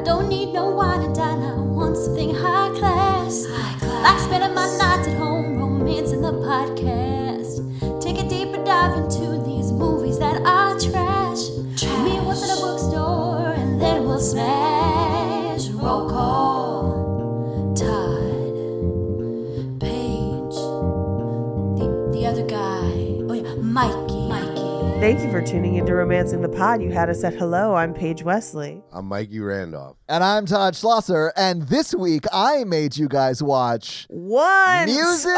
don't need no wine and dine. I want something high class. Like spending my nights at home, romancing the podcast. Take a deeper dive into these movies that are trash. Meet us at a bookstore and then we'll smash. Roll call. Todd. Paige. The other guy. Oh yeah, Mikey. Thank you for tuning into Romancing the Pod. You had us at hello. I'm Paige Wesley. I'm Mikey Randolph. And I'm Todd Schlosser. And this week, I made you guys watch Once. Music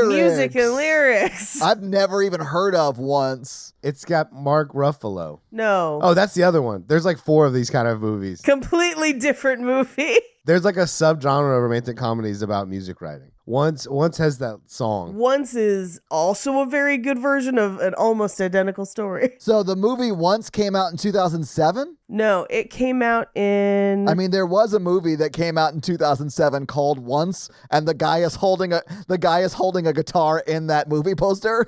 Music and lyrics. I've never even heard of Once. It's got Mark Ruffalo. No. Oh, that's the other one. There's like 4 of these kind of movies. Completely different movie. There's like a subgenre of romantic comedies about music writing. Once has that song. Once is also a very good version of an almost identical story. So the movie Once came out in 2007? No, it came out in... I mean, there was a movie that came out in 2007 called Once, and the guy is holding a guitar in that movie poster.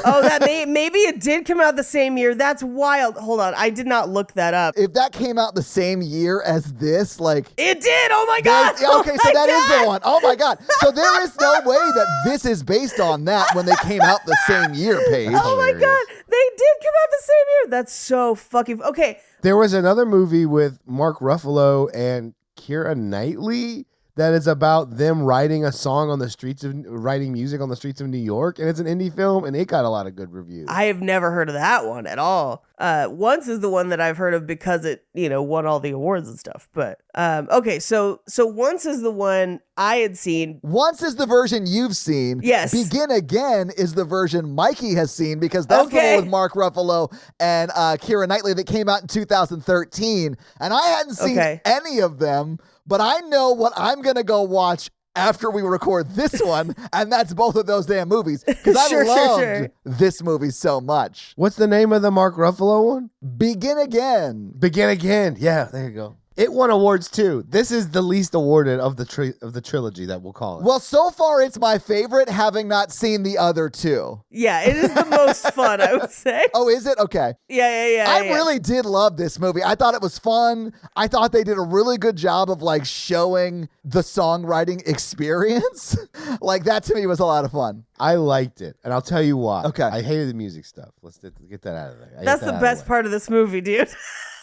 Oh, maybe it did come out the same year. That's wild. Hold on, I did not look that up. If that came out the same year as this, like... It did! Oh my God! Okay, so that is the one. Oh my God. So there is no way that this is based on that when they came out the same year, Paige. Oh my God, they did come out the same year. That's so fucking... Okay. There was another movie with Mark Ruffalo and Keira Knightley that is about them writing music on the streets of New York, and it's an indie film, and it got a lot of good reviews. I have never heard of that one at all. Once is the one that I've heard of because it, won all the awards and stuff. But okay, so Once is the one I had seen. Once is the version you've seen. Yes. Begin Again is the version Mikey has seen because that's the one with Mark Ruffalo and Keira Knightley that came out in 2013, and I hadn't seen any of them. But I know what I'm going to go watch after we record this one, and that's both of those damn movies. Because I loved this movie so much. What's the name of the Mark Ruffalo one? Begin Again. Begin Again. Yeah, there you go. It won awards too. This is the least awarded of the trilogy that we'll call it. Well, so far it's my favorite, having not seen the other 2. Yeah, it is the most fun, I would say. Oh, is it? Okay. Yeah. I really did love this movie. I thought it was fun. I thought they did a really good job of like showing the songwriting experience. Like that to me was a lot of fun. I liked it, and I'll tell you why. Okay. I hated the music stuff. Let's get that out of there. That's the best part of this movie, dude.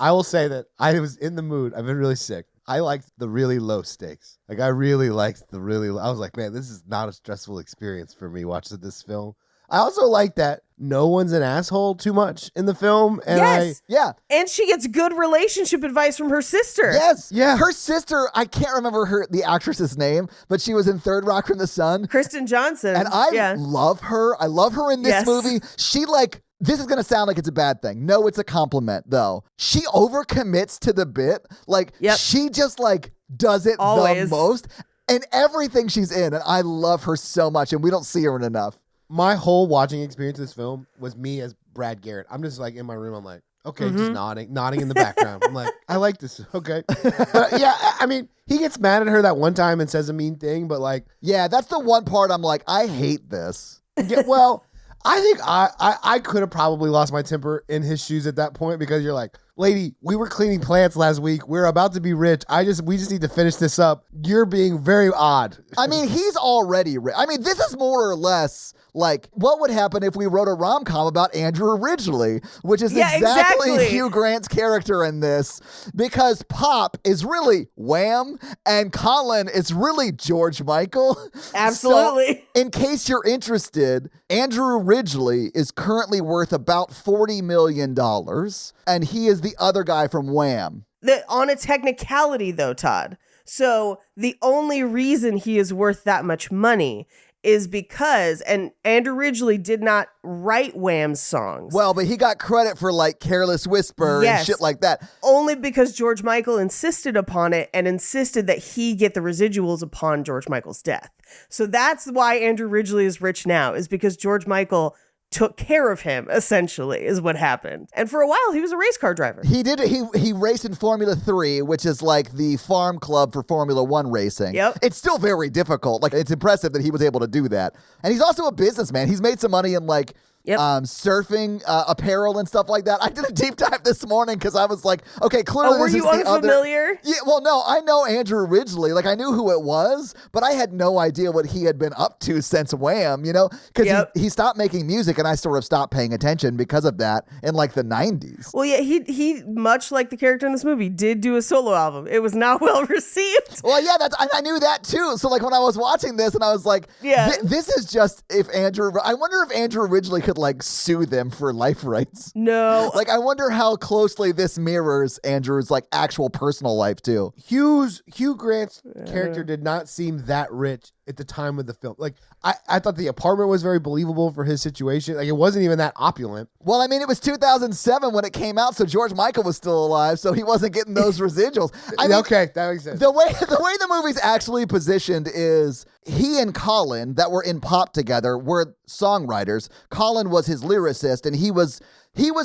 I will say that I was in the mood. I've been really sick. I liked the really low stakes. Like, I really liked I was like, man, this is not a stressful experience for me watching this film. I also like that no one's an asshole too much in the film. And yes. And she gets good relationship advice from her sister. Yes. Yeah. Her sister, I can't remember the actress's name, but she was in Third Rock from the Sun. Kristen Johnson. And I love her. I love her in this movie. She this is going to sound like it's a bad thing. No, it's a compliment, though. She overcommits to the bit. She just, does it the most. And everything she's in. And I love her so much. And we don't see her in enough. My whole watching experience of this film was me as Brad Garrett. I'm just, in my room. I'm like, okay, just nodding in the background. I'm like, I like this. Okay. But, yeah, I mean, he gets mad at her that one time and says a mean thing. But, yeah, that's the one part I'm like, I hate this. Yeah, well... I think I could have probably lost my temper in his shoes at that point because you're like, lady, we were cleaning plants last week. We're about to be rich. We just need to finish this up. You're being very odd. I mean, he's already rich. I mean, this is more or less what would happen if we wrote a rom-com about Andrew Ridgeley, which is exactly Hugh Grant's character in this, because Pop is really Wham and Colin is really George Michael. Absolutely. So, in case you're interested, Andrew Ridgeley is currently worth about $40 million, and he is the other guy from Wham. On a technicality, though, Todd. So the only reason he is worth that much money is because, and Andrew Ridgeley did not write Wham's songs. Well, but he got credit for Careless Whisper and shit like that. Only because George Michael insisted upon it and insisted that he get the residuals upon George Michael's death. So that's why Andrew Ridgeley is rich now, is because George Michael took care of him, essentially, is what happened. And for a while, he was a race car driver. He did. He raced in Formula 3, which is the farm club for Formula 1 racing. Yep. It's still very difficult. It's impressive that he was able to do that. And he's also a businessman. He's made some money in, surfing apparel and stuff like that. I did a deep dive this morning because I was like, okay, clearly were this you is the unfamiliar? Yeah, well, no, I know Andrew Ridgeley. Like, I knew who it was, but I had no idea what he had been up to since Wham, you know? Because he stopped making music, and I sort of stopped paying attention because of that in, like, the 90s. Well, yeah, he much like the character in this movie, did do a solo album. It was not well received. Well, yeah, I knew that, too. So, like, when I was watching this, and I was like, this is just I wonder if Andrew Ridgeley could, like, sue them for life rights. No. Like, I wonder how closely this mirrors Andrew's, like, actual personal life, too. Hugh Grant's character did not seem that rich at the time of the film. Like, I thought the apartment was very believable for his situation. Like, it wasn't even that opulent. Well, I mean, it was 2007 when it came out, so George Michael was still alive, so he wasn't getting those residuals. I mean, okay, that makes sense. The way the movie's actually positioned is he and Colin, that were in Pop together, were songwriters. Colin was his lyricist, and he was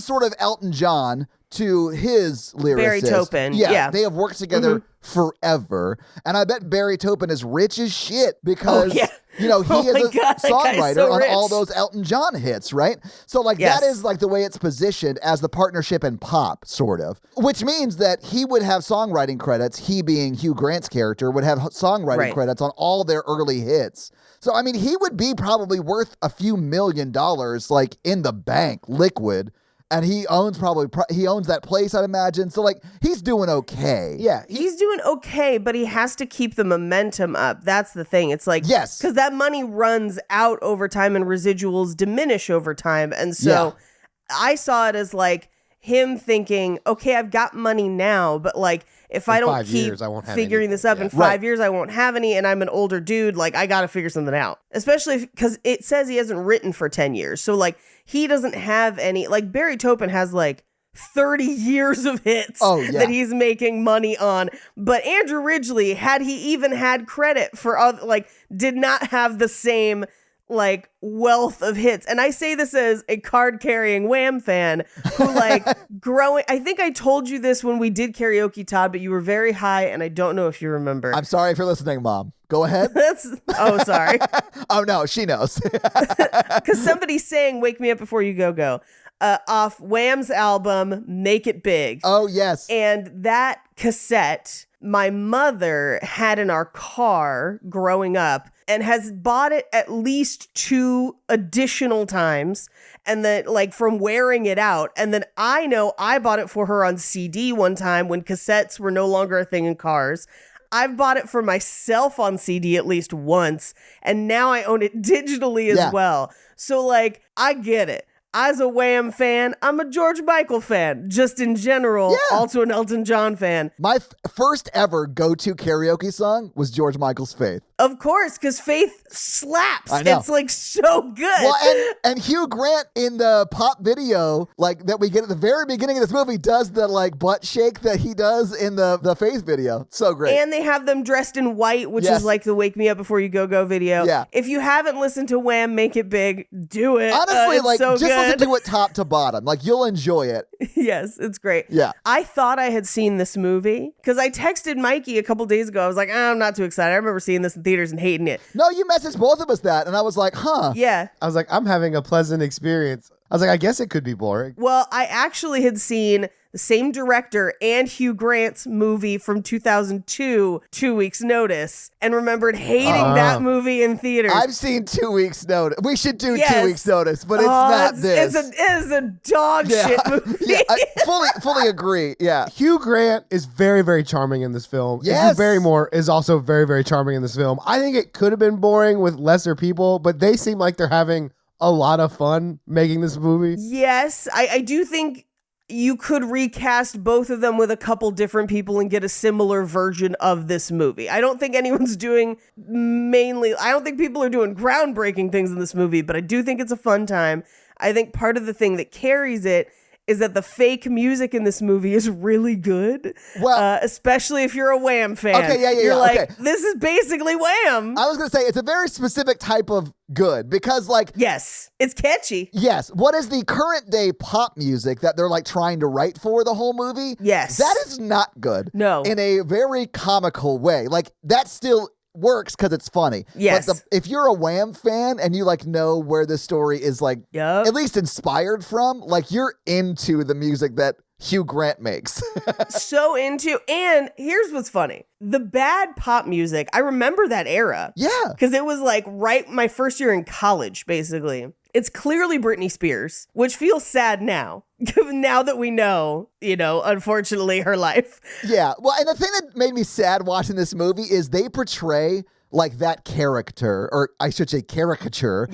sort of Elton John to his lyricist. Barry Taupin. Yeah. They have worked together forever. And I bet Barry Taupin is rich as shit because, you know, he is a songwriter on all those Elton John hits, right? So, like, that is, like, the way it's positioned as the partnership in Pop, sort of. Which means that he would have songwriting credits, he being Hugh Grant's character, would have songwriting credits on all their early hits. So, I mean, he would be probably worth a few $1 million, like, in the bank, liquid. And he owns that place, I'd imagine. So, like, he's doing okay. Yeah. He's doing okay, but he has to keep the momentum up. That's the thing. It's like, because that money runs out over time and residuals diminish over time. And so I saw it as like him thinking, okay, I've got money now, but like, if I don't keep figuring this up in 5 years, I won't have any, and I'm an older dude, like, I got to figure something out. Especially because it says he hasn't written for 10 years. So, like, he doesn't have any, like, Barry Taupin has, like, 30 years of hits that he's making money on. But Andrew Ridgeley, had he even had credit for, did not have the same, like, wealth of hits. And I say this as a card-carrying Wham fan who, like, I think I told you this when we did karaoke, Todd, but you were very high, and I don't know if you remember. I'm sorry for listening, Mom. Go ahead. Sorry. Oh, no, she knows. Because somebody's saying Wake Me Up Before You Go Go off Wham's album, Make It Big. Oh, yes. And that cassette, my mother had in our car growing up, and has bought it at least 2 additional times, and then, like, from wearing it out. And then I know I bought it for her on CD one time when cassettes were no longer a thing in cars. I've bought it for myself on CD at least once, and now I own it digitally as well. So, like, I get it. As a Wham fan, I'm a George Michael fan, just in general, also an Elton John fan. My first ever go-to karaoke song was George Michael's Faith. Of course, because Faith slaps. I know. It's, like, so good. Well, and Hugh Grant in the Pop video, like, that we get at the very beginning of this movie, does the, like, butt shake that he does in the Faith video. So great. And they have them dressed in white, which is like the Wake Me Up Before You Go Go video. Yeah. If you haven't listened to Wham! Make It Big, do it. Honestly, like, so just good. listen to it top to bottom. Like, you'll enjoy it. Yes, it's great. Yeah. I thought I had seen this movie because I texted Mikey a couple days ago. I was like, I'm not too excited. I remember seeing this in theaters and hating it. No, you messaged both of us that, and I was like, huh. Yeah. I was like, I'm having a pleasant experience. I was like, I guess it could be boring. Well, I actually had seen the same director and Hugh Grant's movie from 2002, 2 Weeks Notice, and remembered hating that movie in theaters. I've seen 2 Weeks Notice. We should do 2 Weeks Notice, but it's not this. It is a dog shit movie. Yeah, I fully agree. Yeah. Hugh Grant is very, very charming in this film. Yes. And Drew Barrymore is also very, very charming in this film. I think it could have been boring with lesser people, but they seem like they're having a lot of fun making this movie. Yes, I do think you could recast both of them with a couple different people and get a similar version of this movie. I don't think anyone's doing I don't think people are doing groundbreaking things in this movie, but I do think it's a fun time. I think part of the thing that carries it is that the fake music in this movie is really good. Well, especially if you're a Wham fan. Okay, yeah. You're like, this is basically Wham. I was going to say, it's a very specific type of good because, like... Yes, it's catchy. Yes. What is the current day pop music that they're, like, trying to write for the whole movie? Yes. That is not good. No. In a very comical way. Like, that still works because it's funny. Yes. But if you're a Wham fan and you like know where this story is like at least inspired from, like you're into the music that Hugh Grant makes. So into, and here's what's funny. The bad pop music, I remember that era. Yeah. Because it was like right my first year in college, basically. It's clearly Britney Spears, which feels sad now. Now that we know, unfortunately, her life. Yeah. Well, and the thing that made me sad watching this movie is they portray like that character, or I should say caricature,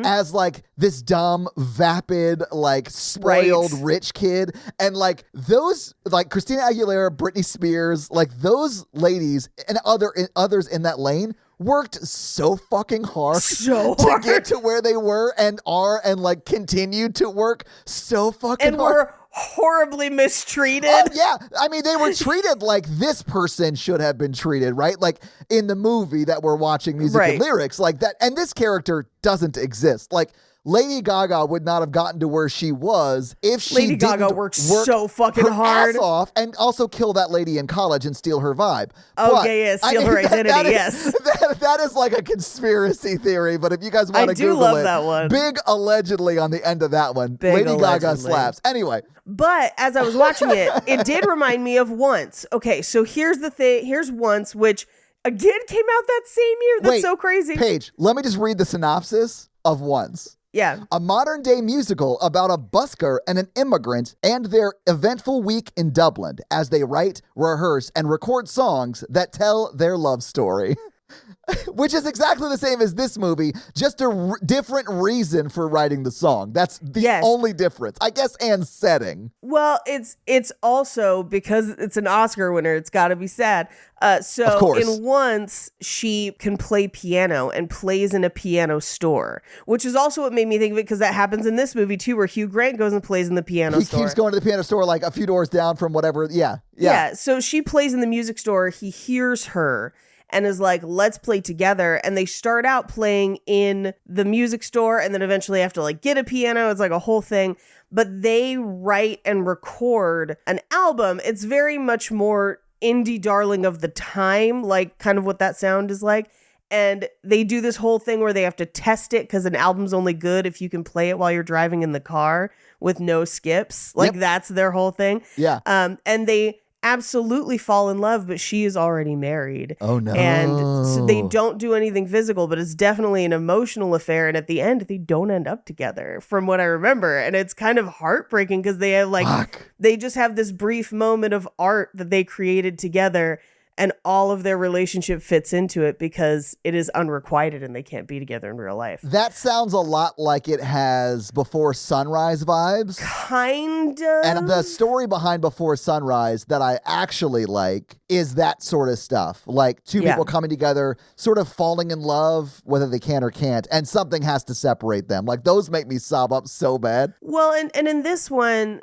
as like this dumb, vapid, like spoiled rich kid. And like those, like Christina Aguilera, Britney Spears, like those ladies and others in that lane worked so fucking hard to get to where they were and are and like continue to work so fucking and hard. were horribly mistreated. Oh, yeah. I mean, they were treated like this person should have been treated, right? Like in the movie that we're watching, music and lyrics like that. And this character doesn't exist. Like Lady Gaga would not have gotten to where she was if she Lady Gaga worked so fucking hard ass off and also kill that lady in college and steal her vibe. Oh, steal her identity, yes. That is like a conspiracy theory, but if you guys want to Google love it, that one. Big allegedly on the end of that one. Lady Gaga slaps. Anyway. But as I was watching it, it did remind me of Once. Okay, so here's the thing. Here's Once, which again came out that same year. That's so crazy. Paige, let me just read the synopsis of Once. Yeah. A modern day musical about a busker and an immigrant and their eventful week in Dublin as they write, rehearse, and record songs that tell their love story. Which is exactly the same as this movie, just a different reason for writing the song. That's the only difference, I guess, and setting. Well, it's also because it's an Oscar winner. It's got to be sad. So in Once, she can play piano and plays in a piano store, which is also what made me think of it because that happens in this movie too, where Hugh Grant goes and plays in the piano store. He keeps going to the piano store like a few doors down from whatever. Yeah. So she plays in the music store. He hears her and is like, let's play together. And they start out playing in the music store and then eventually have to like get a piano. It's like a whole thing. But they write and record an album. It's very much more indie darling of the time, like kind of what that sound is like. And they do this whole thing where they have to test it because an album's only good if you can play it while you're driving in the car with no skips. Like that's their whole thing. Yeah. And they absolutely fall in love, but she is already married. Oh no. And so they don't do anything physical, but it's definitely an emotional affair. And at the end, they don't end up together from what I remember. And it's kind of heartbreaking because they have they just have this brief moment of art that they created together. And all of their relationship fits into it because it is unrequited and they can't be together in real life. That sounds a lot like it has Before Sunrise vibes. Kind of. And the story behind Before Sunrise that I actually like is that sort of stuff. Like two people coming together, sort of falling in love, whether they can or can't, and something has to separate them. Like those make me sob up so bad. Well, and in this one,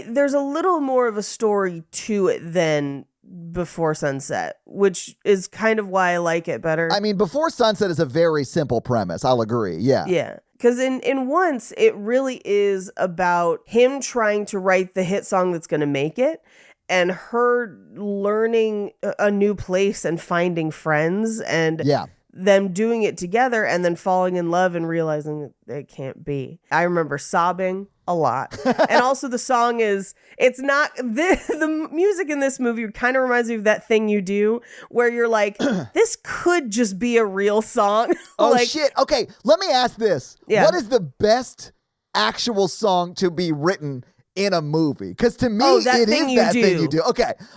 there's a little more of a story to it than Before Sunset, which is kind of why I like it better. I mean, Before Sunset is a very simple premise. I'll agree. Yeah. Yeah. Because in Once, it really is about him trying to write the hit song that's going to make it and her learning a new place and finding friends and them doing it together and then falling in love and realizing that it can't be. I remember sobbing a lot. And also the song it's not, the music in this movie kind of reminds me of That Thing You Do, where you're like, this could just be a real song. Oh, shit. Okay, let me ask this. Yeah. What is the best actual song to be written in a movie? Because to me, it is That Thing You Do.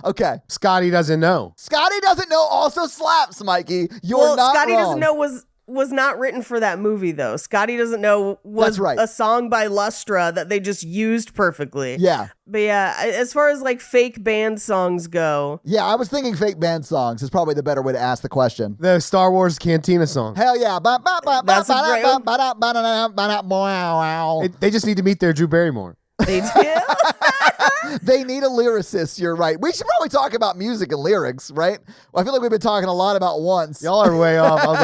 Okay. Scotty Doesn't Know. Scotty Doesn't Know also slaps, Mikey. You're not Scotty wrong. Doesn't Know was not written for that movie, though. Scotty Doesn't Know was a song by Lustra that they just used perfectly. Yeah. But yeah, as far as like fake band songs go. Yeah, I was thinking fake band songs is probably the better way to ask the question. The Star Wars Cantina song. Hell yeah. That's a great one. They just need to meet their Drew Barrymore. They do. They need a lyricist. You're right. We should probably talk about music and lyrics, right? Well, I feel like we've been talking a lot about once. Y'all are way off. I was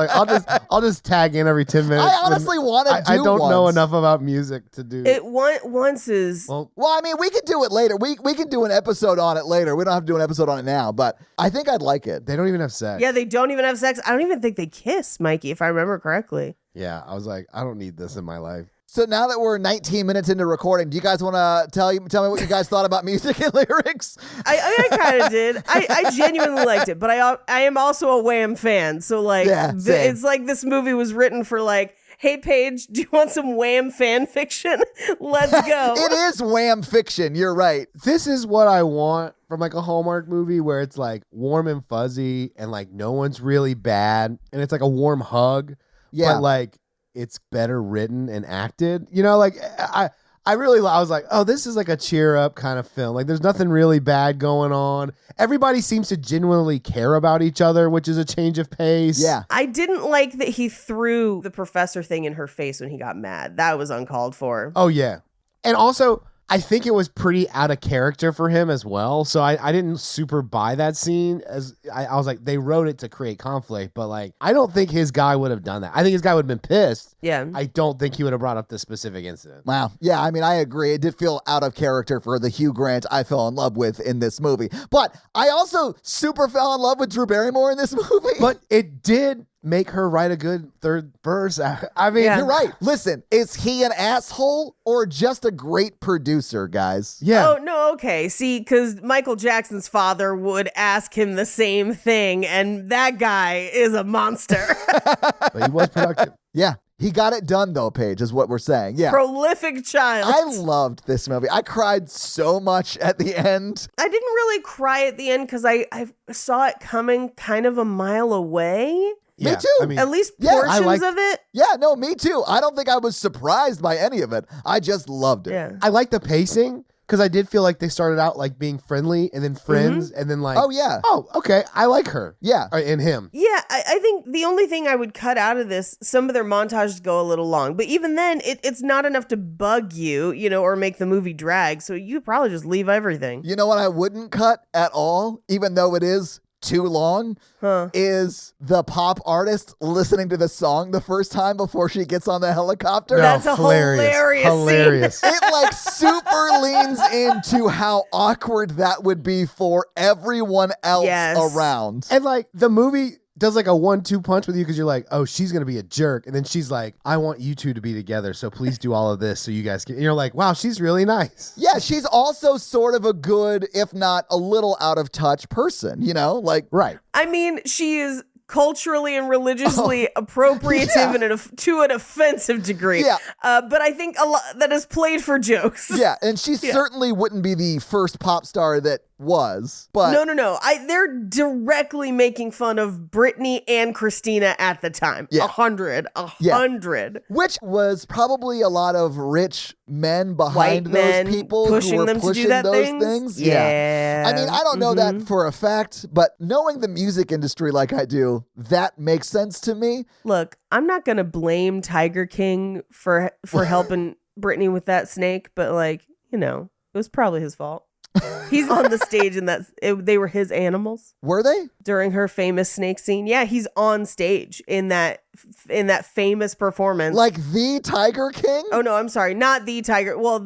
like, I'll just tag in every 10 minutes. I honestly want to do I don't know once. enough about music to do. Once is... Well, I mean, we could do it later. We can do an episode on it later. We don't have to do an episode on it now, but I think I'd like it. They don't even have sex. Yeah, they don't even have sex. I don't even think they kiss, Mikey, if I remember correctly. Yeah, I was like, I don't need this in my life. So now that we're 19 minutes into recording, do you guys want to tell me what you guys thought about music and lyrics? I kind of did. I genuinely liked it, but I am also a Wham fan. So like, it's like this movie was written for like, hey Paige, do you want some Wham fan fiction? Let's go. It is Wham fiction. You're right. This is what I want from like a Hallmark movie where it's like warm and fuzzy and like no one's really bad and it's like a warm hug. Yeah. But like it's better written and acted. You know, like I was like, oh, this is like a cheer up kind of film. Like there's nothing really bad going on. Everybody seems to genuinely care about each other, which is a change of pace. Yeah. I didn't like that he threw the professor thing in her face when he got mad. That was uncalled for. Oh, yeah. And also, I think it was pretty out of character for him as well. So I didn't super buy that scene. As I was like, they wrote it to create conflict, but like, I don't think his guy would have done that. I think his guy would have been pissed. Yeah. I don't think he would have brought up this specific incident. Wow. Yeah, I mean, I agree. It did feel out of character for the Hugh Grant I fell in love with in this movie. But I also super fell in love with Drew Barrymore in this movie. But it did make her write a good third verse. I mean, You're right. Listen, is he an asshole or just a great producer, guys? Yeah. Oh, no, okay. See, because Michael Jackson's father would ask him the same thing, and that guy is a monster. But he was productive. Yeah. He got it done, though, Paige, is what we're saying. Yeah. Prolific child. I loved this movie. I cried so much at the end. I didn't really cry at the end because I saw it coming kind of a mile away. Yeah, Me too. I mean, At least yeah, portions of it. Yeah, no, me too. I don't think I was surprised by any of it. I just loved it. Yeah. I like the pacing because I did feel like they started out like being friendly and then friends and then like, Oh, yeah. oh, okay, I like her. Yeah. And him. Yeah, I think the only thing I would cut out of this, some of their montages go a little long, but even then, it's not enough to bug you, or make the movie drag. So you probably just leave everything. You know what I wouldn't cut at all, even though it is too long, is the pop artist listening to the song the first time before she gets on the helicopter. No, That's a hilarious scene. It like super leans into how awkward that would be for everyone else around. And like the movie does like a 1-2 punch with you because you're like, oh, she's going to be a jerk. And then she's like, I want you two to be together. So please do all of this so you guys can. And you're like, wow, she's really nice. Yeah, she's also sort of a good, if not a little out of touch person, like. Right. I mean, she is culturally and religiously appropriative to an offensive degree. Yeah. But I think a lot that is played for jokes. Yeah, and she certainly wouldn't be the first pop star that was. But No. They're directly making fun of Britney and Christina at the time. Yeah. 100. Which was probably a lot of rich men behind White men those people pushing who were them to do pushing that those things? things. Yeah. I mean, I don't know that for a fact, but knowing the music industry like I do, that makes sense to me. Look, I'm not going to blame Tiger King for helping Britney with that snake, but like, it was probably his fault. He's on the stage and they were his animals. Were they? During her famous snake scene. Yeah, he's on stage in that famous performance. Like the Tiger King? Oh no, I'm sorry. Not the Tiger. Well,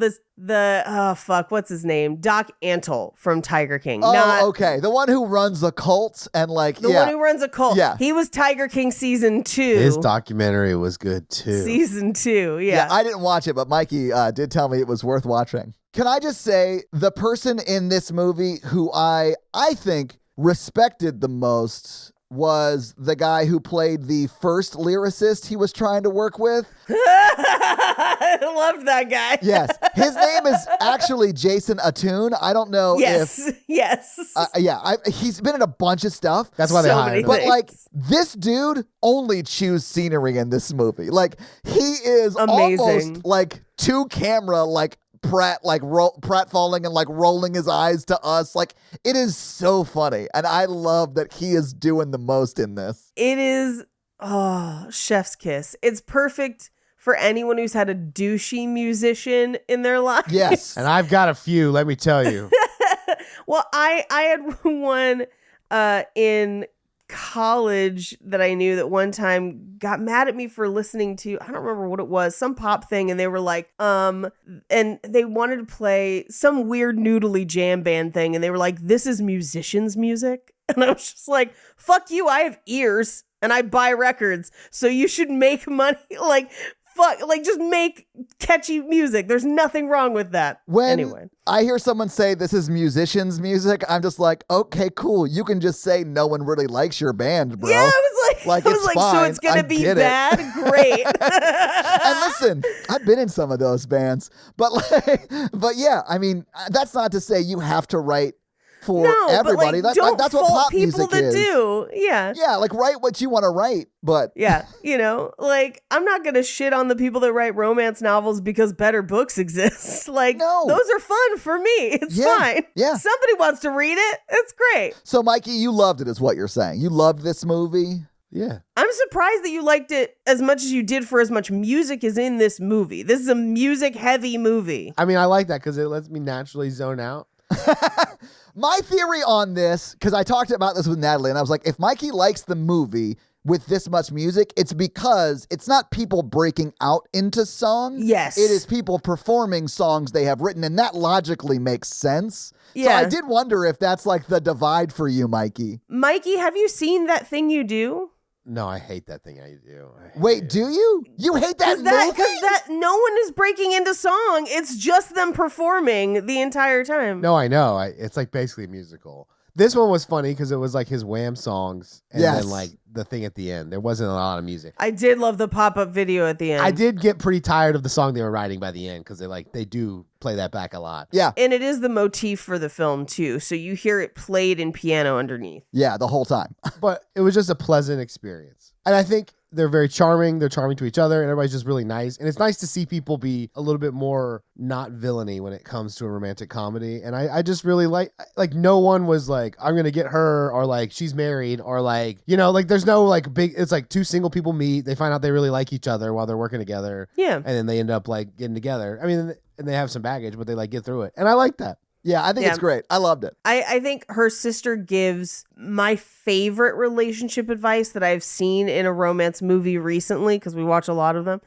what's his name? Doc Antle from Tiger King. Oh, okay. The one who runs a cult and like the one who runs a cult. Yeah. He was Tiger King season 2. His documentary was good too. Season 2, yeah. I didn't watch it, but Mikey did tell me it was worth watching. Can I just say the person in this movie who I think respected the most was the guy who played the first lyricist he was trying to work with. I loved that guy. Yes. His name is actually Jason Atune. I don't know Yes. he's been in a bunch of stuff. That's why they So hired many him. But things. like this dude only chews scenery in this movie. Like he is Amazing. almost like to camera, like Pratt, like Pratt falling and like rolling his eyes to us. Like it is so funny, and I love that he is doing the most in this. It is chef's kiss. It's perfect for anyone who's had a douchey musician in their life. Yes. And I've got a few, let me tell you. Well, I had one in college that I knew that one time got mad at me for listening to, I don't remember what it was, some pop thing, and they were like, and they wanted to play some weird noodly jam band thing, and they were like, this is musicians' music. And I was just like, fuck you, I have ears and I buy records, so you should make money. Like, fuck, like, just make catchy music. There's nothing wrong with that. When I hear someone say this is musicians' music, I'm just like, okay, cool. You can just say no one really likes your band, bro. Yeah, I was like, it's fine. so it's gonna be bad? Great. And listen, I've been in some of those bands, but yeah, I mean, that's not to say you have to write for everybody. But, that's what pop people music that is. Do. Yeah. Yeah, like write what you want to write, but yeah, like I'm not gonna shit on the people that write romance novels because better books exist. Like, no. Those are fun for me. It's fine. Yeah. Somebody wants to read it. It's great. So, Mikey, you loved it, is what you're saying. You loved this movie. Yeah. I'm surprised that you liked it as much as you did for as much music is in this movie. This is a music heavy movie. I mean, I like that because it lets me naturally zone out. My theory on this, because I talked about this with Natalie, and I was like, if Mikey likes the movie with this much music, it's because it's not people breaking out into songs. Yes. It is people performing songs they have written, and that logically makes sense. Yeah. So I did wonder if that's like the divide for you, Mikey. Mikey, have you seen That Thing You Do? No, I hate that thing I do. Wait, do you? You hate that movie? Because no one is breaking into song. It's just them performing the entire time. No, I know. It's like basically a musical. This one was funny because it was like his Wham songs and then like the thing at the end. There wasn't a lot of music. I did love the pop-up video at the end. I did get pretty tired of the song they were writing by the end because they do play that back a lot. Yeah. And it is the motif for the film too. So you hear it played in piano underneath. Yeah, the whole time. But it was just a pleasant experience. And I think they're very charming. They're charming to each other, and everybody's just really nice. And it's nice to see people be a little bit more not villainy when it comes to a romantic comedy. And I just really like no one was like, I'm going to get her, or like, she's married, or like, like there's no like big, it's like two single people meet. They find out they really like each other while they're working together. Yeah. And then they end up like getting together. I mean, and they have some baggage, but they like get through it. And I like that. Yeah, I think it's great. I loved it. I think her sister gives my favorite relationship advice that I've seen in a romance movie recently, because we watch a lot of them,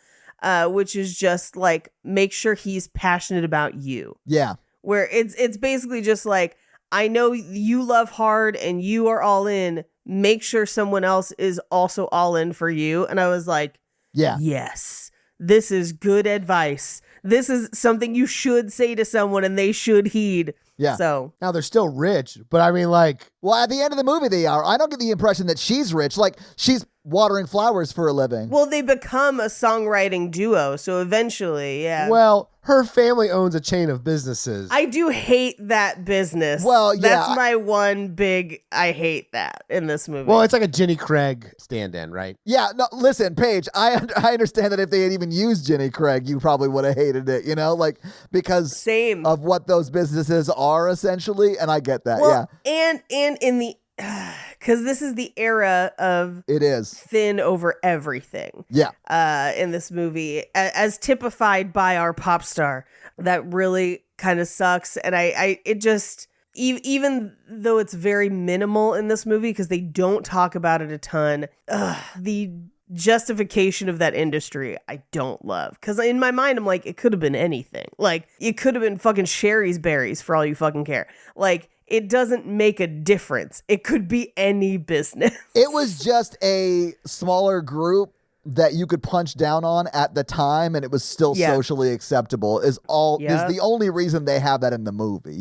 which is just like, make sure he's passionate about you. Yeah. Where it's basically just like, I know you love hard and you are all in. Make sure someone else is also all in for you. And I was like, yeah, yes, this is good advice. This is something you should say to someone and they should heed. Yeah. So now they're still rich, but I mean, like, well, at the end of the movie, they are. I don't get the impression that she's rich. Like, she's watering flowers for a living. Well, they become a songwriting duo. So eventually, yeah. Well, her family owns a chain of businesses. I do hate that business. Well, yeah. That's my one big, I hate that in this movie. Well, it's like a Jenny Craig stand-in, right? Yeah, no, listen, Paige, I understand that if they had even used Jenny Craig, you probably would have hated it, like, because Same. of what those businesses are essentially, and I get that, well, yeah. And in the, because this is the era of it is thin over everything. Yeah. In this movie, as typified by our pop star, that really kind of sucks. And it just, even though it's very minimal in this movie, because they don't talk about it a ton, the justification of that industry I don't love, because in my mind I'm like, it could have been anything. Like, it could have been fucking Sherry's Berries for all you fucking care. Like, it doesn't make a difference. It could be any business. It was just a smaller group that you could punch down on at the time, and it was still socially acceptable. Is the only reason they have that in the movie,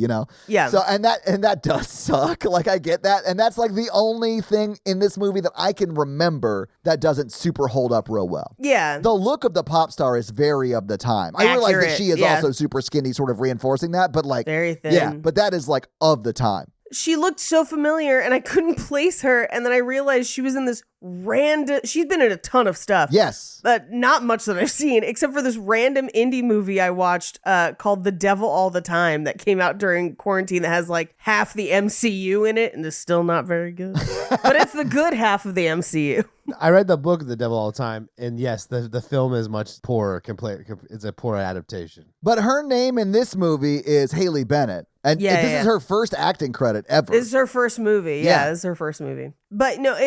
Yeah. So and that does suck. Like, I get that, and that's like the only thing in this movie that I can remember that doesn't super hold up real well. Yeah. The look of the pop star is very of the time. I realize that she is also super skinny, sort of reinforcing that, but like very thin. Yeah, but that is like of the time. she looked so familiar and I couldn't place her. And then I realized she was in this random, she's been in a ton of stuff. Yes. But not much that I've seen, except for this random indie movie I watched called The Devil All the Time that came out during quarantine that has like half the MCU in it and is still not very good. But it's the good half of the MCU. I read the book The Devil All the Time, and yes, the film is much poorer. It's a poor adaptation. But her name in this movie is Haley Bennett. And this is her first acting credit ever. This is her first movie. Yeah, this is her first movie. But no,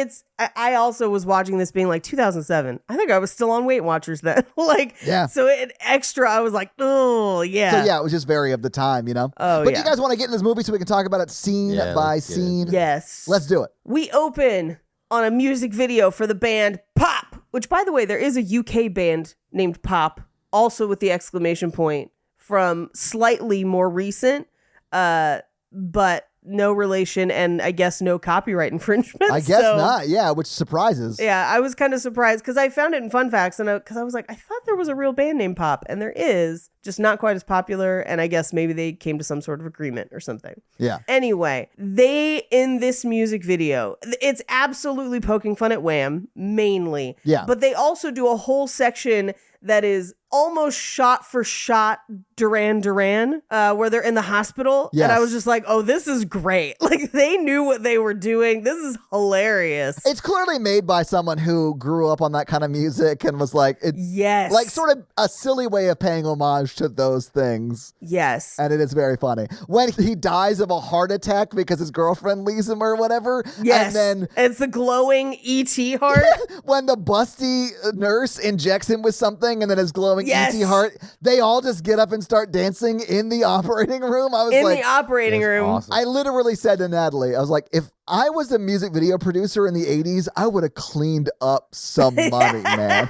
I also was watching this being like 2007. I think I was still on Weight Watchers then. So I was like, oh, yeah. So yeah, it was just very of the time, you know? Oh, But you guys want to get in this movie so we can talk about it scene by scene? Yes. Let's do it. We open on a music video for the band Pop, which, by the way, there is a UK band named Pop, also with the exclamation point, from slightly more recent, but no relation and I guess no copyright infringement. I guess not, yeah, which surprises. Yeah, I was kind of surprised because I found it in Fun Facts and because I was like, I thought there was a real band named Pop, and there is, just not quite as popular, and I guess maybe they came to some sort of agreement or something. Yeah. Anyway, they, in this music video, it's absolutely poking fun at Wham, mainly. Yeah. But they also do a whole section that is almost shot for shot Duran Duran, where they're in the hospital. Yes. And I was just like, oh, this is great. Like, they knew what they were doing. This is hilarious. It's clearly made by someone who grew up on that kind of music and was like, yes. Like sort of a silly way of paying homage to those things. Yes. And it is very funny. When he dies of a heart attack because his girlfriend leaves him or whatever. Yes. And then it's the glowing E.T. heart. When the busty nurse injects him with something and then his glowing Yes. E.T. heart, they all just get up and start dancing in the operating room. I was in like, the operating room. Awesome. I literally said to Natalie, I was like, if I was a music video producer in the 80s, I would have cleaned up some money, man.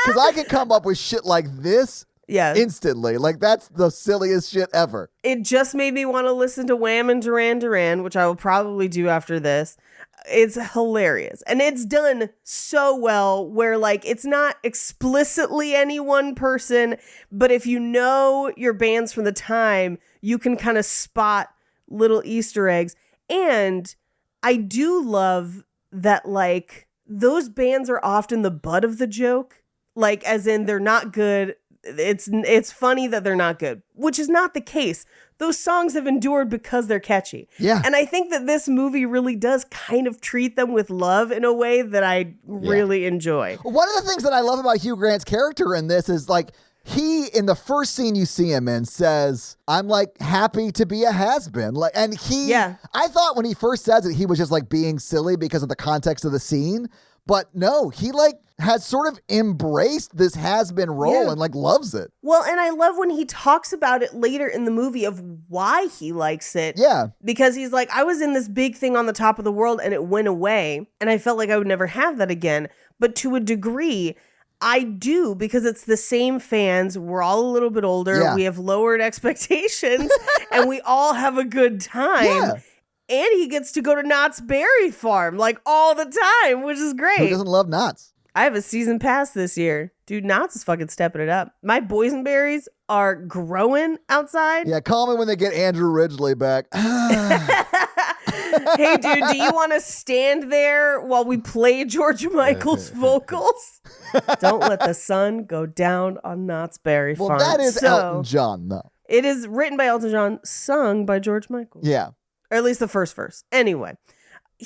Because I could come up with shit like this instantly. Like, that's the silliest shit ever. It just made me want to listen to Wham and Duran Duran, which I will probably do after this. It's hilarious. And it's done so well where, like, it's not explicitly any one person, but if you know your bands from the time, you can kind of spot little Easter eggs. And I do love that, like, those bands are often the butt of the joke. Like, as in, they're not good. It's funny that they're not good, which is not the case. Those songs have endured because they're catchy. Yeah. And I think that this movie really does kind of treat them with love in a way that I really enjoy. One of the things that I love about Hugh Grant's character in this is, like, he, in the first scene you see him in, says, I'm, like, happy to be a has-been. Like, and he, I thought when he first says it, he was just, like, being silly because of the context of the scene. But no, he, like, has sort of embraced this has-been role and, like, loves it. Well, and I love when he talks about it later in the movie of why he likes it. Yeah. Because he's like, I was in this big thing on the top of the world and it went away. And I felt like I would never have that again. But to a degree, I do, because it's the same fans. We're all a little bit older. Yeah. We have lowered expectations and we all have a good time. Yeah. And he gets to go to Knott's Berry Farm like all the time, which is great. Who doesn't love Knott's? I have a season pass this year. Dude, Knott's is fucking stepping it up. My boysenberries are growing outside. Yeah, call me when they get Andrew Ridgely back. Hey, dude, do you want to stand there while we play George Michael's vocals? Don't let the sun go down on Knott's Berry Farm. Well, that is Elton John, though. It is written by Elton John, sung by George Michael. Yeah. Or at least the first verse. Anyway,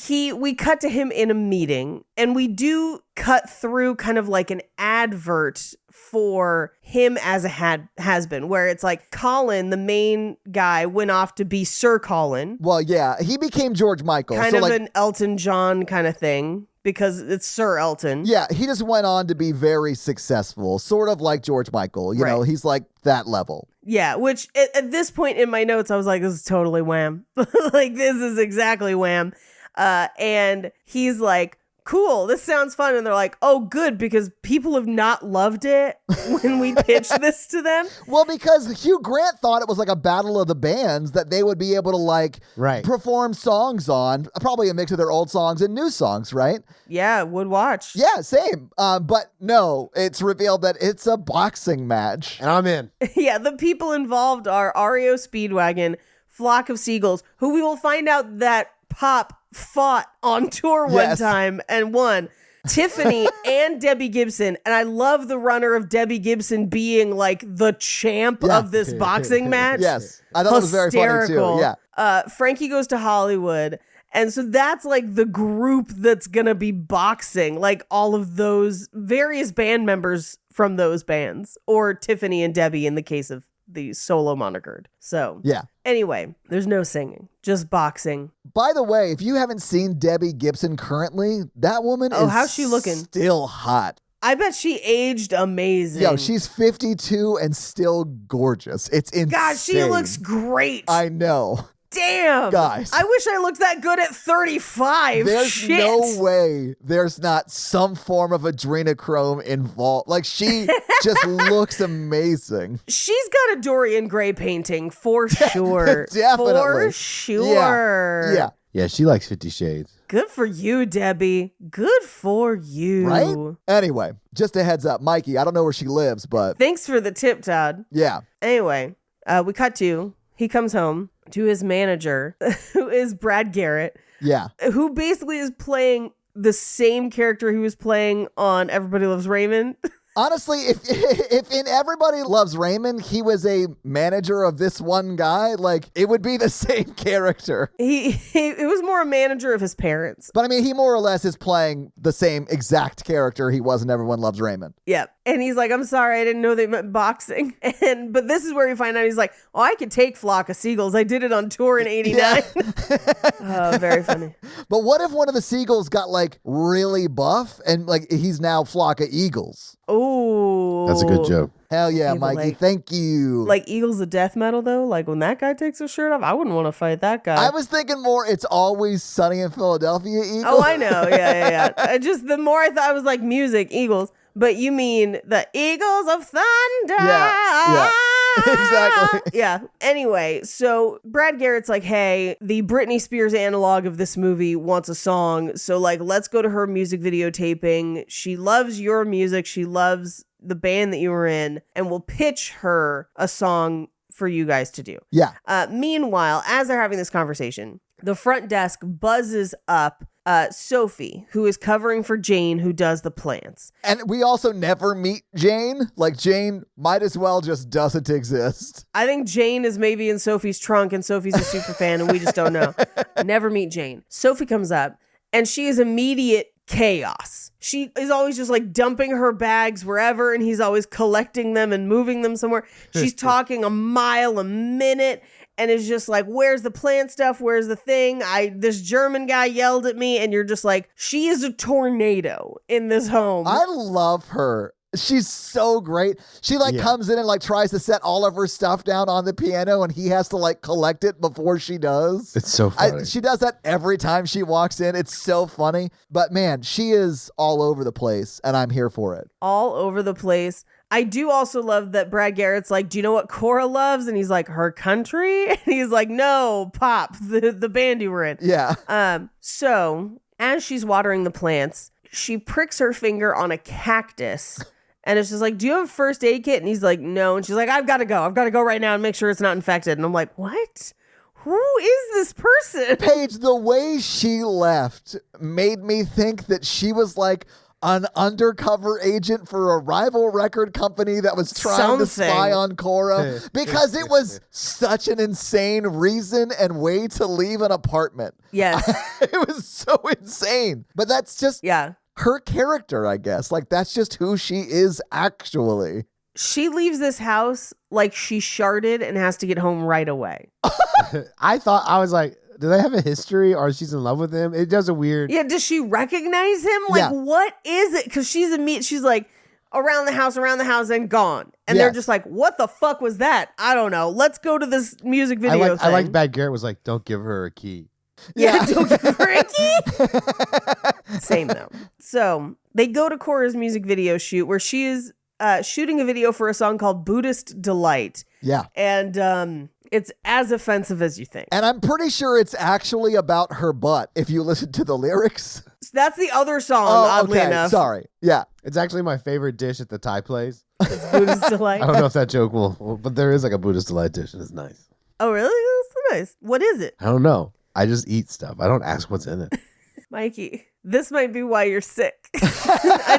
we cut to him in a meeting, and we do cut through kind of like an advert for him as a has-been, where it's like Colin, the main guy, went off to be Sir Colin. Well, yeah, he became George Michael. Kind so of like, an Elton John kind of thing, because it's Sir Elton. Yeah, he just went on to be very successful, sort of like George Michael. You know, he's like that level. Yeah, which at this point in my notes, I was like, this is totally Wham. Like, this is exactly Wham. And he's like, cool, this sounds fun. And they're like, oh, good, because people have not loved it when we pitched this to them. Well, because Hugh Grant thought it was like a battle of the bands that they would be able to like perform songs on, probably a mix of their old songs and new songs, right? Yeah, would watch. Yeah, same. But no, it's revealed that it's a boxing match. And I'm in. Yeah, the people involved are REO Speedwagon, flock of seagulls, who we will find out that Pop fought on tour one time and won. Tiffany and Debbie Gibson. And I love the runner of Debbie Gibson being like the champ of this boxing match. Yes. I thought it was very funny too. Yeah. Frankie Goes to Hollywood. And so that's like the group that's going to be boxing, like all of those various band members from those bands, or Tiffany and Debbie in the case of the solo monikered. So anyway, there's no singing, just boxing. By the way, if you haven't seen Debbie Gibson currently, that woman is how's she looking? Still hot. I bet she aged amazing. Yo, she's 52 and still gorgeous. It's insane. God, she looks great. I know. Damn. Guys. I wish I looked that good at 35. There's no way there's not some form of adrenochrome involved. Like, she just looks amazing. She's got a Dorian Gray painting for sure. Definitely. For sure. Yeah. Yeah, she likes 50 Shades. Good for you, Debbie. Good for you. Right? Anyway, just a heads up. Mikey, I don't know where she lives, but... Thanks for the tip, Todd. Yeah. Anyway, we cut to... He comes home to his manager, who is Brad Garrett. Yeah. Who basically is playing the same character he was playing on Everybody Loves Raymond. Honestly, if in Everybody Loves Raymond, he was a manager of this one guy, like, it would be the same character. He was more a manager of his parents. But I mean, he more or less is playing the same exact character he was in Everyone Loves Raymond. Yeah. And he's like, I'm sorry, I didn't know they meant boxing. But this is where we find out he's like, oh, I could take Flock of Seagulls. I did it on tour in 89. Yeah. Oh, very funny. But what if one of the seagulls got like really buff and like he's now Flock of Eagles? Oh, that's a good joke. Hell yeah, okay, Mikey. like, thank you. Like Eagles of Death Metal, though? Like when that guy takes his shirt off, I wouldn't want to fight that guy. I was thinking more It's Always Sunny in Philadelphia Eagles. Oh, I know. Yeah. Just the more I thought, I was like music, Eagles. But you mean the Eagles of Thunder. Yeah. Exactly. Yeah. Anyway, so Brad Garrett's like, hey, the Britney Spears analog of this movie wants a song. So like, let's go to her music video taping. She loves your music. She loves the band that you were in. And we'll pitch her a song for you guys to do. Yeah. Meanwhile, as they're having this conversation, the front desk buzzes up Sophie, who is covering for Jane, who does the plants. And we also never meet Jane. Like, Jane might as well just doesn't exist. I think Jane is maybe in Sophie's trunk and Sophie's a super fan and we just don't know. Never meet Jane. Sophie comes up and she is immediate chaos. She is always just like dumping her bags wherever and he's always collecting them and moving them somewhere. She's talking a mile a minute. And it's just like, where's the plant stuff? Where's the thing? This German guy yelled at me. And you're just like, she is a tornado in this home. I love her. She's so great. She comes in and like tries to set all of her stuff down on the piano and he has to like collect it before she does. It's so funny. She does that every time she walks in. It's so funny. But man, she is all over the place and I'm here for it. All over the place. I do also love that Brad Garrett's like, do you know what Cora loves? And he's like, her country? And he's like, no, Pop, the band you were in. Yeah. So as she's watering the plants, she pricks her finger on a cactus. And it's just like, do you have a first aid kit? And he's like, no. And she's like, I've got to go right now and make sure it's not infected. And I'm like, what? Who is this person? Paige, the way she left made me think that she was like an undercover agent for a rival record company that was trying to spy on Cora, because it was such an insane reason and way to leave an apartment. Yes. It was so insane. But that's just her character, I guess. Like, that's just who she is actually. She leaves this house like she sharded and has to get home right away. I was like, do they have a history or she's in love with him? It does a weird. Yeah, does she recognize him? Like, what is it? Because she's like, around the house, and gone. And they're just like, what the fuck was that? I don't know. Let's go to this music video thing. I like Brad Garrett was like, don't give her a key. Yeah, don't give her a key. Same though. So they go to Cora's music video shoot where she is shooting a video for a song called Buddhist Delight. Yeah. And it's as offensive as you think. And I'm pretty sure it's actually about her butt if you listen to the lyrics. That's the other song, oddly enough. Sorry. Yeah. It's actually my favorite dish at the Thai place. It's Buddhist Delight. I don't know if that joke will, but there is like a Buddhist Delight dish and it's nice. Oh, really? That's nice. What is it? I don't know. I just eat stuff. I don't ask what's in it. Mikey, this might be why you're sick. I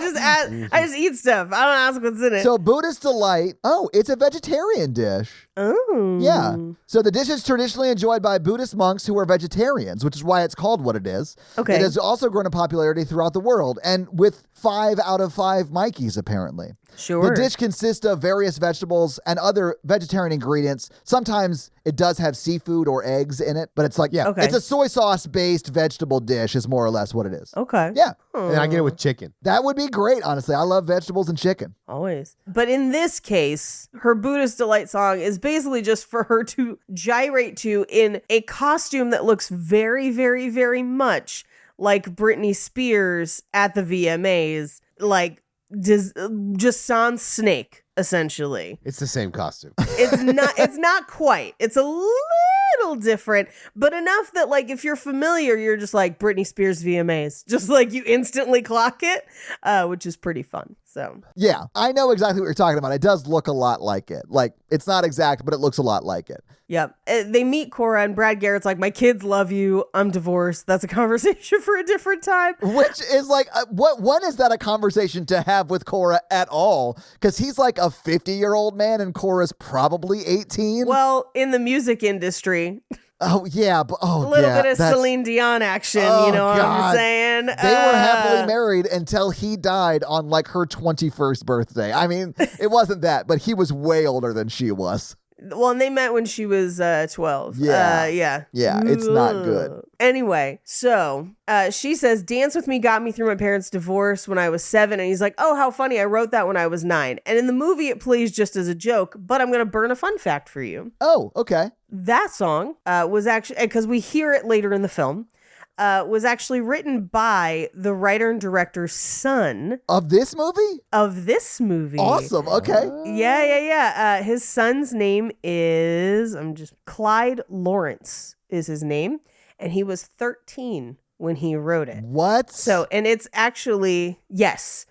just eat stuff. I don't ask what's in it. So Buddhist Delight, it's a vegetarian dish. Oh. Yeah. So the dish is traditionally enjoyed by Buddhist monks who are vegetarians, which is why it's called what it is. Okay. It has also grown in popularity throughout the world, and with 5 out of 5 Mikeys, apparently. Sure. The dish consists of various vegetables and other vegetarian ingredients. Sometimes it does have seafood or eggs in it, but it's like, Okay. it's a soy sauce-based vegetable dish is more or less what it is. Okay. Yeah. And I get it with chicken. That would be great, honestly. I love vegetables and chicken. Always. But in this case, her Buddhist Delight song is basically just for her to gyrate to in a costume that looks very, very, very much like Britney Spears at the VMAs, like just sans snake, essentially. It's the same costume. It's not quite. It's a little different, but enough that like if you're familiar, you're just like Britney Spears VMAs. Just like you instantly clock it, which is pretty fun. So yeah, I know exactly what you're talking about. It does look a lot like it. Like it's not exact, but it looks a lot like it. yep. They meet Cora and Brad Garrett's like, my kids love you. I'm divorced. That's a conversation for a different time. Which is like, when is that a conversation to have with Cora at all? Because he's like a 50-year-old man and Cora's probably 18. Well, in the music industry, Oh, yeah. But, a little bit of that's- Celine Dion action, Oh, you know what God. I'm saying? They were happily married until he died on like her 21st birthday. I mean, it wasn't that, but he was way older than she was. Well, and they met when she was 12. Yeah. Yeah. Yeah, it's not good. Anyway, so she says, Dance With Me got me through my parents' divorce when I was 7. And he's like, oh, how funny. I wrote that when I was 9. And in the movie, it plays just as a joke, but I'm going to burn a fun fact for you. Oh, okay. That song was actually, because we hear it later in the film, was actually written by the writer and director's son Of this movie? of this movie. Awesome. Okay. Yeah. His son's name is, Clyde Lawrence is his name. And he was 13 when he wrote it. What? So, and it's actually, yes,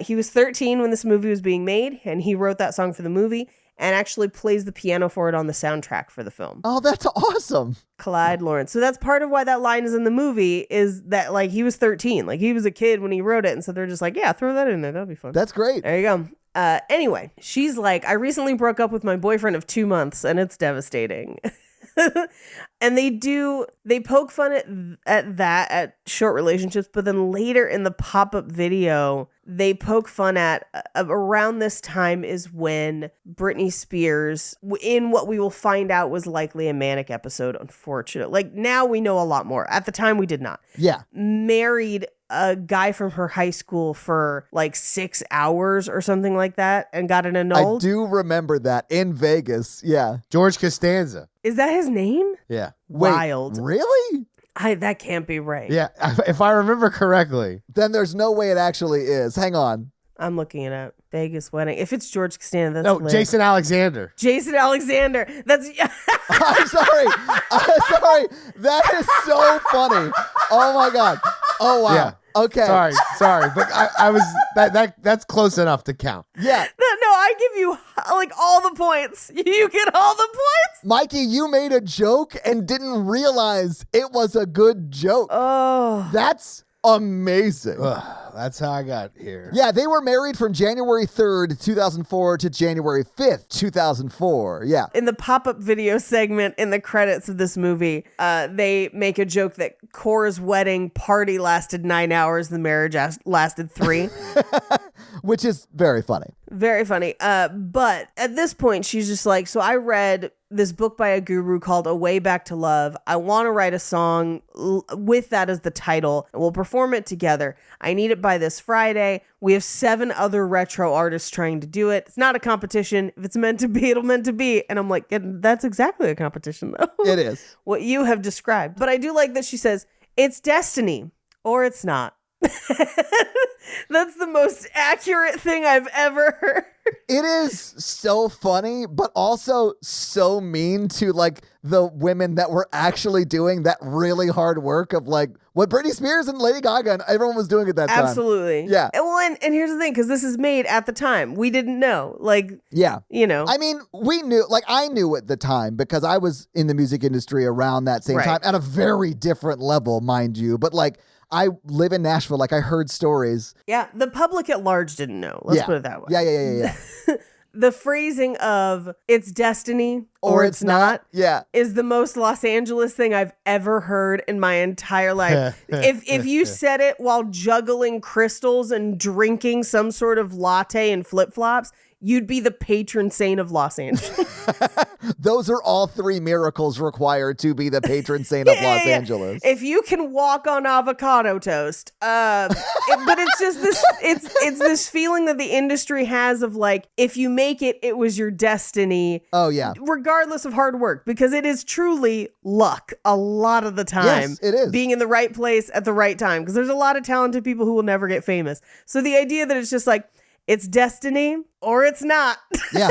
he was 13 when this movie was being made, and he wrote that song for the movie and actually plays the piano for it on the soundtrack for the film. Oh, that's awesome. Clyde Lawrence. So that's part of why that line is in the movie, is that like he was 13. Like he was a kid when he wrote it. And so they're just like, yeah, throw that in there. That'll be fun. That's great. There you go. Anyway, she's like, I recently broke up with my boyfriend of 2 months and it's devastating. And they poke fun at short relationships, but then later in the pop-up video, they poke fun at around this time is when Britney Spears, in what we will find out was likely a manic episode, unfortunately. Like now we know a lot more. At the time we did not. Yeah. Married a guy from her high school for like 6 hours or something like that and got it annulled. I do remember that in Vegas. Yeah. George Costanza. Is that his name? Yeah. Wait, Wild. really? That can't be right. Yeah. If I remember correctly. Then there's no way it actually is. Hang on. I'm looking it up. Vegas wedding. If it's George Costanza, that's No, hilarious. Jason Alexander. Jason Alexander. That's I'm sorry. I'm sorry. That is so funny. Oh my God. Oh wow. Yeah. Okay. Sorry, but I was that's close enough to count. Yeah. No, I give you like all the points. You get all the points. Mikey, you made a joke and didn't realize it was a good joke. Oh. That's amazing. Ugh, that's how I got here. Yeah, they were married from January 3rd, 2004 to January 5th, 2004. Yeah. In the pop-up video segment in the credits of this movie, they make a joke that Cora's wedding party lasted 9 hours, the marriage lasted 3. Which is very funny. Very funny. But at this point, she's just like, so I read this book by a guru called A Way Back to Love. I want to write a song with that as the title, and we'll perform it together. I need it by this Friday. We have 7 other retro artists trying to do it. It's not a competition. If it's meant to be, it'll meant to be. And I'm like, that's exactly a competition, though. It is. What you have described. But I do like that she says, it's destiny or it's not. That's the most accurate thing I've ever heard. It is so funny, but also so mean to like the women that were actually doing that really hard work of like what Britney Spears and Lady Gaga and everyone was doing at that time. Absolutely. Yeah. And here's the thing, because this is made at the time. We didn't know. Like, yeah. You know. I mean, we knew, like I knew at the time because I was in the music industry around that same time at a very different level, mind you. But like, I live in Nashville. Like I heard stories. Yeah. The public at large didn't know. Let's put it that way. Yeah. The phrasing of it's destiny or it's not is the most Los Angeles thing I've ever heard in my entire life. If you said it while juggling crystals and drinking some sort of latte and flip-flops, you'd be the patron saint of Los Angeles. Those are all three miracles required to be the patron saint of Los Angeles. If you can walk on avocado toast, but it's just this, it's this feeling that the industry has of like, if you make it, it was your destiny. Oh yeah. Regardless of hard work, because it is truly luck a lot of the time. Yes, it is. Being in the right place at the right time. Because there's a lot of talented people who will never get famous. So the idea that it's just like, it's destiny or it's not. Yeah.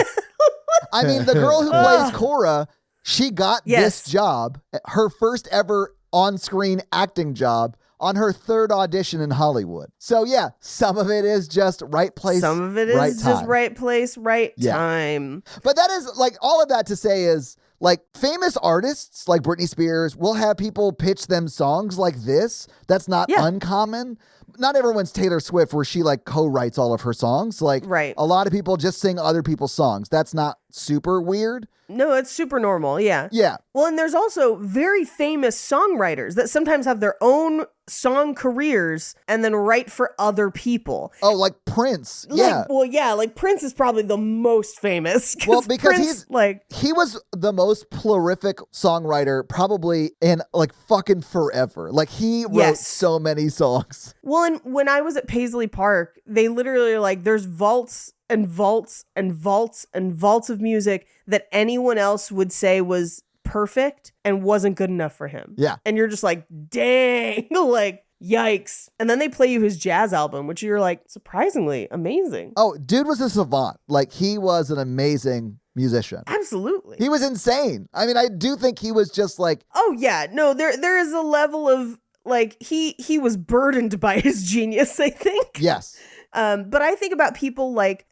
I mean, the girl who plays Cora, she got this job, her first ever on-screen acting job, on her third audition in Hollywood. So yeah, some of it is just right place, some of it is right just right place, right time. But that is like all of that to say is like famous artists like Britney Spears will have people pitch them songs like this. That's not uncommon. Not everyone's Taylor Swift where she like co-writes all of her songs. Like a lot of people just sing other people's songs. That's not super weird. No, it's super normal. Yeah. Yeah. Well, and there's also very famous songwriters that sometimes have their own song careers and then write for other people. Oh, like Prince. Yeah. Like Prince is probably the most famous. Well, because Prince, he was the most prolific songwriter probably in like fucking forever. Like he wrote so many songs. Well, and when I was at Paisley Park, they literally like there's vaults and vaults and vaults and vaults of music that anyone else would say was perfect and wasn't good enough for him. Yeah. And you're just like, dang, like, yikes. And then they play you his jazz album, which you're like, surprisingly amazing. Oh, dude was a savant. Like he was an amazing musician. Absolutely. He was insane. I mean, I do think he was just like, oh yeah, no, there is a level of like, he was burdened by his genius, I think. Yes. But I think about people like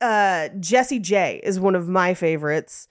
Jessie J is one of my favorites,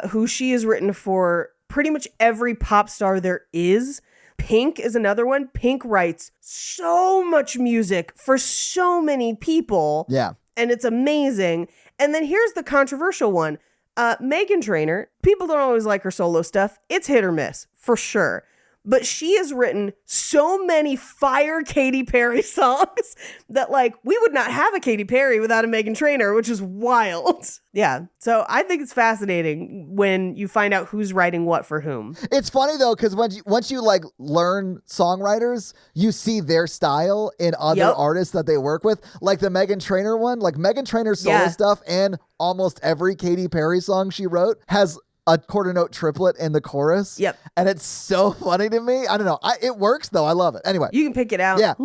who she has written for pretty much every pop star there is. Pink is another one. Pink writes so much music for so many people. Yeah. And it's amazing. And then here's the controversial one. Meghan Trainor, people don't always like her solo stuff. It's hit or miss, for sure. But she has written so many fire Katy Perry songs that like we would not have a Katy Perry without a Meghan Trainor, which is wild. Yeah. So I think it's fascinating when you find out who's writing what for whom. It's funny though, because once you like learn songwriters, you see their style in other artists that they work with. Like the Meghan Trainor one, like Meghan Trainor's solo stuff and almost every Katy Perry song she wrote has a quarter note triplet in the chorus. Yep. And it's so funny to me. I don't know. It works though. I love it. Anyway. You can pick it out. Yeah.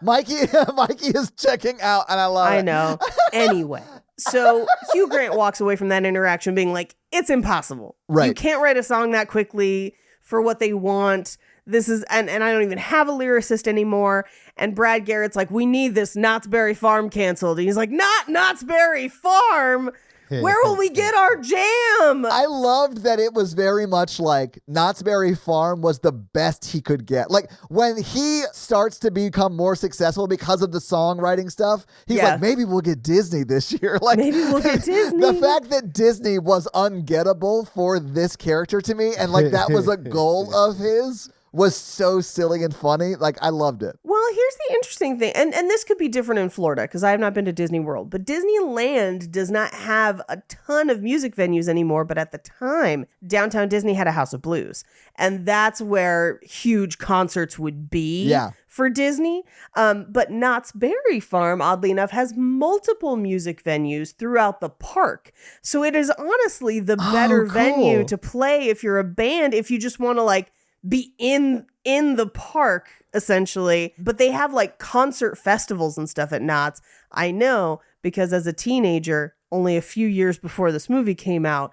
Mikey is checking out and I love it. I know. Anyway. So Hugh Grant walks away from that interaction being like, it's impossible. Right. You can't write a song that quickly for what they want. This is, and I don't even have a lyricist anymore. And Brad Garrett's like, we need this Knott's Berry Farm canceled. And he's like, not Knott's Berry Farm. Where will we get our jam? I loved that it was very much like Knott's Berry Farm was the best he could get. Like when he starts to become more successful because of the songwriting stuff, he's like, maybe we'll get Disney this year. Like maybe we'll get Disney. The fact that Disney was ungettable for this character to me, and like that was a goal of his, was so silly and funny. Like I loved it. Well, here's the interesting thing, and this could be different in Florida because I have not been to Disney World, but Disneyland does not have a ton of music venues anymore. But at the time, Downtown Disney had a House of Blues, and that's where huge concerts would be for Disney. But Knott's Berry Farm, oddly enough, has multiple music venues throughout the park. So it is honestly the better venue to play if you're a band, if you just want to like be in the park essentially, but they have like concert festivals and stuff at Knott's. I know because as a teenager, only a few years before this movie came out,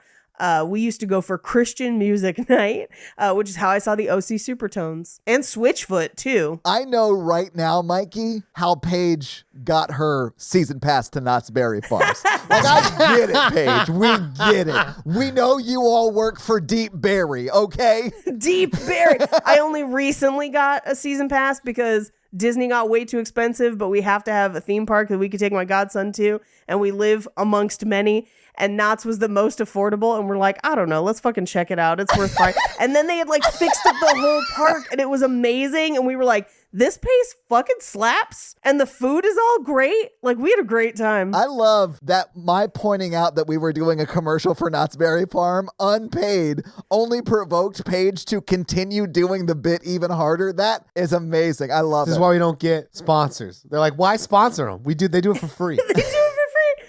we used to go for Christian music night, which is how I saw the OC Supertones and Switchfoot too. I know right now, Mikey, how Paige got her season pass to Knott's Berry Farms. Like, I get it, Paige. We get it. We know you all work for Deep Berry, okay? Deep Berry. I only recently got a season pass because Disney got way too expensive, but we have to have a theme park that we could take my godson to, and we live amongst many. And Knott's was the most affordable, and we're like, I don't know, let's fucking check it out. It's worth fine. And then they had like fixed up the whole park, and it was amazing. And we were like, this place fucking slaps, and the food is all great. Like, we had a great time. I love that my pointing out that we were doing a commercial for Knott's Berry Farm, unpaid, only provoked Paige to continue doing the bit even harder. That is amazing. I love it. This is why we don't get sponsors. They're like, why sponsor them? They do it for free. They do it for free.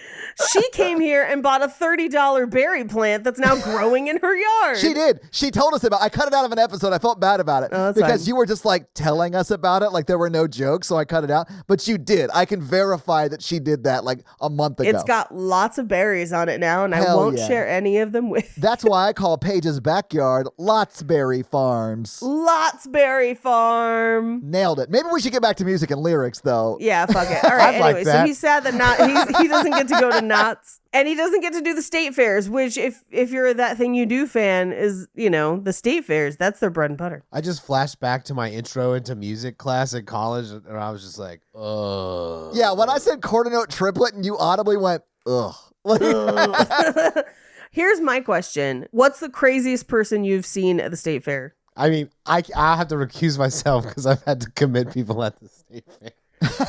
She came here and bought a $30 berry plant that's now growing in her yard. She did. She told us about it. I cut it out of an episode. I felt bad about it because fine. You were just like telling us about it like there were no jokes, so I cut it out. But you did. I can verify that she did that like a month ago. It's got lots of berries on it now, and I Hell won't yeah. share any of them with you. That's why I call Paige's backyard Lots Berry Farms. Lots Berry Farm. Nailed it. Maybe we should get back to music and lyrics, though. Yeah, fuck it. All right, I'd like anyway, so that. he's sad that he doesn't get to go to Knott's. And he doesn't get to do the state fairs, which if you're a That Thing You Do fan is, the state fairs. That's their bread and butter. I just flashed back to my intro into music class at college, and I was just like, ugh. Yeah, when I said quarter note triplet and you audibly went, ugh. Here's my question. What's the craziest person you've seen at the state fair? I mean, I'll have to recuse myself because I've had to commit people at the state fair.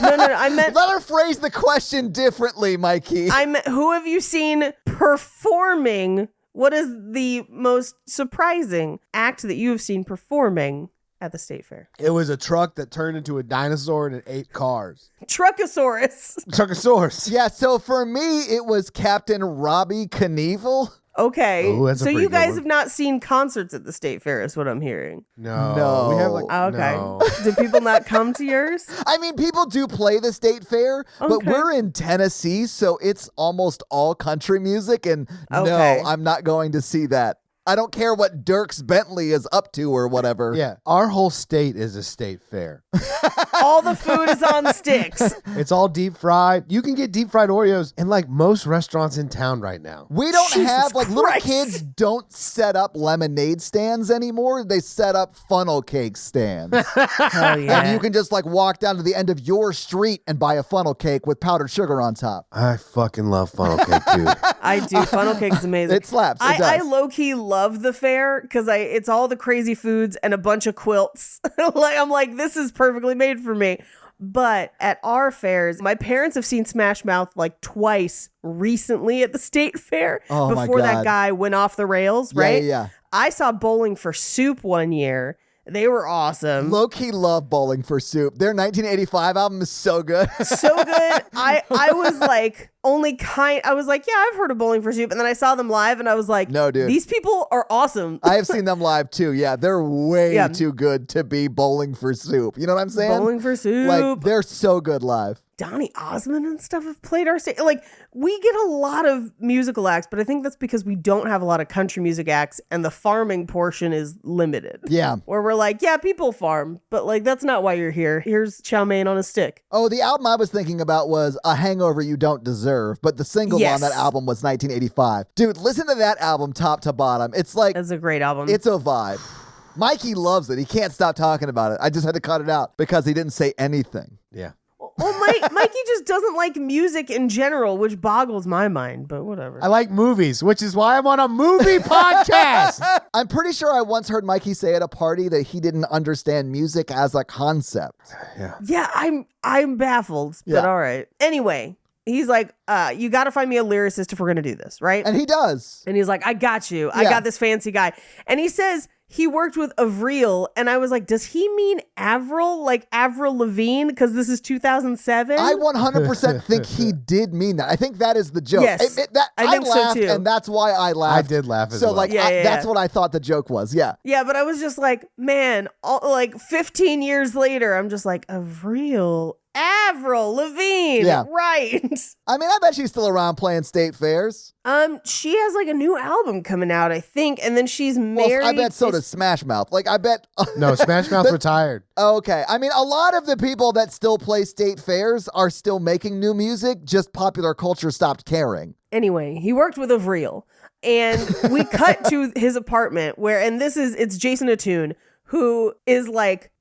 No, I meant... Let her phrase the question differently, Mikey. Who have you seen performing? What is the most surprising act that you have seen performing at the state fair? It was a truck that turned into a dinosaur and it ate cars. Truckosaurus. Truckosaurus. Yeah, so for me, it was Captain Robbie Knievel. Okay, Ooh, that's a so pretty you good guys one. have not seen concerts at the state fair is what I'm hearing. No. We have like, Okay. no. Do people not come to yours? I mean, people do play the state fair, but Okay. we're in Tennessee, so it's almost all country music, and Okay. no, I'm not going to see that. I don't care what Dierks Bentley is up to or whatever. Yeah, our whole state is a state fair. All the food is on sticks. It's all deep fried. You can get deep fried Oreos in like most restaurants in town right now. We don't Jesus have, like, little Christ. kids don't set up lemonade stands anymore. They set up funnel cake stands. Hell yeah. And you can just, like, walk down to the end of your street and buy a funnel cake with powdered sugar on top. I fucking love funnel cake too. I do. Funnel cake is amazing. It slaps. It I does. low-key love the fair because it's all the crazy foods and a bunch of quilts. I'm like, this is perfectly made for me. But at our fairs, my parents have seen Smash Mouth like twice recently at the state fair Oh, my before that God. guy went off the rails, Yeah, right? yeah. I saw Bowling for Soup one year. They were awesome. Low-key love Bowling for Soup. Their 1985 album is so good. So good. I was like, I was like, yeah, I've heard of Bowling for Soup. And then I saw them live and I was like, No, dude. these people are awesome. I have seen them live too. Yeah, they're way Yeah. too good to be Bowling for Soup. You know what I'm saying? Bowling for Soup. Like, they're so good live. Donny Osmond and stuff have played our state. Like, we get a lot of musical acts, but I think that's because we don't have a lot of country music acts and the farming portion is limited. Yeah. Where we're like, yeah, people farm, but like, that's not why you're here. Here's chow mein on a stick. Oh, the album I was thinking about was A Hangover You Don't Deserve, but the single Yes. on that album was 1985. Dude, listen to that album top to bottom. It's like, That's a great album. it's a vibe. Mikey loves it. He can't stop talking about it. I just had to cut it out because he didn't say anything. Yeah. Well, Mikey just doesn't like music in general, which boggles my mind, but whatever. I like movies, which is why I'm on a movie podcast. I'm pretty sure I once heard Mikey say at a party that he didn't understand music as a concept. Yeah, I'm baffled, but Yeah. all right. Anyway, he's like, you got to find me a lyricist if we're going to do this, right? And he does. And he's like, I got you. I Yeah. got this fancy guy. And he says he worked with Avril, and I was like, does he mean Avril, like Avril Lavigne? Because this is 2007. I 100% think he did mean that. I think that is the joke. Yes, I think so too. And that's why I laughed. I did laugh as so, well. like, that's what I thought the joke was. Yeah. Yeah, but I was just like, man, like 15 years later, I'm just like, Avril Lavigne, right? I mean, I bet she's still around playing state fairs. She has like a new album coming out, I think, and then she's married. Well, I bet so does Smash Mouth. Like, I bet. No, Smash Mouth retired. Okay. I mean, a lot of the people that still play state fairs are still making new music, just popular culture stopped caring. Anyway, he worked with Avril, and we cut to his apartment and it's Jason Atoon, who is like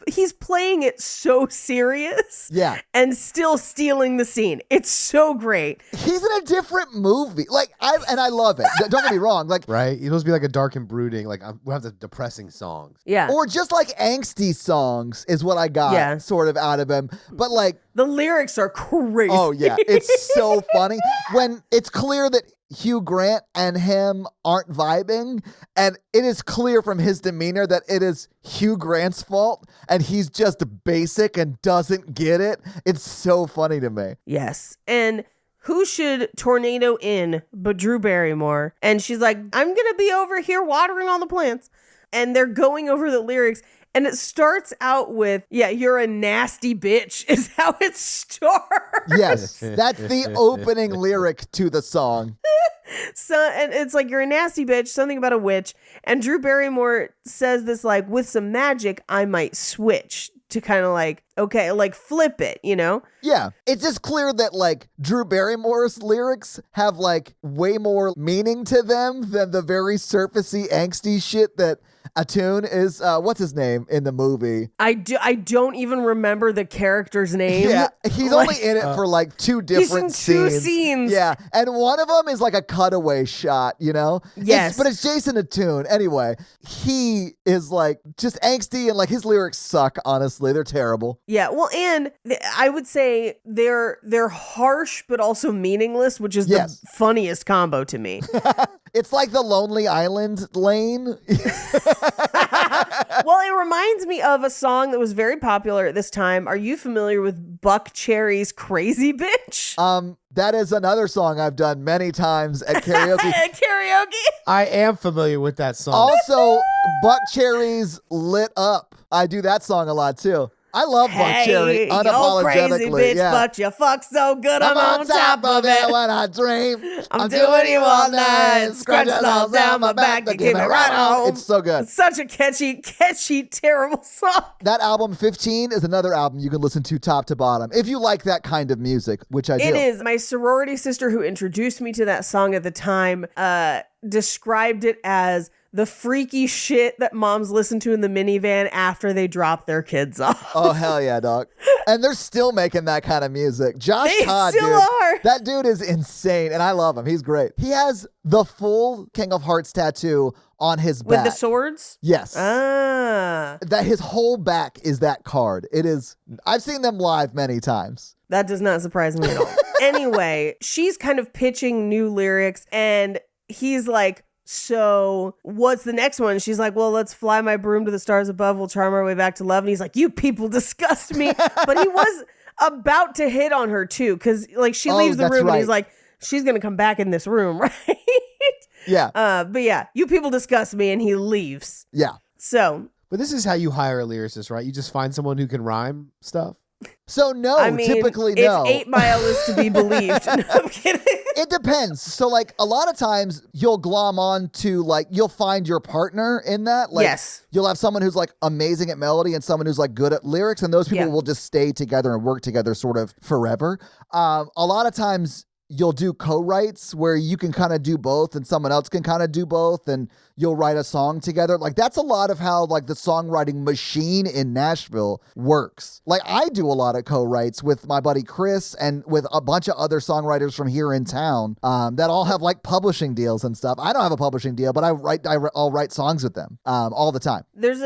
he's playing it so serious. Yeah. And still stealing the scene. It's so great. He's in a different movie. Like, I love it. Don't get me wrong. Like, right? He's supposed to be like a dark and brooding, like we have the depressing songs. Yeah. Or just like angsty songs is what I got sort of out of him. But like, the lyrics are crazy. Oh yeah. It's so funny when it's clear that Hugh Grant and him aren't vibing, and it is clear from his demeanor that it is Hugh Grant's fault, and he's just basic and doesn't get it. It's so funny to me. Yes. And who should tornado in but Drew Barrymore? And she's like, I'm gonna be over here watering all the plants. And they're going over the lyrics. And it starts out with, you're a nasty bitch is how it starts. Yes, that's the opening lyric to the song. And it's like, you're a nasty bitch, something about a witch. And Drew Barrymore says this like, with some magic, I might switch to kind of like, okay, like flip it, you know? Yeah. It's just clear that like Drew Barrymore's lyrics have like way more meaning to them than the very surfacey, angsty shit that Atoon is, what's his name in the movie? I don't even remember the character's name. Yeah, he's only in it for like two different he's in 2 scenes. Yeah, and one of them is like a cutaway shot, you know? Yes. But it's Jason Atoon. Anyway, he is like just angsty and like his lyrics suck, honestly. They're terrible. Yeah, well, and I would say they're harsh but also meaningless, which is the funniest combo to me. It's like the Lonely Island lane. Well, it reminds me of a song that was very popular at this time. Are you familiar with Buck Cherry's Crazy Bitch? That is another song I've done many times at karaoke. I am familiar with that song. Also, Buck Cherry's Lit Up. I do that song a lot too. I love Buck Cherry unapologetically. Yo crazy bitch, but you fuck so good, I'm on top of it. When I dream, I'm doing you all night, scratching all down my back to keep it right home. It's so good. It's such a catchy, terrible song. That album 15 is another album you can listen to top to bottom if you like that kind of music, which I do. It is. My sorority sister who introduced me to that song at the time described it as the freaky shit that moms listen to in the minivan after they drop their kids off. Oh, hell yeah, dog. And they're still making that kind of music. Josh Todd, still are. That dude is insane, and I love him. He's great. He has the full King of Hearts tattoo on his back. With the swords? Yes. Ah. That his whole back is that card. It is. I've seen them live many times. That does not surprise me at all. Anyway, she's kind of pitching new lyrics, and he's like, so what's the next one? She's like, well, let's fly my broom to the stars above. We'll charm our way back to love. And he's like, you people disgust me. But he was about to hit on her too. Cause like she leaves the room and he's like, she's going to come back in this room. Right. Yeah. But yeah, you people disgust me. And he leaves. Yeah. So. But this is how you hire a lyricist, right? You just find someone who can rhyme stuff. So no, I mean, typically no. If 8 Mile is to be believed. No, I'm kidding. It depends. So like a lot of times you'll glom on to like, you'll find your partner in that. Like, yes. You'll have someone who's like amazing at melody and someone who's like good at lyrics. And those people will just stay together and work together sort of forever. A lot of times you'll do co-writes where you can kind of do both and someone else can kind of do both and you'll write a song together. Like that's a lot of how like the songwriting machine in Nashville works. Like I do a lot of co-writes with my buddy Chris and with a bunch of other songwriters from here in town that all have like publishing deals and stuff. I don't have a publishing deal, but I'll write songs with them all the time. There's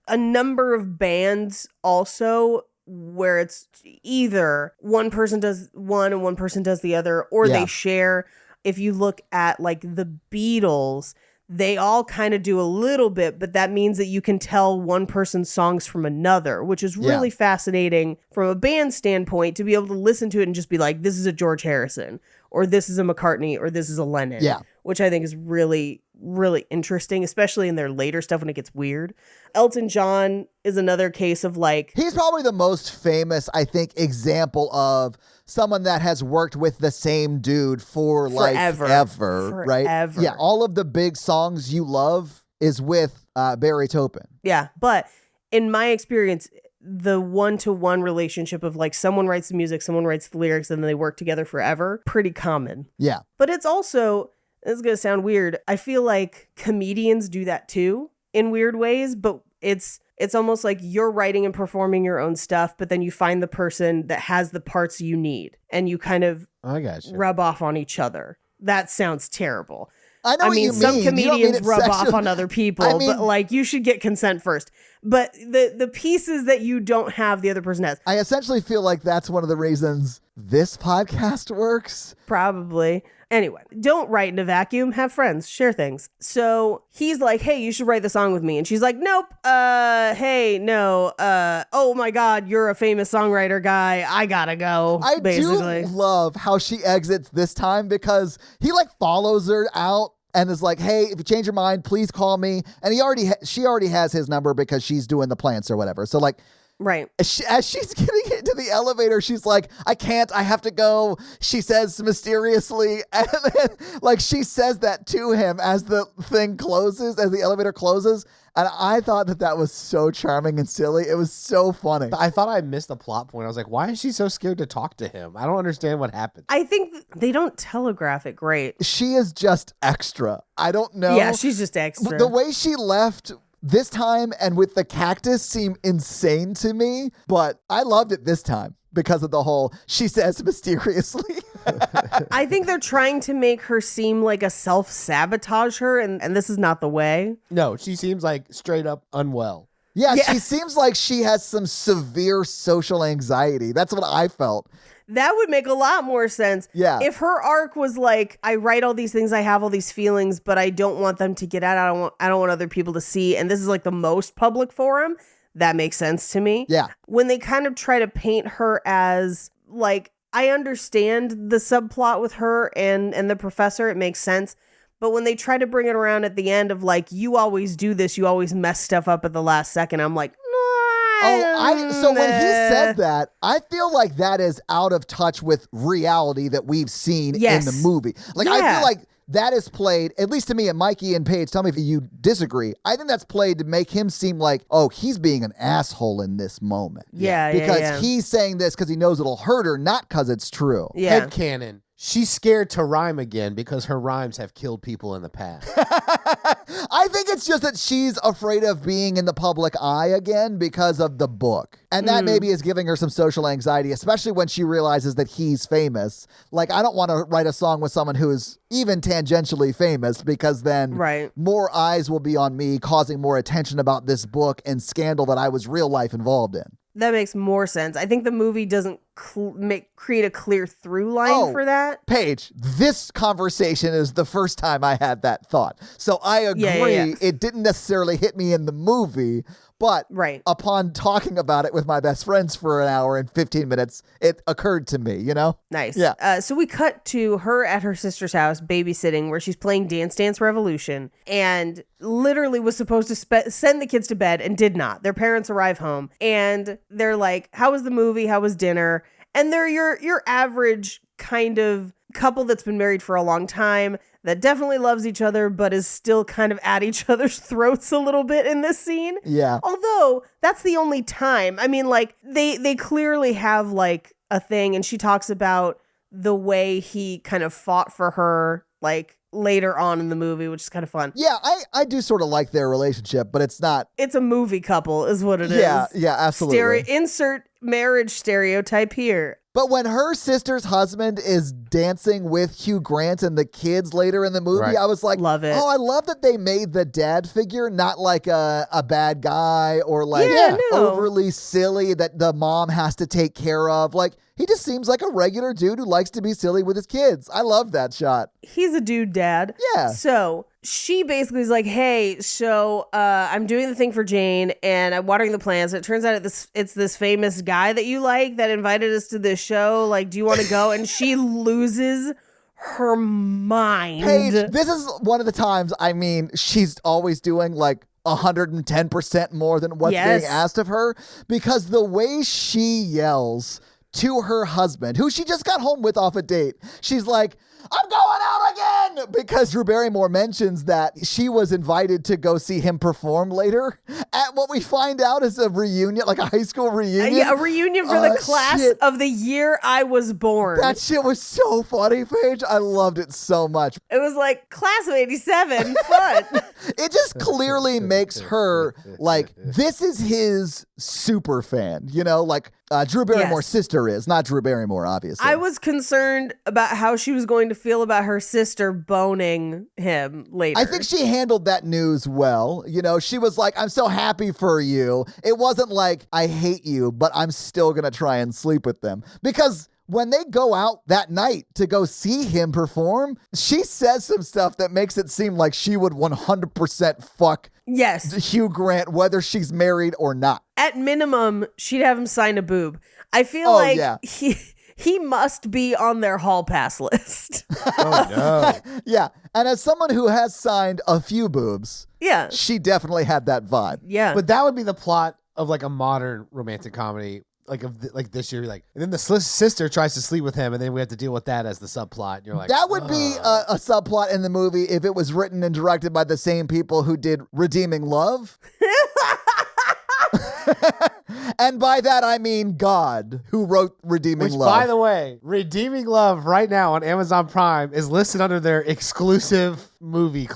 a number of bands also where it's either one person does one and one person does the other, or they share. If you look at like the Beatles, they all kind of do a little bit, but that means that you can tell one person's songs from another, which is really fascinating from a band standpoint to be able to listen to it and just be like, this is a George Harrison, or this is a McCartney, or this is a Lennon. Yeah. Which I think is really, really interesting, especially in their later stuff when it gets weird. Elton John is another case of like... He's probably the most famous, I think, example of someone that has worked with the same dude for like ever, right? Yeah, all of the big songs you love is with Barry Taupin. Yeah, but in my experience, the one-to-one relationship of like someone writes the music, someone writes the lyrics, and then they work together forever, pretty common. Yeah. But it's also, this is going to sound weird, I feel like comedians do that too in weird ways, but it's almost like you're writing and performing your own stuff, but then you find the person that has the parts you need and you kind of rub off on each other. That sounds terrible. I mean, some comedians rub off on other people, but like you should get consent first. But the pieces that you don't have, the other person has. I essentially feel like that's one of the reasons this podcast works. Probably. Anyway, don't write in a vacuum. Have friends. Share things. So he's like, hey, you should write the song with me. And she's like, nope. Hey, no. Oh my God, you're a famous songwriter guy. I gotta go, basically. Do love how she exits this time because he like follows her out and is like, hey, if you change your mind, please call me. And she already has his number because she's doing the plants or whatever. So like, right. As she's getting into the elevator, she's like, I can't, I have to go. She says mysteriously, and then like she says that to him as the thing closes, as the elevator closes. And I thought that was so charming and silly. It was so funny. I thought I missed a plot point. I was like, why is she so scared to talk to him? I don't understand what happened. I think they don't telegraph it great. She is just extra. I don't know. Yeah, she's just extra. The way she left this time and with the cactus seemed insane to me, but I loved it this time because of the whole she says mysteriously. I think they're trying to make her seem like a self-sabotage her, and this is not the way. No, she seems like straight up unwell. Yeah, she seems like she has some severe social anxiety. That's what I felt. That would make a lot more sense. Yeah. If her arc was like, I write all these things, I have all these feelings, but I don't want them to get out. I don't want other people to see. And this is like the most public forum. That makes sense to me. Yeah. When they kind of try to paint her as like, I understand the subplot with her and the professor, it makes sense. But when they try to bring it around at the end of like, you always do this, you always mess stuff up at the last second, I'm like, so when he says that, I feel like that is out of touch with reality that we've seen in the movie. Like, I feel like that is played, at least to me, and Mikey and Paige, tell me if you disagree. I think that's played to make him seem like, oh, he's being an asshole in this moment. Because he's saying this because he knows it'll hurt her, not because it's true. Yeah. Headcanon. She's scared to rhyme again because her rhymes have killed people in the past. I think it's just that she's afraid of being in the public eye again because of the book. And that maybe is giving her some social anxiety, especially when she realizes that he's famous. Like, I don't want to write a song with someone who is even tangentially famous because then more eyes will be on me, causing more attention about this book and scandal that I was real life involved in. That makes more sense. I think the movie doesn't create a clear through line for that. Paige, this conversation is the first time I had that thought. So I agree. It didn't necessarily hit me in the movie, but upon talking about it with my best friends for an hour and 15 minutes, it occurred to me, you know? Nice. Yeah. So we cut to her at her sister's house babysitting where she's playing Dance Dance Revolution and literally was supposed to send the kids to bed and did not. Their parents arrive home and they're like, how was the movie? How was dinner? And they're your average kind of couple that's been married for a long time that definitely loves each other, but is still kind of at each other's throats a little bit in this scene. Yeah. Although that's the only time. I mean, like they clearly have like a thing, and she talks about the way he kind of fought for her, like later on in the movie, which is kind of fun. Yeah, I do sort of like their relationship, but it's not. It's a movie couple is what it is. Yeah, absolutely. Insert marriage stereotype here. But when her sister's husband is dancing with Hugh Grant and the kids later in the movie, I was like, love it. Oh, I love that they made the dad figure not like a bad guy or like overly silly that the mom has to take care of. Like, he just seems like a regular dude who likes to be silly with his kids. I love that shot. He's a dude dad. Yeah. So she basically is like, hey, so I'm doing the thing for Jane and I'm watering the plants. It turns out it's this famous guy that you like that invited us to this show. Like, do you want to go? And she loses her mind. Paige, this is one of the times, I mean, she's always doing like 110% more than what's being asked of her, because the way she yells to her husband, who she just got home with off a date, she's like, I'm going out again, because Drew Barrymore mentions that she was invited to go see him perform later at what we find out is a reunion, like a high school reunion. Yeah, a reunion for the class of the year I was born. That shit was so funny, Paige. I loved it so much. It was like, class of 87, fun. It just clearly makes her like, this is his super fan, you know, like Drew Barrymore's sister is, not Drew Barrymore, obviously. I was concerned about how she was going to feel about her sister boning him later. I think she handled that news well. You know, she was like, I'm so happy for you. It wasn't like, I hate you, but I'm still going to try and sleep with them. Because when they go out that night to go see him perform, she says some stuff that makes it seem like she would 100% fuck Hugh Grant, whether she's married or not. At minimum, she'd have him sign a boob. I feel like he must be on their hall pass list. Oh, no. Yeah. And as someone who has signed a few boobs, she definitely had that vibe. Yeah. But that would be the plot of like a modern romantic comedy. Like this year, like, and then the sister tries to sleep with him, and then we have to deal with that as the subplot. And you're like, that would be a subplot in the movie if it was written and directed by the same people who did Redeeming Love. And by that I mean God, who wrote Redeeming Love. By the way, Redeeming Love right now on Amazon Prime is listed under their exclusive movie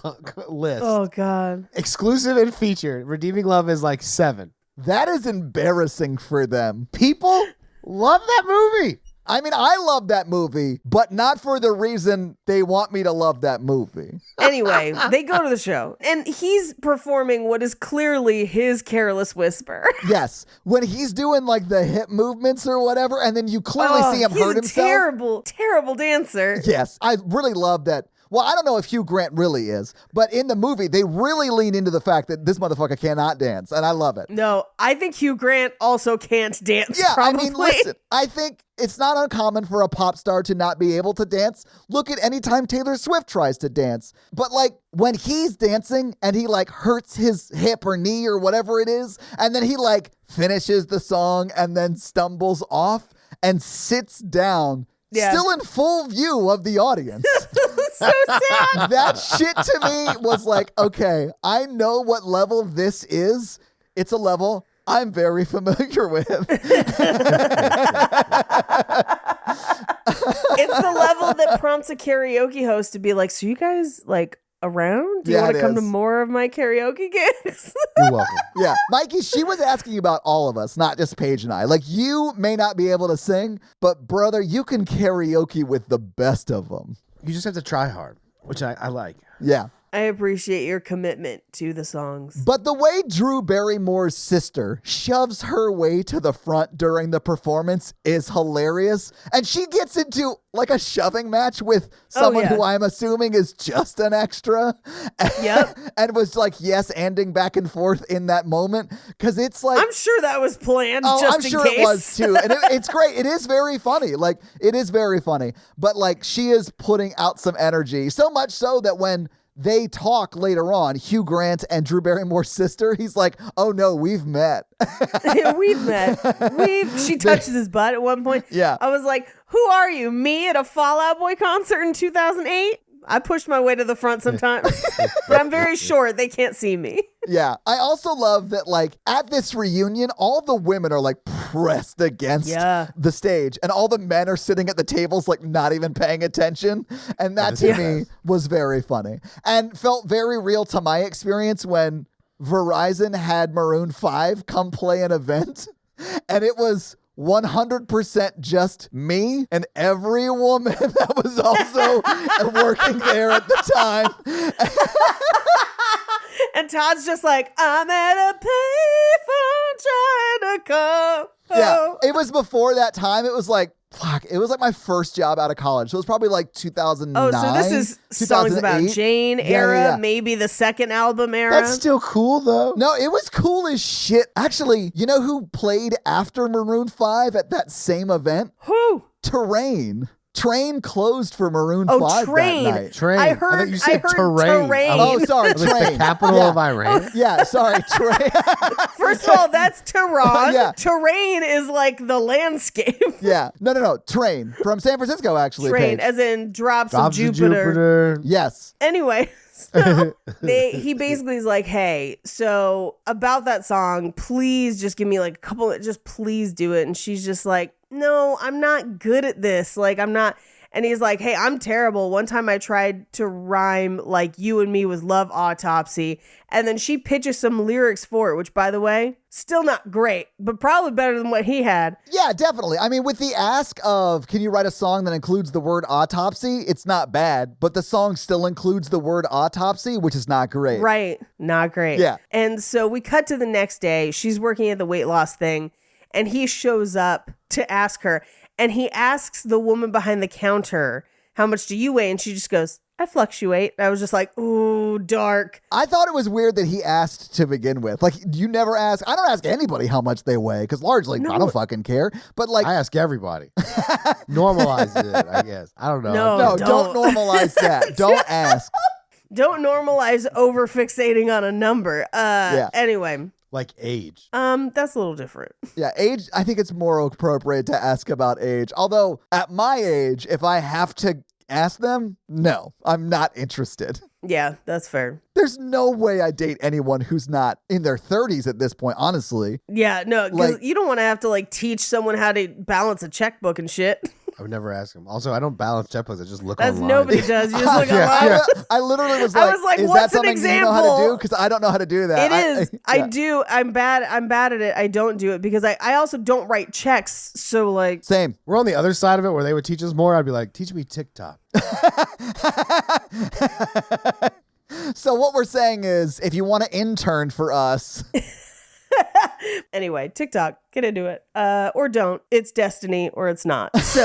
list. Oh God, exclusive and featured. Redeeming Love is like 7. That is embarrassing for them. People love that movie. I mean, I love that movie, but not for the reason they want me to love that movie. Anyway, they go to the show, and he's performing what is clearly his Careless Whisper. Yes. When he's doing like the hip movements or whatever, and then you clearly see him hurt himself. He's a terrible, terrible dancer. Yes. I really love that. Well, I don't know if Hugh Grant really is, but in the movie, they really lean into the fact that this motherfucker cannot dance, and I love it. No, I think Hugh Grant also can't dance. Yeah, probably. I mean, listen, I think it's not uncommon for a pop star to not be able to dance. Look at any time Taylor Swift tries to dance. But like when he's dancing and he like hurts his hip or knee or whatever it is, and then he like finishes the song and then stumbles off and sits down, still in full view of the audience. So sad. That shit to me was like, okay, I know what level this is. It's a level I'm very familiar with. It's the level that prompts a karaoke host to be like, so you guys like around? Do you want to come to more of my karaoke gigs? You're welcome. Yeah. Mikey, she was asking about all of us, not just Paige and I. Like, you may not be able to sing, but brother, you can karaoke with the best of them. You just have to try hard, which I like. Yeah. I appreciate your commitment to the songs. But the way Drew Barrymore's sister shoves her way to the front during the performance is hilarious. And she gets into like a shoving match with someone who I'm assuming is just an extra. Yep. And was like, yes-anding back and forth in that moment. Because it's like... I'm sure that was planned just I'm in sure case. it was too. And it's great. It is very funny. Like, it is very funny. But like, she is putting out some energy. So much so that when they talk later on, Hugh Grant and Drew Barrymore's sister, he's like, oh no, we've met. We've met. She touches his butt at one point. Yeah. I was like, who are you? Me at a Fall Out Boy concert in 2008? I pushed my way to the front sometimes, but I'm very short. They can't see me. Yeah. I also love that, like, at this reunion, all the women are, like, pressed against the stage, and all the men are sitting at the tables, like, not even paying attention. And that, to me, was very funny. And felt very real to my experience when Verizon had Maroon 5 come play an event, and it was 100% just me and every woman that was also working there at the time. And Todd's just like, I'm at a payphone trying to call. Yeah, it was before that time. It was like Fuck, it was like my first job out of college. So it was probably like 2009. Oh, so this is songs about 2008. Jane era, Yeah. maybe the second album era. That's still cool though. No, it was cool as shit. Actually, you know who played after Maroon 5 at that same event? Who? Terrain. Train closed for Maroon Oh, 5 Train. that night. Train. I heard- thought you said I heard terrain. terrain. Oh, sorry, Like the Train. capital Yeah. of Iran. Yeah, sorry, Train. First of all, that's Tehran. Yeah. Terrain is like the landscape. Yeah, no. Train from San Francisco, actually. Train, Paige. as in drops of Drops of Jupiter. Yes. Anyway, so he basically is like, hey, so about that song, please just give me like a couple, just please do it. And she's just like, no, I'm not good at this. Like, I'm not. And he's like, hey, I'm terrible. One time I tried to rhyme like you and me with love autopsy. And then she pitches some lyrics for it, which, by the way, still not great, but probably better than what he had. Yeah, definitely. I mean, with the ask of, can you write a song that includes the word autopsy? It's not bad, but the song still includes the word autopsy, which is not great. Right. Not great. Yeah. And so we cut to the next day. She's working at the weight loss thing, and he shows up to ask her. And he asks the woman behind the counter, how much do you weigh? And she just goes, I fluctuate. And I was just like, ooh, dark. I thought it was weird that he asked to begin with. Like, you never ask. I don't ask anybody how much they weigh because largely I don't fucking care. But like, I ask everybody. Normalize it, I guess. I don't know. No. don't normalize that. Don't ask. Don't normalize over fixating on a number. Anyway, Like age. that's a little different. Yeah, age, I think it's more appropriate to ask about age. Although, at my age, if I have to ask them, no, I'm not interested. Yeah, that's fair. There's no way I date anyone who's not in their 30s at this point, honestly. Yeah, no, because Like- you don't want to have to like teach someone how to balance a checkbook and shit. I would never ask him. Also, I don't balance checkbooks. I just look That's online. nobody does. You just look Yeah. online. I literally was I like, was like, is what's that an something you know how to example? do? Because I don't know how to do that. It is. I yeah. do. I'm bad at it. I don't do it because I also don't write checks. So like, Same. We're on the other side of it where they would teach us more. I'd be like, teach me TikTok. So what we're saying is, if you want to intern for us, anyway, TikTok, get into it. Or don't. It's destiny or it's not. So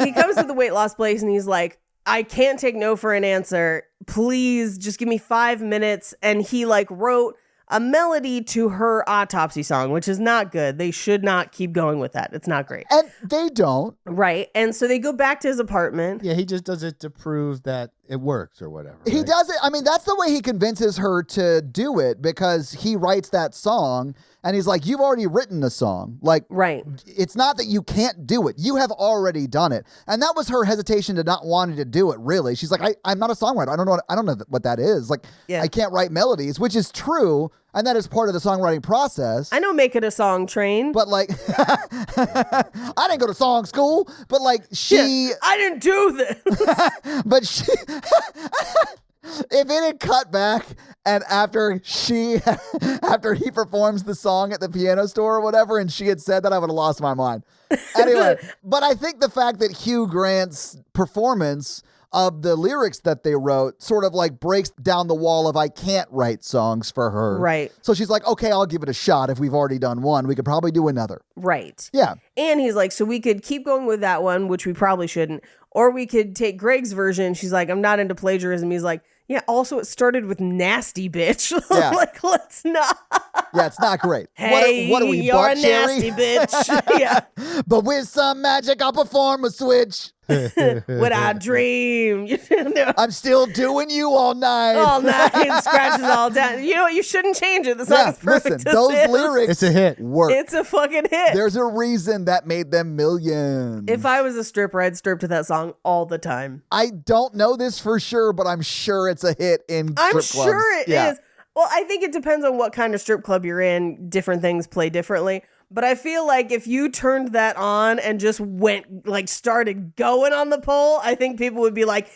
he comes to the weight loss place and he's like, I can't take no for an answer. Please just give me 5 minutes. And he like wrote a melody to her autopsy song, which is not good. They should not keep going with that. It's not great. and they don't. Right. And so they go back to his apartment. Yeah, he just does it to prove that it works or whatever. He right? does it. I mean, that's the way he convinces her to do it because he writes that song and he's like, you've already written a song. Like, Right. it's not that you can't do it. You have already done it. And that was her hesitation to not wanting to do it, really. She's like, I'm not a songwriter. I don't know what that is. Like, Yeah. I can't write melodies, which is true. And that is part of the songwriting process. I know Make It a Song Train. But like, I didn't go to song school, but like she, I didn't do this. but she, if it had cut back and after he performs the song at the piano store or whatever, and she had said that, I would have lost my mind. Anyway, but I think the fact that Hugh Grant's performance of the lyrics that they wrote sort of like breaks down the wall of I can't write songs for her. Right. So she's like, okay, I'll give it a shot. If we've already done one, we could probably do another. Right. Yeah. And he's like, so we could keep going with that one, which we probably shouldn't, or we could take Greg's version. She's like, I'm not into plagiarism. He's like, yeah, also it started with nasty bitch. Yeah. Like, let's not. Yeah, it's not great. Hey, what are we, you're butt a cherry? nasty bitch. Yeah. But with some magic, I'll perform a switch. What I dream. You know, I'm still doing you all night. all night, scratches all down. You know what? You shouldn't change it. The song Yeah, is perfect. listen, as those is. lyrics It's a hit. work. It's a fucking hit. There's a reason that made them millions. If I was a stripper, I'd strip to that song all the time. I don't know this for sure, but I'm sure it's a hit in I'm strip clubs. sure it is. Yeah. Well, I think it depends on what kind of strip club you're in. Different things play differently. But I feel like if you turned that on and just went, like, started going on the pole, I think people would be like,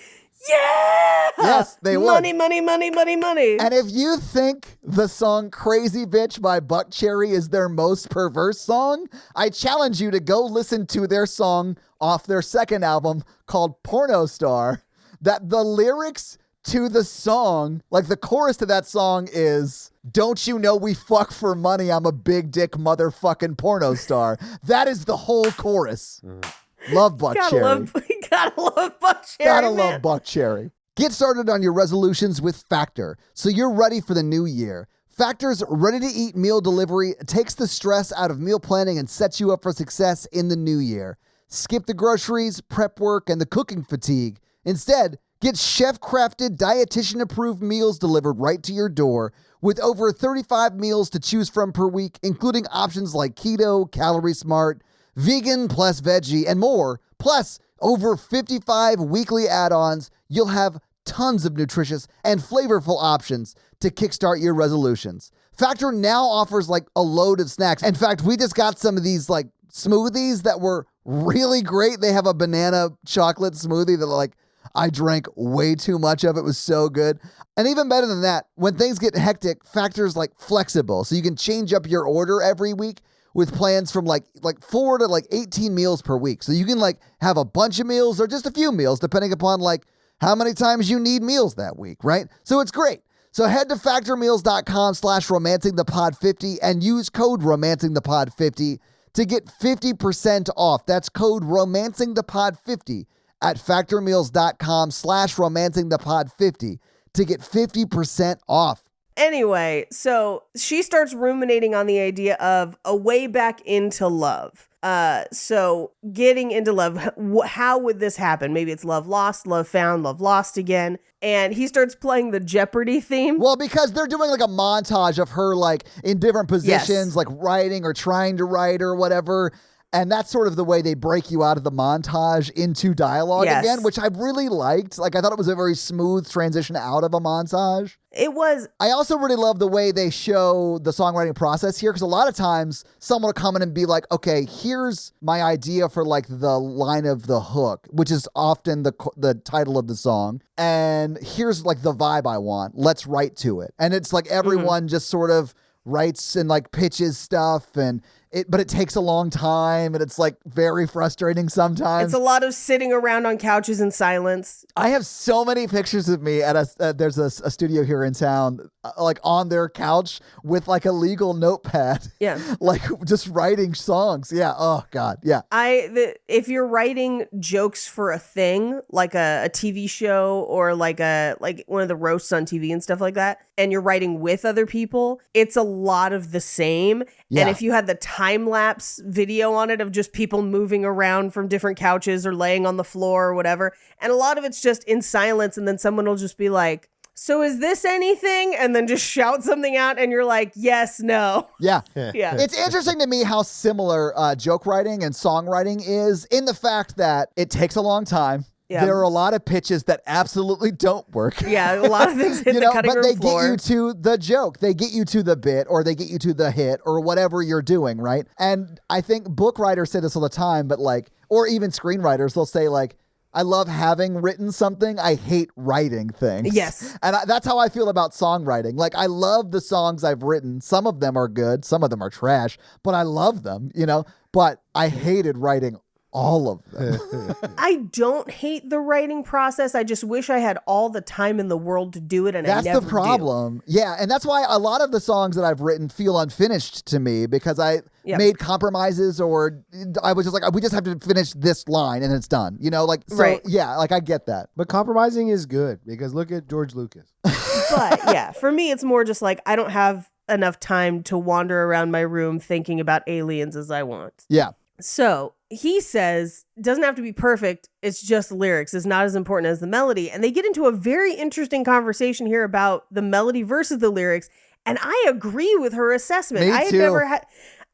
yeah! Yes, they would. Money, money, money, money, money. And if you think the song Crazy Bitch by Buck Cherry is their most perverse song, I challenge you to go listen to their song off their second album called Porno Star, that the lyrics to the song, like the chorus to that song is, "Don't you know we fuck for money? I'm a big dick motherfucking porno star." That is the whole chorus. Love Buck Cherry. Gotta love Buck Cherry. Gotta love Buck Cherry. Get started on your resolutions with Factor so you're ready for the new year. Factor's ready-to-eat meal delivery takes the stress out of meal planning and sets you up for success in the new year. Skip the groceries, prep work, and the cooking fatigue. Instead, get chef-crafted, dietitian-approved meals delivered right to your door with over 35 meals to choose from per week, including options like keto, calorie smart, vegan plus veggie, and more. Plus, over 55 weekly add-ons. You'll have tons of nutritious and flavorful options to kickstart your resolutions. Factor now offers like a load of snacks. In fact, we just got some of these like smoothies that were really great. They have a banana chocolate smoothie that like I drank way too much of. It was so good. And even better than that, when things get hectic, Factor's like flexible. So you can change up your order every week with plans from like 4 to like 18 meals per week. So you can like have a bunch of meals or just a few meals depending upon like how many times you need meals that week, right? So it's great. So head to factormeals.com/romancingthepod50 and use code romancingthepod50 to get 50% off. That's code romancingthepod50 at factormeals.com/romancingthepod50 to get 50% off. Anyway, so she starts ruminating on the idea of a way back into love. So getting into love, how would this happen? Maybe it's love lost, love found, love lost again. And he starts playing the Jeopardy theme. Well, because they're doing like a montage of her like in different positions, like writing or trying to write or whatever. And that's sort of the way they break you out of the montage into dialogue again, which I really liked. Like, I thought it was a very smooth transition out of a montage. It was. I also really love the way they show the songwriting process here, because a lot of times someone will come in and be like, okay, here's my idea for like the line of the hook, which is often the title of the song. And here's like the vibe I want. Let's write to it. And it's like everyone just sort of writes and like pitches stuff but it takes a long time and it's like very frustrating sometimes. It's a lot of sitting around on couches in silence. I have so many pictures of me at there's a studio here in town, like on their couch with like a legal notepad. Yeah. Like just writing songs. Yeah. Oh God. Yeah. If you're writing jokes for a thing, like a TV show or like one of the roasts on TV and stuff like that, and you're writing with other people, it's a lot of the same. Yeah. And if you had the time-lapse video on it of just people moving around from different couches or laying on the floor or whatever, and a lot of it's just in silence, and then someone will just be like, so is this anything? And then just shout something out, and you're like, yes, no. Yeah. Yeah. It's interesting to me how similar joke writing and songwriting is, in the fact that it takes a long time. Yeah. There are a lot of pitches that absolutely don't work. Yeah, a lot of things hit the cutting room floor. But they get you to the joke. They get you to the bit, or they get you to the hit, or whatever you're doing, right? And I think book writers say this all the time, but like, or even screenwriters, they'll say like, I love having written something. I hate writing things. Yes. And that's how I feel about songwriting. Like, I love the songs I've written. Some of them are good. Some of them are trash, but I love them, but I hated writing all of them. I don't hate the writing process. I just wish I had all the time in the world to do it, and I never do. That's the problem. Yeah, and that's why a lot of the songs that I've written feel unfinished to me, because I made compromises, or I was just like, we just have to finish this line and it's done. Yeah, like I get that. But compromising is good, because look at George Lucas. But yeah, for me, it's more just like I don't have enough time to wander around my room thinking about aliens as I want. Yeah. So he says, it doesn't have to be perfect. It's just lyrics. It's not as important as the melody. And they get into a very interesting conversation here about the melody versus the lyrics. And I agree with her assessment. Me too.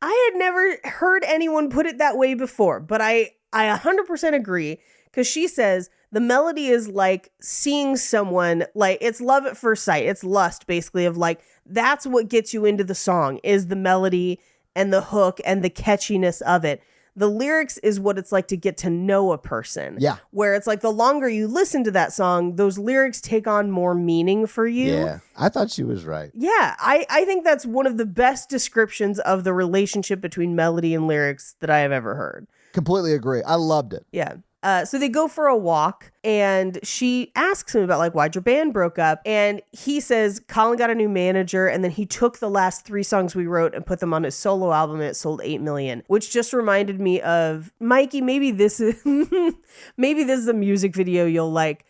I had never heard anyone put it that way before, but I 100% agree, because she says the melody is like seeing someone, like it's love at first sight. It's lust, basically, of like, that's what gets you into the song, is the melody and the hook and the catchiness of it. The lyrics is what it's like to get to know a person. Yeah. Where it's like the longer you listen to that song, those lyrics take on more meaning for you. Yeah. I thought she was right. Yeah. I think that's one of the best descriptions of the relationship between melody and lyrics that I have ever heard. Completely agree. I loved it. Yeah. So they go for a walk and she asks him about like, why'd your band broke up? And he says Colin got a new manager and then he took the last 3 songs we wrote and put them on his solo album and it sold 8 million, which just reminded me of Mikey. Maybe this is a music video you'll like.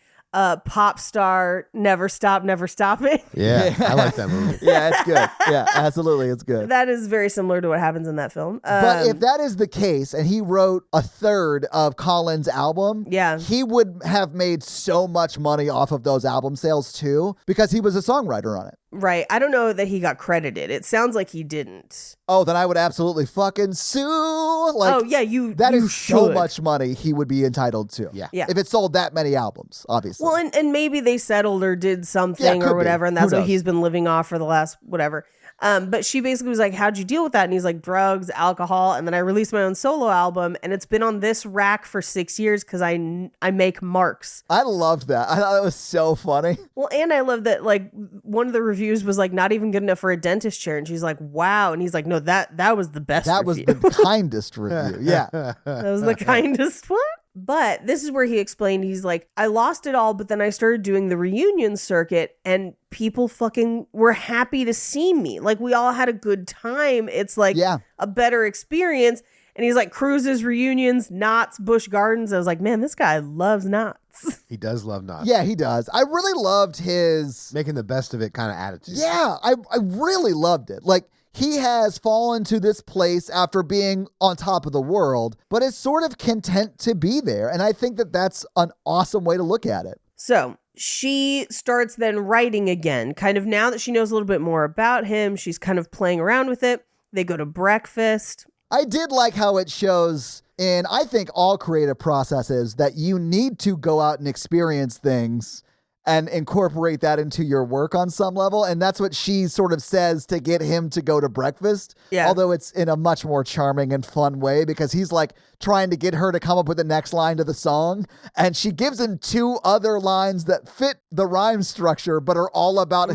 Pop star, Never Stop, Never Stopping. Yeah, I like that movie. Yeah, it's good. Yeah, absolutely, it's good. That is very similar to what happens in that film. But if that is the case, and he wrote a third of Colin's album, yeah, he would have made so much money off of those album sales too, because he was a songwriter on it. Right. I don't know that he got credited. It sounds like he didn't. Oh, then I would absolutely fucking sue. Like, oh, yeah, that you is should. So much money he would be entitled to. Yeah. If it sold that many albums, obviously. Well, and maybe they settled or did something or whatever, and that's what he's been living off for the last whatever. But she basically was like, how'd you deal with that? And he's like, drugs, alcohol. And then I released my own solo album and it's been on this rack for 6 years because I make marks. I loved that. I thought it was so funny. Well, and I love that like one of the reviews was like not even good enough for a dentist chair. And she's like, wow. And he's like, no, that was the best review. That was the kindest review. Yeah. That was the kindest one. But this is where he explained, he's like, I lost it all, but then I started doing the reunion circuit and people fucking were happy to see me. Like we all had a good time. It's like a better experience. And he's like, cruises, reunions, knots, Busch Gardens. I was like, man, this guy loves knots. He does love knots. Yeah, he does. I really loved his making the best of it kind of attitude. Yeah, I really loved it. Like, he has fallen to this place after being on top of the world, but is sort of content to be there. And I think that that's an awesome way to look at it. So she starts then writing again, kind of now that she knows a little bit more about him. She's kind of playing around with it. They go to breakfast. I did like how it shows in, I think, all creative processes that you need to go out and experience things and incorporate that into your work on some level. And that's what she sort of says to get him to go to breakfast. Yeah. Although it's in a much more charming and fun way because he's like trying to get her to come up with the next line to the song. And she gives him 2 other lines that fit the rhyme structure, but are all about,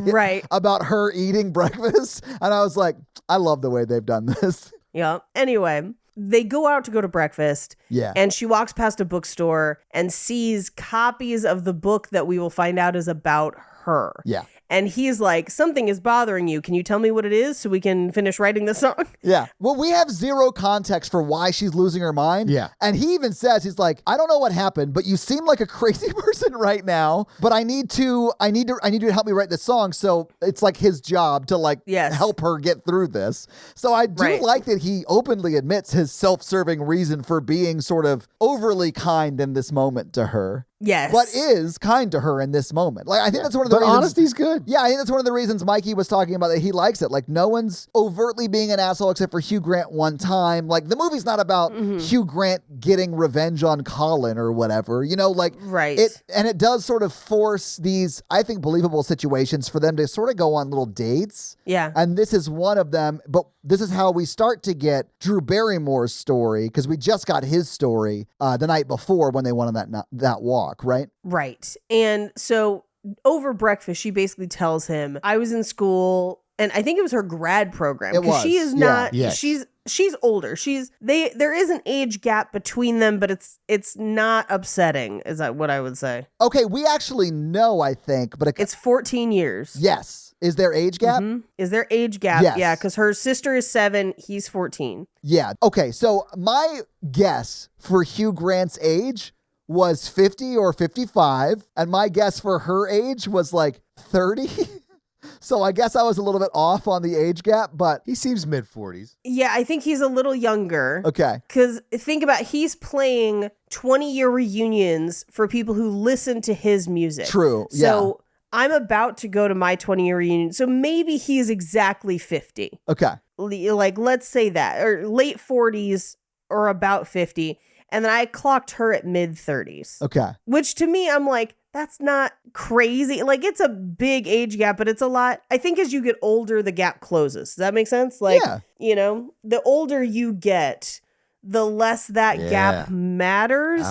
about her eating breakfast. And I was like, I love the way they've done this. Yeah. Anyway, they go out to go to breakfast. Yeah. And she walks past a bookstore and sees copies of the book that we will find out is about her. Yeah. And he's like, something is bothering you. Can you tell me what it is so we can finish writing the song? Yeah. Well, we have zero context for why she's losing her mind. Yeah. And he even says, he's like, I don't know what happened, but you seem like a crazy person right now, but I need you to help me write this song. So it's like his job to like help her get through this. So I do like that he openly admits his self-serving reason for being sort of overly kind in this moment to her. Yes. But is kind to her in this moment. Like, I think that's one of the reasons. But honesty's good. Yeah, I think that's one of the reasons Mikey was talking about that he likes it. Like, no one's overtly being an asshole except for Hugh Grant one time. Like, the movie's not about Hugh Grant getting revenge on Colin or whatever. You know, like, it does sort of force these, I think, believable situations for them to sort of go on little dates. Yeah. And this is one of them. But this is how we start to get Drew Barrymore's story, because we just got his story the night before when they went on that walk, right? Right. And so over breakfast, she basically tells him, I was in school, and I think it was her grad program. Because she is not, she's older. There is an age gap between them, but it's not upsetting, is that what I would say. Okay, we actually know, I think, but it's 14 years. Yes. Is there age gap? Mm-hmm. Is there age gap? Yes. Yeah, because her sister is 7, he's 14. Yeah. Okay, so my guess for Hugh Grant's age was 50 or 55, and my guess for her age was like 30. So I guess I was a little bit off on the age gap, but he seems mid-40s. Yeah, I think he's a little younger. Okay. Because think about, he's playing 20-year reunions for people who listen to his music. True. So I'm about to go to my 20-year reunion. So maybe he's exactly 50. Okay. Like, let's say that. Or late 40s or about 50. And then I clocked her at mid-30s. Okay. Which to me, I'm like, that's not crazy. Like, it's a big age gap, but it's a lot. I think as you get older, the gap closes. Does that make sense? Like, you know, the older you get, the less that gap matters.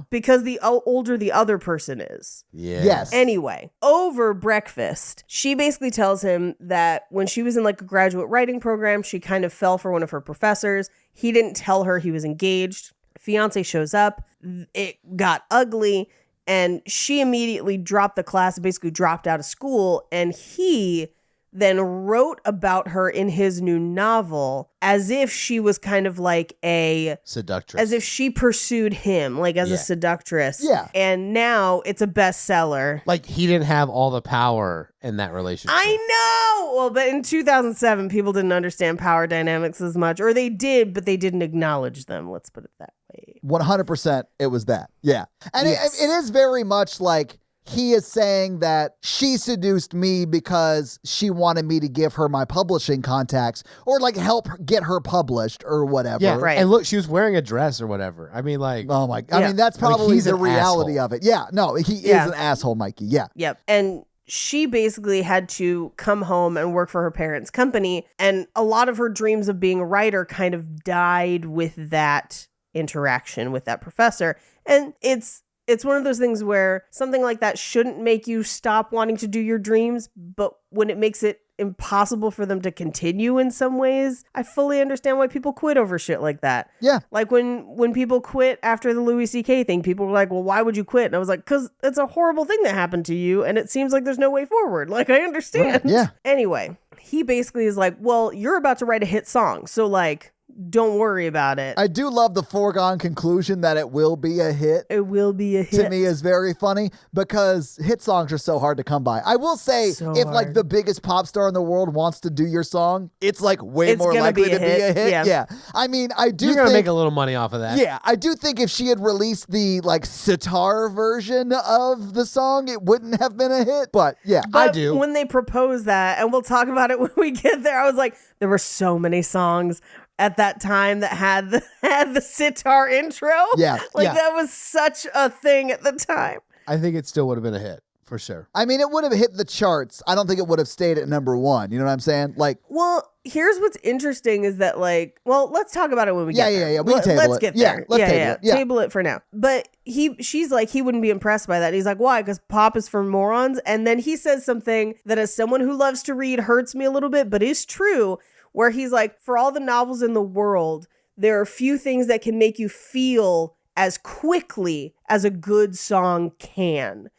Because the older the other person is. Yeah. Yes. Anyway, over breakfast, she basically tells him that when she was in like a graduate writing program, she kind of fell for one of her professors. He didn't tell her he was engaged. fiance shows up. It got ugly, and she immediately dropped the class, basically dropped out of school, and he then wrote about her in his new novel as if she was kind of like a seductress, as if she pursued him like as a seductress. Yeah. And now it's a bestseller. Like he didn't have all the power in that relationship. I know. Well, but in 2007, people didn't understand power dynamics as much, or they did, but they didn't acknowledge them. Let's put it that way. 100% it was that. Yeah. And it is very much like he is saying that she seduced me because she wanted me to give her my publishing contacts or like help get her published or whatever. Yeah, right. And look, she was wearing a dress or whatever. I mean, like, oh my, I mean, that's probably he's the an reality asshole. of it. Yeah, no, he is an asshole, Mikey. Yeah. Yep. And she basically had to come home and work for her parents' company. And a lot of her dreams of being a writer kind of died with that interaction with that professor. And it's one of those things where something like that shouldn't make you stop wanting to do your dreams, but when it makes it impossible for them to continue in some ways, I fully understand why people quit over shit like that. Yeah. Like when people quit after the Louis C.K. thing, people were like, well, why would you quit? And I was like, because it's a horrible thing that happened to you, and it seems like there's no way forward. Like, I understand. Right. Yeah. Anyway, he basically is like, well, you're about to write a hit song, so like, don't worry about it. I do love the foregone conclusion that it will be a hit. It will be a hit. To me is very funny because hit songs are so hard to come by. I will say, if like the biggest pop star in the world wants to do your song, it's like way more likely to be a hit. Yeah. I mean, I do you're gonna think, make a little money off of that. Yeah, I do think if she had released the like sitar version of the song, it wouldn't have been a hit. But yeah, but I do. When they proposed that, and we'll talk about it when we get there, I was like, there were so many songs at that time that had the sitar intro. Yeah. Like that was such a thing at the time. I think it still would have been a hit for sure. I mean, it would have hit the charts. I don't think it would have stayed at number one. You know what I'm saying? Like, well, here's what's interesting is that like, well, let's talk about it when we get there. Yeah. We can table let's it. get there. Let's table it. Yeah. Table it for now. But she's like, he wouldn't be impressed by that. And he's like, why? Because pop is for morons. And then he says something that as someone who loves to read hurts me a little bit, but is true, where he's like, for all the novels in the world, there are few things that can make you feel as quickly as a good song can.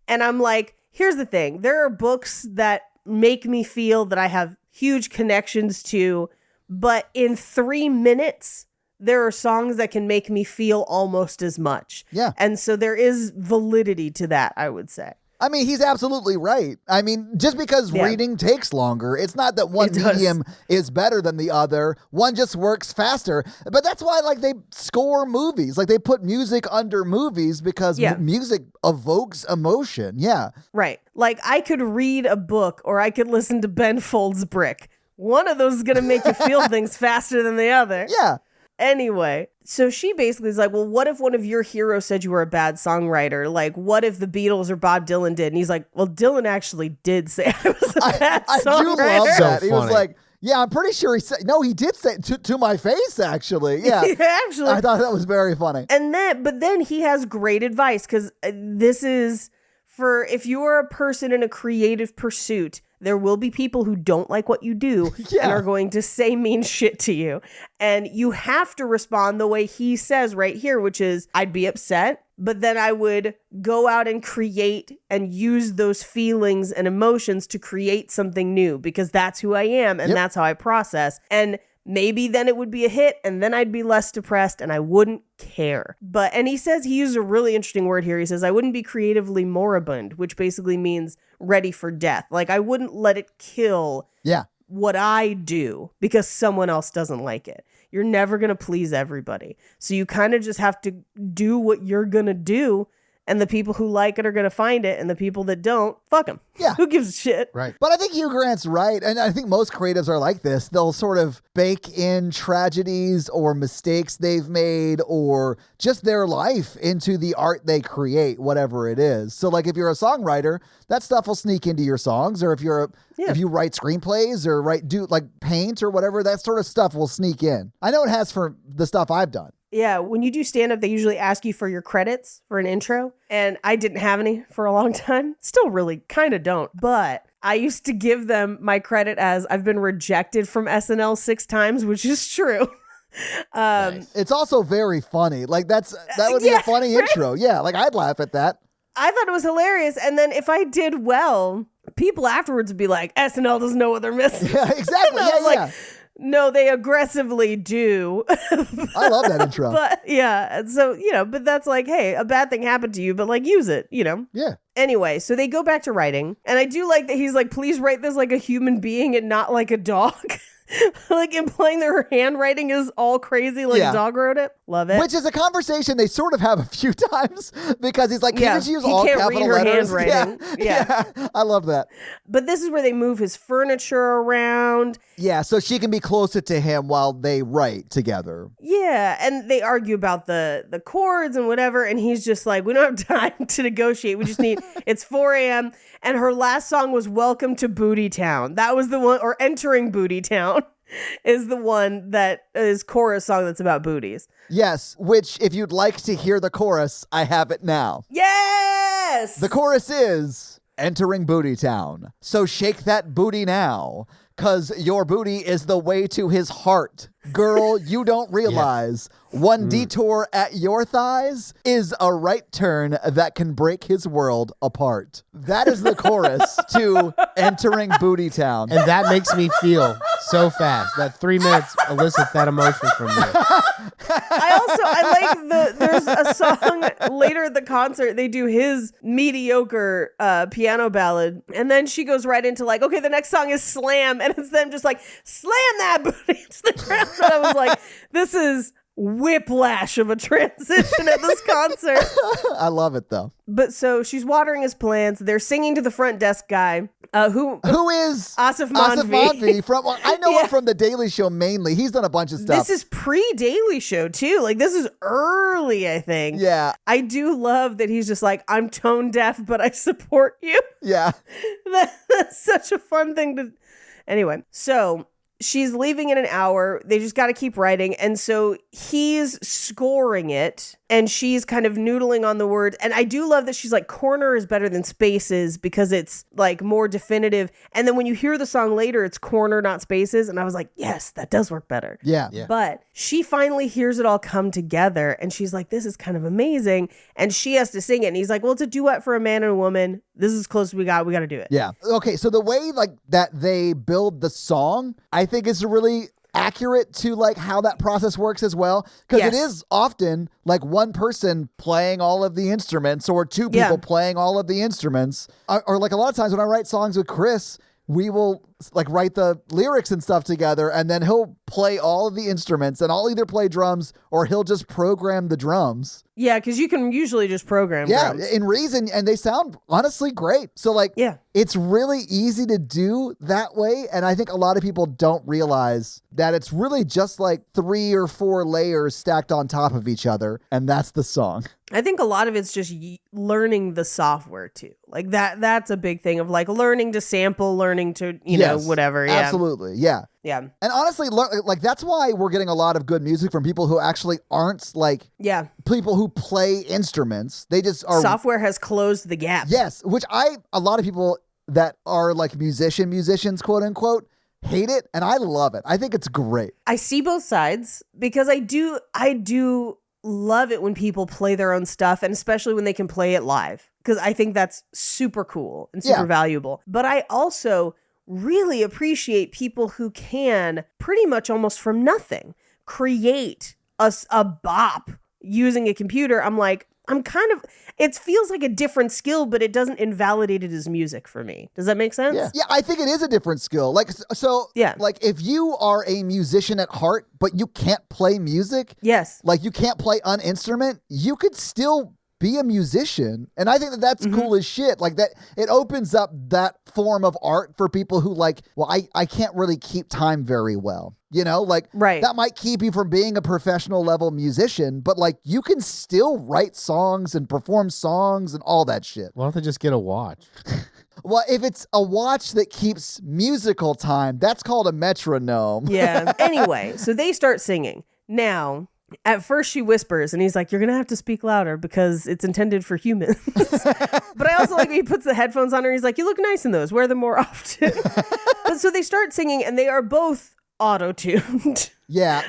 And I'm like, here's the thing. There are books that make me feel that I have huge connections to, but in 3 minutes, there are songs that can make me feel almost as much. Yeah. And so there is validity to that, I would say. I mean, he's absolutely right. I mean, just because reading takes longer, it's not that one medium is better than the other. One just works faster. But that's why, like, they score movies. Like, they put music under movies because music evokes emotion. Yeah. Right. Like, I could read a book or I could listen to Ben Folds Brick. One of those is going to make you feel things faster than the other. Yeah. Anyway, so she basically is like, well, what if one of your heroes said you were a bad songwriter? Like, what if the Beatles or Bob Dylan did? And he's like, well, Dylan actually did say I was a bad songwriter. I do love that. So he was funny. like, yeah, I'm pretty sure he said, no, he did say to my face, actually. Yeah. Actually. I thought that was very funny. And then he has great advice because this is for if you are a person in a creative pursuit, there will be people who don't like what you do and are going to say mean shit to you. And you have to respond the way he says right here, which is, I'd be upset, but then I would go out and create and use those feelings and emotions to create something new because that's who I am and that's how I process. And maybe then it would be a hit and then I'd be less depressed and I wouldn't care. And he says, he used a really interesting word here. He says, I wouldn't be creatively moribund, which basically means ready for death. Like I wouldn't let it kill what I do because someone else doesn't like it. You're never going to please everybody. So you kind of just have to do what you're going to do. And the people who like it are going to find it. And the people that don't, fuck them. Yeah. Who gives a shit? Right. But I think Hugh Grant's right. And I think most creatives are like this. They'll sort of bake in tragedies or mistakes they've made or just their life into the art they create, whatever it is. So like if you're a songwriter, that stuff will sneak into your songs. Or if you're if you write screenplays or do paint or whatever, that sort of stuff will sneak in. I know it has for the stuff I've done. Yeah, when you do stand-up, they usually ask you for your credits for an intro. And I didn't have any for a long time. Still really kind of don't. But I used to give them my credit as I've been rejected from SNL 6 times, which is true. Nice. It's also very funny. Like that would be a funny intro. Yeah, like I'd laugh at that. I thought it was hilarious. And then if I did well, people afterwards would be like, SNL doesn't know what they're missing. Yeah, exactly. And I was Yeah. like, no, they aggressively do. I love that intro. But yeah, so, but that's like, hey, a bad thing happened to you, but like use it, Yeah. Anyway, so they go back to writing. And I do like that he's like, please write this like a human being and not like a dog. Like implying that her handwriting is all crazy, like a dog wrote it. Love it. Which is a conversation they sort of have a few times because he's like, can you just use all can't capital read her letters? handwriting. Yeah. I love that. But this is where they move his furniture around. Yeah, so she can be closer to him while they write together. Yeah, and they argue about the chords and whatever, and he's just like, we don't have time to negotiate. We just need, it's 4 a.m. And her last song was Welcome to Booty Town. That was the one, or Entering Booty Town is the one that is chorus song that's about booties. Yes, which if you'd like to hear the chorus, I have it now. Yes! The chorus is Entering Booty Town. So shake that booty now, 'cause your booty is the way to his heart. Girl, you don't realize one detour at your thighs is a right turn that can break his world apart. That is the chorus to Entering Booty Town. And that makes me feel so fast. That 3 minutes elicits that emotion from me. I like there's a song later at the concert, they do his mediocre piano ballad, and then she goes right into like, okay, the next song is Slam, and it's them just like, slam that booty into the ground. And I was like, this is whiplash of a transition at this concert. I love it though. But so she's watering his plants. They're singing to the front desk guy, who is Asif Asif Mandvi. Mandvi from? Well, I know him from The Daily Show mainly. He's done a bunch of stuff. This is pre-Daily Show too. Like this is early, I think. Yeah. I do love that he's just like, I'm tone deaf, but I support you. Yeah. That's such a fun thing to. Anyway, so she's leaving in an hour. They just got to keep writing. And so he's scoring it and she's kind of noodling on the word. And I do love that she's like, corner is better than spaces because it's like more definitive. And then when you hear the song later, it's corner, not spaces. And I was like, yes, that does work better. Yeah. But she finally hears it all come together and she's like, this is kind of amazing. And she has to sing it. And he's like, well, it's a duet for a man and a woman. This is as close as we got. We got to do it. Yeah. Okay. So the way like that they build the song, I think is really accurate to like how that process works as well. Because it is often like one person playing all of the instruments or two people playing all of the instruments. Or like a lot of times when I write songs with Chris, we will like write the lyrics and stuff together and then he'll play all of the instruments and I'll either play drums or he'll just program the drums. Yeah, because you can usually just program drums. In Reason, and they sound honestly great. So like, it's really easy to do that way. And I think a lot of people don't realize that it's really just like 3 or 4 layers stacked on top of each other. And that's the song. I think a lot of it's just learning the software too. Like that's a big thing of like learning to sample, learning to, you know, whatever. Yeah. Absolutely. Yeah. Yeah. And honestly, like that's why we're getting a lot of good music from people who actually aren't like people who play instruments. They just are. Software has closed the gap. Yes. Which a lot of people that are like musicians, quote unquote, hate it. And I love it. I think it's great. I see both sides because I do love it when people play their own stuff and especially when they can play it live because I think that's super cool and super valuable. But I also really appreciate people who can pretty much almost from nothing create a bop using a computer. It feels like a different skill, but it doesn't invalidate it as music for me. Does that make sense? Yeah, I think it is a different skill. Like, so, like if you are a musician at heart, but you can't play music, like you can't play an instrument, you could still be a musician. And I think that that's cool as shit. Like that, it opens up that form of art for people who like, well, I can't really keep time very well. You know, like that might keep you from being a professional level musician, but like you can still write songs and perform songs and all that shit. Why don't they just get a watch? Well, if it's a watch that keeps musical time, that's called a metronome. Yeah. Anyway, so they start singing. Now, at first she whispers and he's like, you're going to have to speak louder because it's intended for humans. But I also like when he puts the headphones on her. He's like, you look nice in those. Wear them more often. But so they start singing and they are both auto-tuned. Yeah.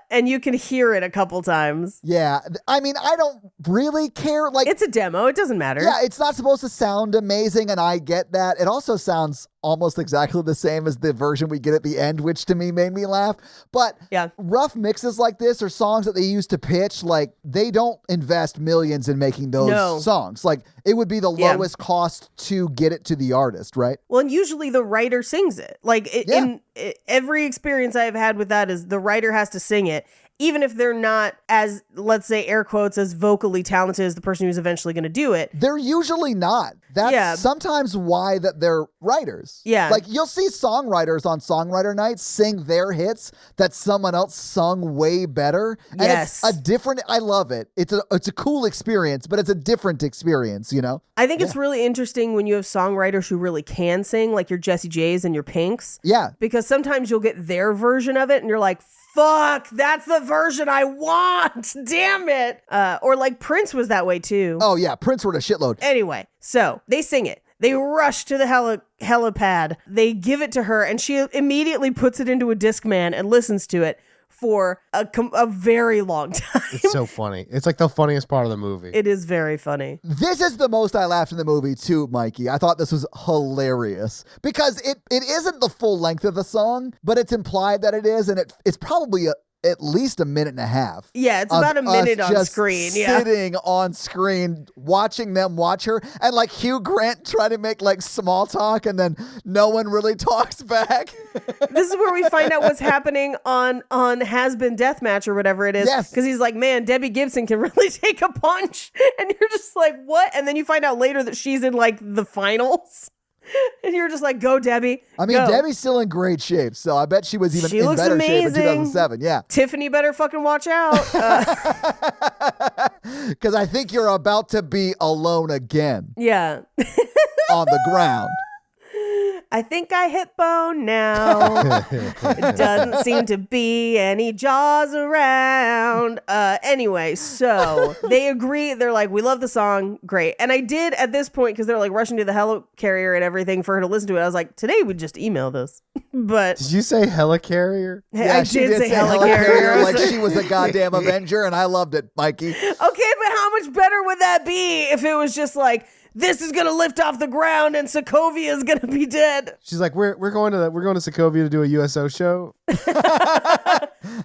And you can hear it a couple times. Yeah. I mean, I don't really care. Like, it's a demo. It doesn't matter. Yeah, it's not supposed to sound amazing, and I get that. It also sounds almost exactly the same as the version we get at the end, which to me made me laugh. But rough mixes like this or songs that they use to pitch, like, they don't invest millions in making those songs. Like, it would be the lowest cost to get it to the artist, right? Well, and usually the writer sings it. Like, in every experience I've had with that is the writer has to sing it, even if they're not as, let's say, air quotes, as vocally talented as the person who's eventually going to do it. They're usually not. That's sometimes why that they're writers. Yeah. Like, you'll see songwriters on songwriter nights sing their hits that someone else sung way better. And it's a different, I love it. It's a cool experience, but it's a different experience, you know? I think it's really interesting when you have songwriters who really can sing, like your Jessie J's and your Pinks. Yeah. Because sometimes you'll get their version of it and you're like, fuck, that's the version I want. Damn it. Or like Prince was that way too. Oh yeah, Prince wrote a shitload. Anyway, so they sing it. They rush to the helipad. They give it to her and she immediately puts it into a Discman and listens to it for a very long time. It's so funny. It's like the funniest part of the movie. It is very funny. This is the most I laughed in the movie too, Mikey. I thought this was hilarious because it isn't the full length of the song, but it's implied that it is, and it's probably at least a minute and a half. Yeah, it's about a minute on screen. Yeah, sitting on screen, watching them watch her, and like Hugh Grant try to make like small talk, and then no one really talks back. This is where we find out what's happening on Has Been Deathmatch or whatever it is. Yes, because he's like, man, Debbie Gibson can really take a punch, and you're just like, what? And then you find out later that she's in like the finals. And you're just like, go, Debbie. I mean, Debbie's still in great shape, so I bet she was even in better shape in 2007. Yeah. Tiffany better fucking watch out. Because I think you're about to be alone again. Yeah. On the ground. I think I hit bone now. It doesn't seem to be any jaws around. Anyway, so they agree. They're like, we love the song. Great. And I did at this point, because they're like rushing to the helicarrier and everything for her to listen to it. I was like, today we just email this. But did you say helicarrier? Yeah, I did say helicarrier. Like she was a goddamn Avenger, and I loved it, Mikey. Okay, but how much better would that be if it was just like, this is gonna lift off the ground and Sokovia is gonna be dead? She's like, we're going to Sokovia to do a USO show.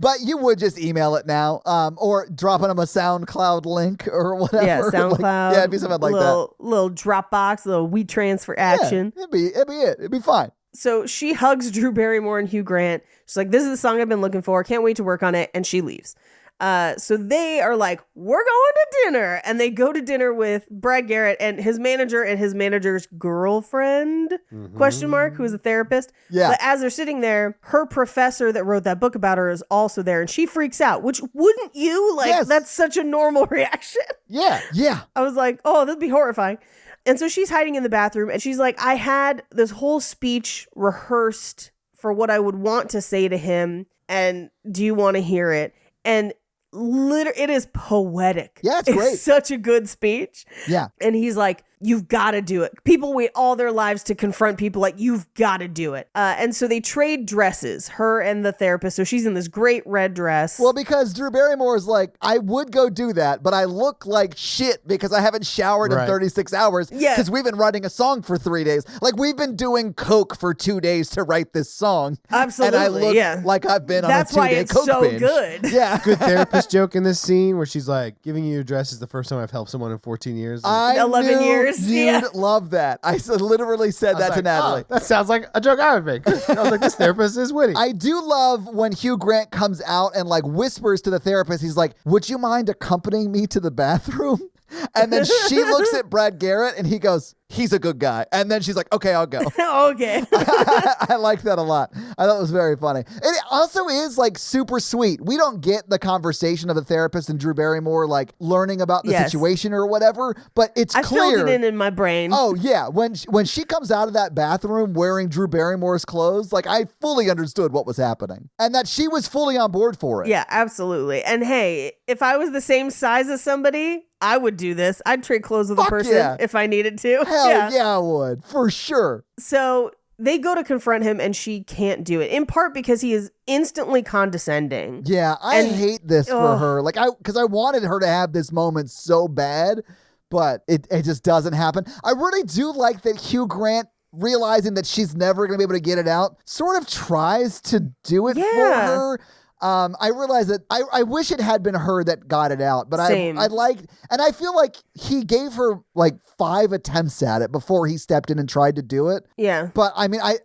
But you would just email it now, or dropping them a SoundCloud link or whatever. Yeah, SoundCloud. Like, it'd be something like that. Little Dropbox, little WeTransfer action. Yeah, it'd be fine. So she hugs Drew Barrymore and Hugh Grant. She's like, this is the song I've been looking for. Can't wait to work on it. And she leaves. So they are like, we're going to dinner. And they go to dinner with Brad Garrett and his manager and his manager's girlfriend, question mark, who is a therapist. Yeah. But as they're sitting there, her professor that wrote that book about her is also there. And she freaks out, which wouldn't you? Like, that's such a normal reaction. Yeah. Yeah. I was like, oh, that'd be horrifying. And so she's hiding in the bathroom and she's like, I had this whole speech rehearsed for what I would want to say to him. And do you want to hear it? And it is poetic. Yeah, it's great. It's such a good speech. Yeah. And he's like, you've got to do it. People wait all their lives to confront people like, you've got to do it. And so they trade dresses, her and the therapist. So she's in this great red dress. Well, because Drew Barrymore is like, I would go do that, but I look like shit because I haven't showered in 36 hours. Yeah. Because we've been writing a song for 3 days. Like, we've been doing coke for 2 days to write this song. Absolutely. And I look like I've been That's on a 2-day it's coke so binge. good. Yeah. Good therapist joke in this scene where she's like, giving you your dress is the first time I've helped someone in 14 years. 11 years. You'd love that. I literally said that to Natalie. Oh, that sounds like a joke I would make. I was like, this therapist is witty. I do love when Hugh Grant comes out and like whispers to the therapist. He's like, would you mind accompanying me to the bathroom? And then she looks at Brad Garrett and he goes, he's a good guy. And then she's like, okay, I'll go. Okay. I like that a lot. I thought it was very funny. It also is like super sweet. We don't get the conversation of the therapist and Drew Barrymore like learning about the situation or whatever, but it's clear. I filled it in my brain. Oh yeah. When she comes out of that bathroom wearing Drew Barrymore's clothes, like I fully understood what was happening and that she was fully on board for it. Yeah, absolutely. And hey, if I was the same size as somebody, I would do this. I'd trade clothes with a person if I needed to. Hell yeah, I would. For sure. So they go to confront him and she can't do it, in part because he is instantly condescending. Yeah, I hate this for her. Like, because I wanted her to have this moment so bad, but it just doesn't happen. I really do like that Hugh Grant, realizing that she's never going to be able to get it out, sort of tries to do it for her. I realized that I wish it had been her that got it out, but Same. I liked, and I feel like he gave her like 5 attempts at it before he stepped in and tried to do it. Yeah. But I mean, I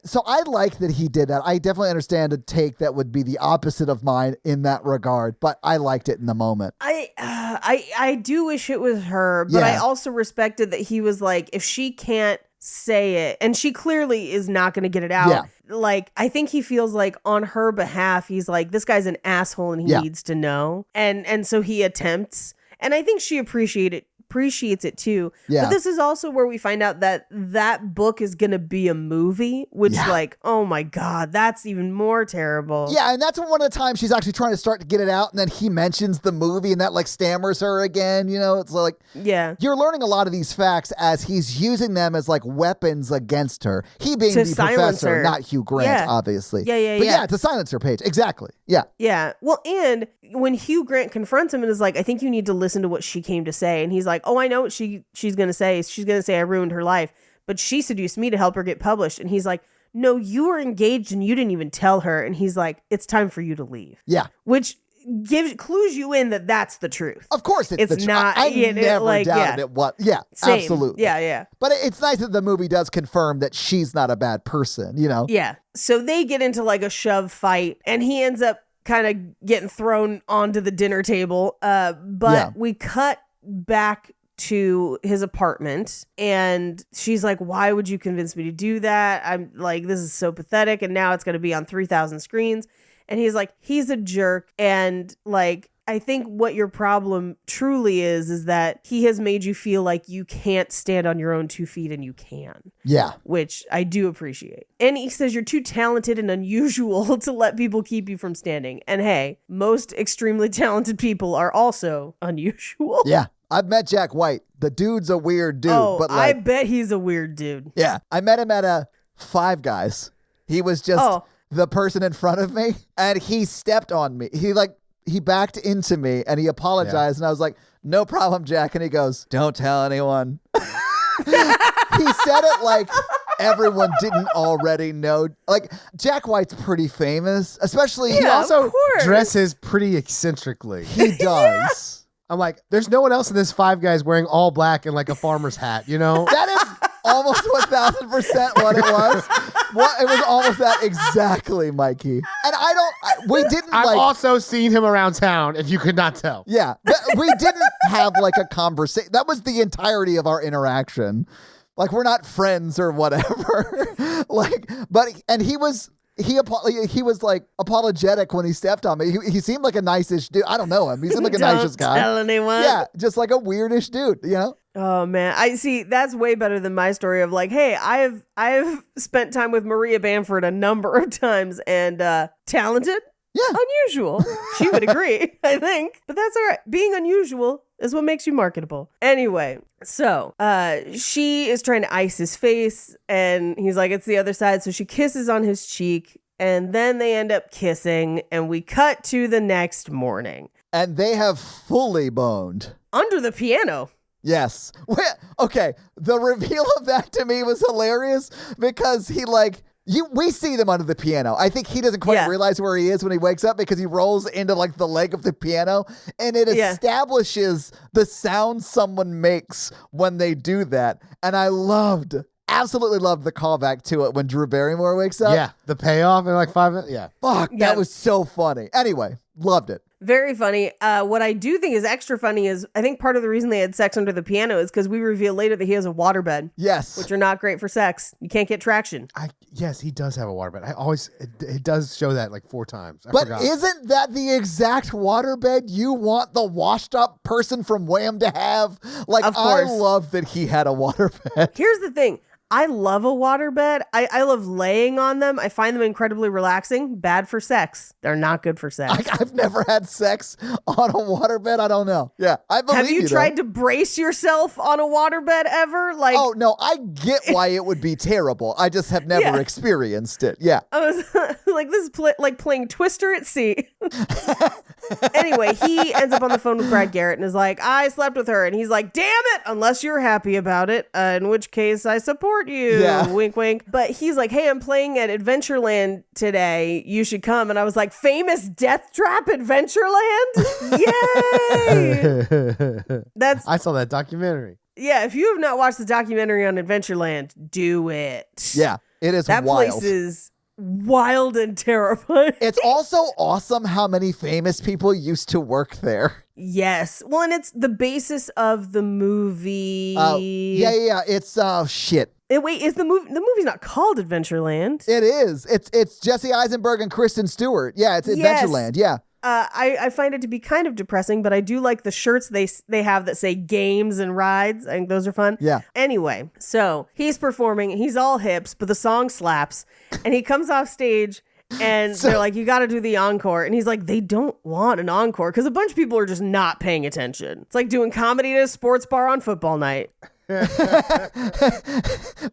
like that he did that. I definitely understand a take that would be the opposite of mine in that regard, but I liked it in the moment. I do wish it was her, but I also respected that he was like, if she can't say it, and she clearly is not going to get it out. Like, I think he feels like on her behalf, he's like, this guy's an asshole and he needs to know. And so he attempts. And I think she appreciates it too. But this is also where we find out that that book is going to be a movie, which like, oh my God, that's even more terrible. Yeah, and that's one of the times she's actually trying to start to get it out, and then he mentions the movie, and that like stammers her again. You know, it's like, you're learning a lot of these facts as he's using them as like weapons against her. He being the professor, her. not Hugh Grant, obviously. But to silence her, Paige. Exactly. Yeah. Yeah. Well, and when Hugh Grant confronts him and is like, I think you need to listen to what she came to say. And he's like, oh, I know what she's going to say. She's going to say I ruined her life, but she seduced me to help her get published. And he's like, no, you were engaged and you didn't even tell her. And he's like, it's time for you to leave. Yeah. Which clues you in that that's the truth. Of course it's the truth. I never doubted it was. Yeah, same. Absolutely. Yeah. But it's nice that the movie does confirm that she's not a bad person, you know? Yeah. So they get into like a shove fight and he ends up kind of getting thrown onto the dinner table. But we cut back to his apartment and she's like, why would you convince me to do that? I'm like, this is so pathetic. And now it's going to be on 3,000 screens. And he's like, he's a jerk. And like, I think what your problem truly is that he has made you feel like you can't stand on your own 2 feet and you can. Yeah. Which I do appreciate. And he says you're too talented and unusual to let people keep you from standing. And hey, most extremely talented people are also unusual. Yeah. I've met Jack White. The dude's a weird dude. But like, I bet he's a weird dude. Yeah. I met him at a Five Guys. He was just the person in front of me and he stepped on me. He backed into me and he apologized and I was like, no problem, Jack. And he goes, don't tell anyone. He said it like everyone didn't already know. Like, Jack White's pretty famous, especially he also dresses pretty eccentrically. He does. I'm like, there's no one else in this Five Guys wearing all black and like a farmer's hat, you know? That is almost 1,000% what it was. It was almost that exactly, Mikey. And I've also seen him around town, if you could not tell. Yeah. We didn't have like a conversation. That was the entirety of our interaction. Like, we're not friends or whatever. He was like apologetic when he stepped on me. He seemed like a nice-ish dude. I don't know him. He seemed like a nice guy. Don't tell anyone. Yeah, just like a weirdish dude, you know? Oh man, I see. That's way better than my story of like, hey, I have spent time with Maria Bamford a number of times and talented, unusual. She would agree, I think. But that's all right. Being unusual is what makes you marketable. Anyway, so she is trying to ice his face and he's like, it's the other side. So she kisses on his cheek and then they end up kissing and we cut to the next morning. And they have fully boned. Under the piano. Yes. Okay. The reveal of that to me was hilarious because we see them under the piano. I think he doesn't quite realize where he is when he wakes up because he rolls into like the leg of the piano and it establishes the sound someone makes when they do that. And I absolutely loved the callback to it when Drew Barrymore wakes up. Yeah. The payoff in like 5 minutes. Yeah. Fuck. That was so funny. Anyway, loved it. Very funny. What I do think is extra funny is I think part of the reason they had sex under the piano is because we reveal later that he has a waterbed. Yes. Which are not great for sex. You can't get traction. Yes, he does have a waterbed. It does show that like 4 times. I but forgot. Isn't that the exact waterbed you want the washed up person from Wham to have? Like, of course. I love that he had a waterbed. Here's the thing. I love a waterbed. I love laying on them. I find find them incredibly relaxing. Bad for sex. They're not good for sex. I've never had sex on a waterbed. I don't know. Yeah, I believe Have you though. tried to brace yourself on a waterbed ever? Like, oh no, I get why it would be terrible. I just have never experienced it. Yeah. I was like, this is like playing Twister at sea. Anyway, he ends up on the phone with Brad Garrett and is like, I slept with her. And he's like, damn it, unless you're happy about it, in which case I support you. Yeah. Wink, wink. But he's like, hey, I'm playing at Adventureland today. You should come. And I was like, famous death trap Adventureland? Yay! I saw that documentary. Yeah, if you have not watched the documentary on Adventureland, do it. Yeah, it is that wild. That place is wild and terrifying. It's also awesome how many famous people used to work there. Yes. Well, and it's the basis of the movie. Yeah. It's shit. Wait, is the movie's not called Adventureland? It is. It's Jesse Eisenberg and Kristen Stewart. Yeah, it's Adventureland. Yeah. I find it to be kind of depressing, but I do like the shirts they have that say games and rides. I think those are fun. Yeah. Anyway, so he's performing. He's all hips, but the song slaps. And he comes off stage and they're like, you got to do the encore. And he's like, they don't want an encore because a bunch of people are just not paying attention. It's like doing comedy at a sports bar on football night.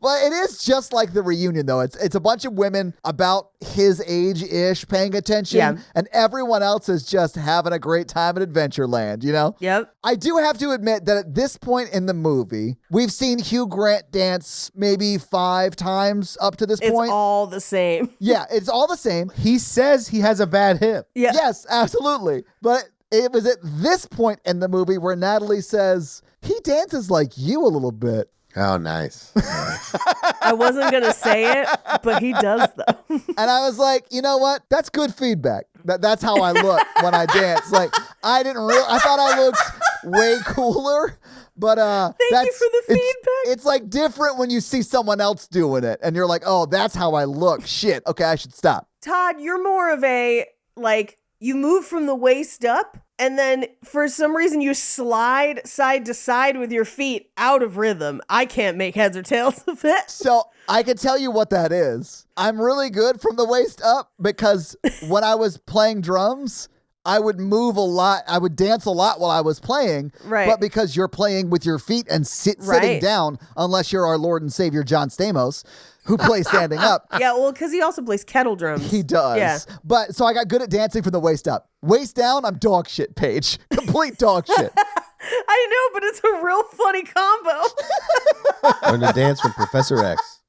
Well, it is just like the reunion, though. It's a bunch of women about his age-ish paying attention, and everyone else is just having a great time at Adventureland, you know? Yep. I do have to admit that at this point in the movie, we've seen Hugh Grant dance maybe 5 times up to this point. It's all the same. Yeah, it's all the same. He says he has a bad hip. Yeah. Yes, absolutely. But it was at this point in the movie where Natalie says, he dances like you a little bit. Oh, nice. I wasn't going to say it, but he does, though. And I was like, you know what? That's good feedback. That's how I look when I dance. Like, I thought I looked way cooler, but Thank you for the feedback. It's like different when you see someone else doing it and you're like, oh, that's how I look. Shit. Okay, I should stop. Todd, you're more of a, like, you move from the waist up, and then for some reason you slide side to side with your feet out of rhythm. I can't make heads or tails of it. So I can tell you what that is. I'm really good from the waist up because when I was playing drums, I would move a lot. I would dance a lot while I was playing. Right. But because you're playing with your feet and sitting down, unless you're our Lord and Savior John Stamos, who plays standing up. Yeah, well, because he also plays kettle drums. He does. Yeah. But so I got good at dancing from the waist up. Waist down, I'm dog shit, Paige. Complete dog shit. I know, but it's a real funny combo. Learn to dance from Professor X.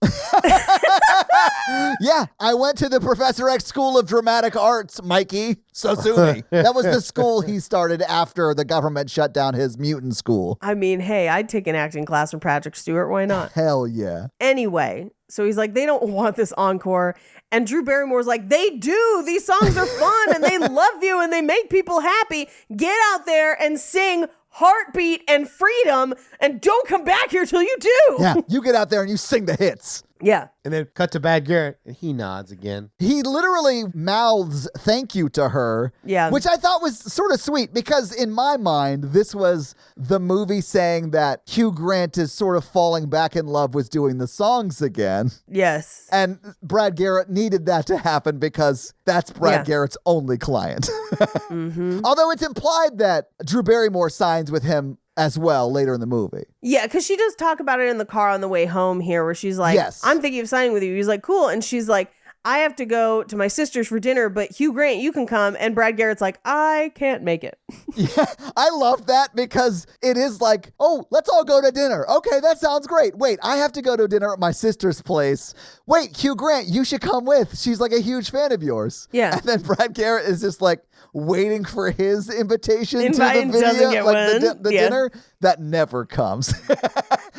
Yeah, I went to the Professor X School of Dramatic Arts, Mikey. So sue me. That was the school he started after the government shut down his mutant school. I mean, hey, I'd take an acting class from Patrick Stewart. Why not? Hell yeah. Anyway, so he's like, they don't want this encore. And Drew Barrymore's like, they do. These songs are fun and they love you and they make people happy. Get out there and sing Heartbeat and Freedom and don't come back here till you do. Yeah, you get out there and you sing the hits. Yeah. And then cut to Bad Garrett, and he nods again. He literally mouths thank you to her, which I thought was sort of sweet because in my mind, this was the movie saying that Hugh Grant is sort of falling back in love with doing the songs again. Yes. And Brad Garrett needed that to happen because that's Brad Garrett's only client. Mm-hmm. Although it's implied that Drew Barrymore signs with him as well later in the movie. Yeah, because she does talk about it in the car on the way home here where she's like, I'm thinking of signing with you. He's like, cool. And she's like, I have to go to my sister's for dinner, but Hugh Grant, you can come. And Brad Garrett's like, I can't make it. Yeah, I love that because it is like, oh, let's all go to dinner. Okay, that sounds great. Wait, I have to go to dinner at my sister's place. Wait, Hugh Grant, you should come with. She's like a huge fan of yours. Yeah. And then Brad Garrett is just like waiting for his invitation to the video, doesn't get like one. the dinner. That never comes.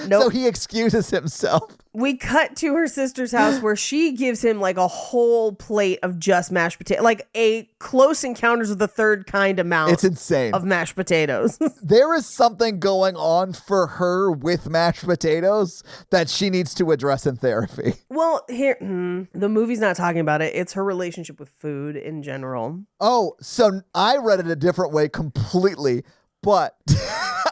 Nope. So he excuses himself. We cut to her sister's house where she gives him like a whole plate of just mashed potatoes, like a Close Encounters of the Third Kind amount. It's insane. Of mashed potatoes. There is something going on for her with mashed potatoes that she needs to address in therapy. Well, here, the movie's not talking about it. It's her relationship with food in general. Oh, so I read it a different way completely, but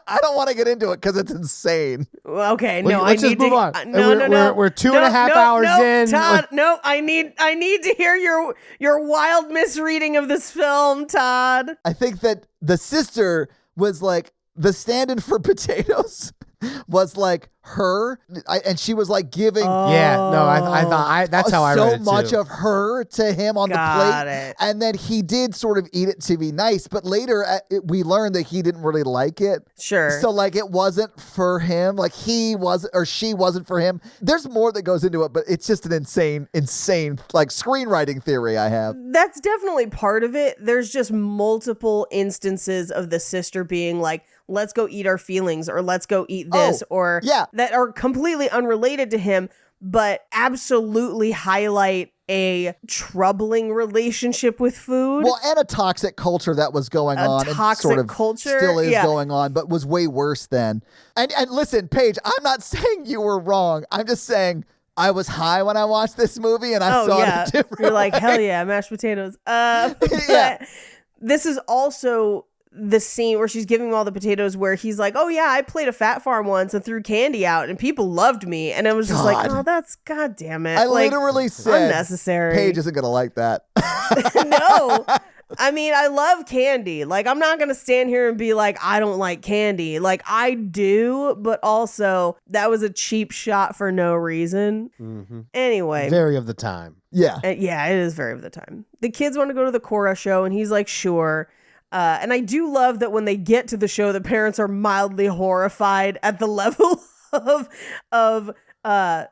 I don't want to get into it because it's insane. Okay, no, Let's just move on. No. We're 2.5 hours in. Todd, no, I need to hear your wild misreading of this film, Todd. I think that the sister was like the stand-in for potatoes was like her, and she was like giving Yeah, no, I thought that's how I read it so much too. of her to him on the plate, it. and then he did sort of eat it to be nice, but later we learned that he didn't really like it. Sure. So like it wasn't for him, like he was or she wasn't for him. There's more that goes into it, but it's just an insane like screenwriting theory I have. That's definitely part of it. There's just multiple instances of the sister being like, let's go eat our feelings, or let's go eat this, or that are completely unrelated to him, but absolutely highlight a troubling relationship with food. Well, and a toxic culture that was going on. Toxic and sort of culture still is going on, but was way worse then. And listen, Paige, I'm not saying you were wrong. I'm just saying I was high when I watched this movie, and I saw it differently. You're like, hell yeah, mashed potatoes. But this is also the scene where she's giving him all the potatoes where he's like, oh yeah, I played a fat farm once and threw candy out and people loved me. And I was just like, oh, that's, God damn it. I literally said, unnecessary. Paige isn't going to like that. No. I mean, I love candy. Like, I'm not going to stand here and be like, I don't like candy. Like, I do, but also that was a cheap shot for no reason. Mm-hmm. Anyway. Very of the time. Yeah. Yeah, it is very of the time. The kids want to go to the Cora show and he's like, sure. And I do love that when they get to the show, the parents are mildly horrified at the level of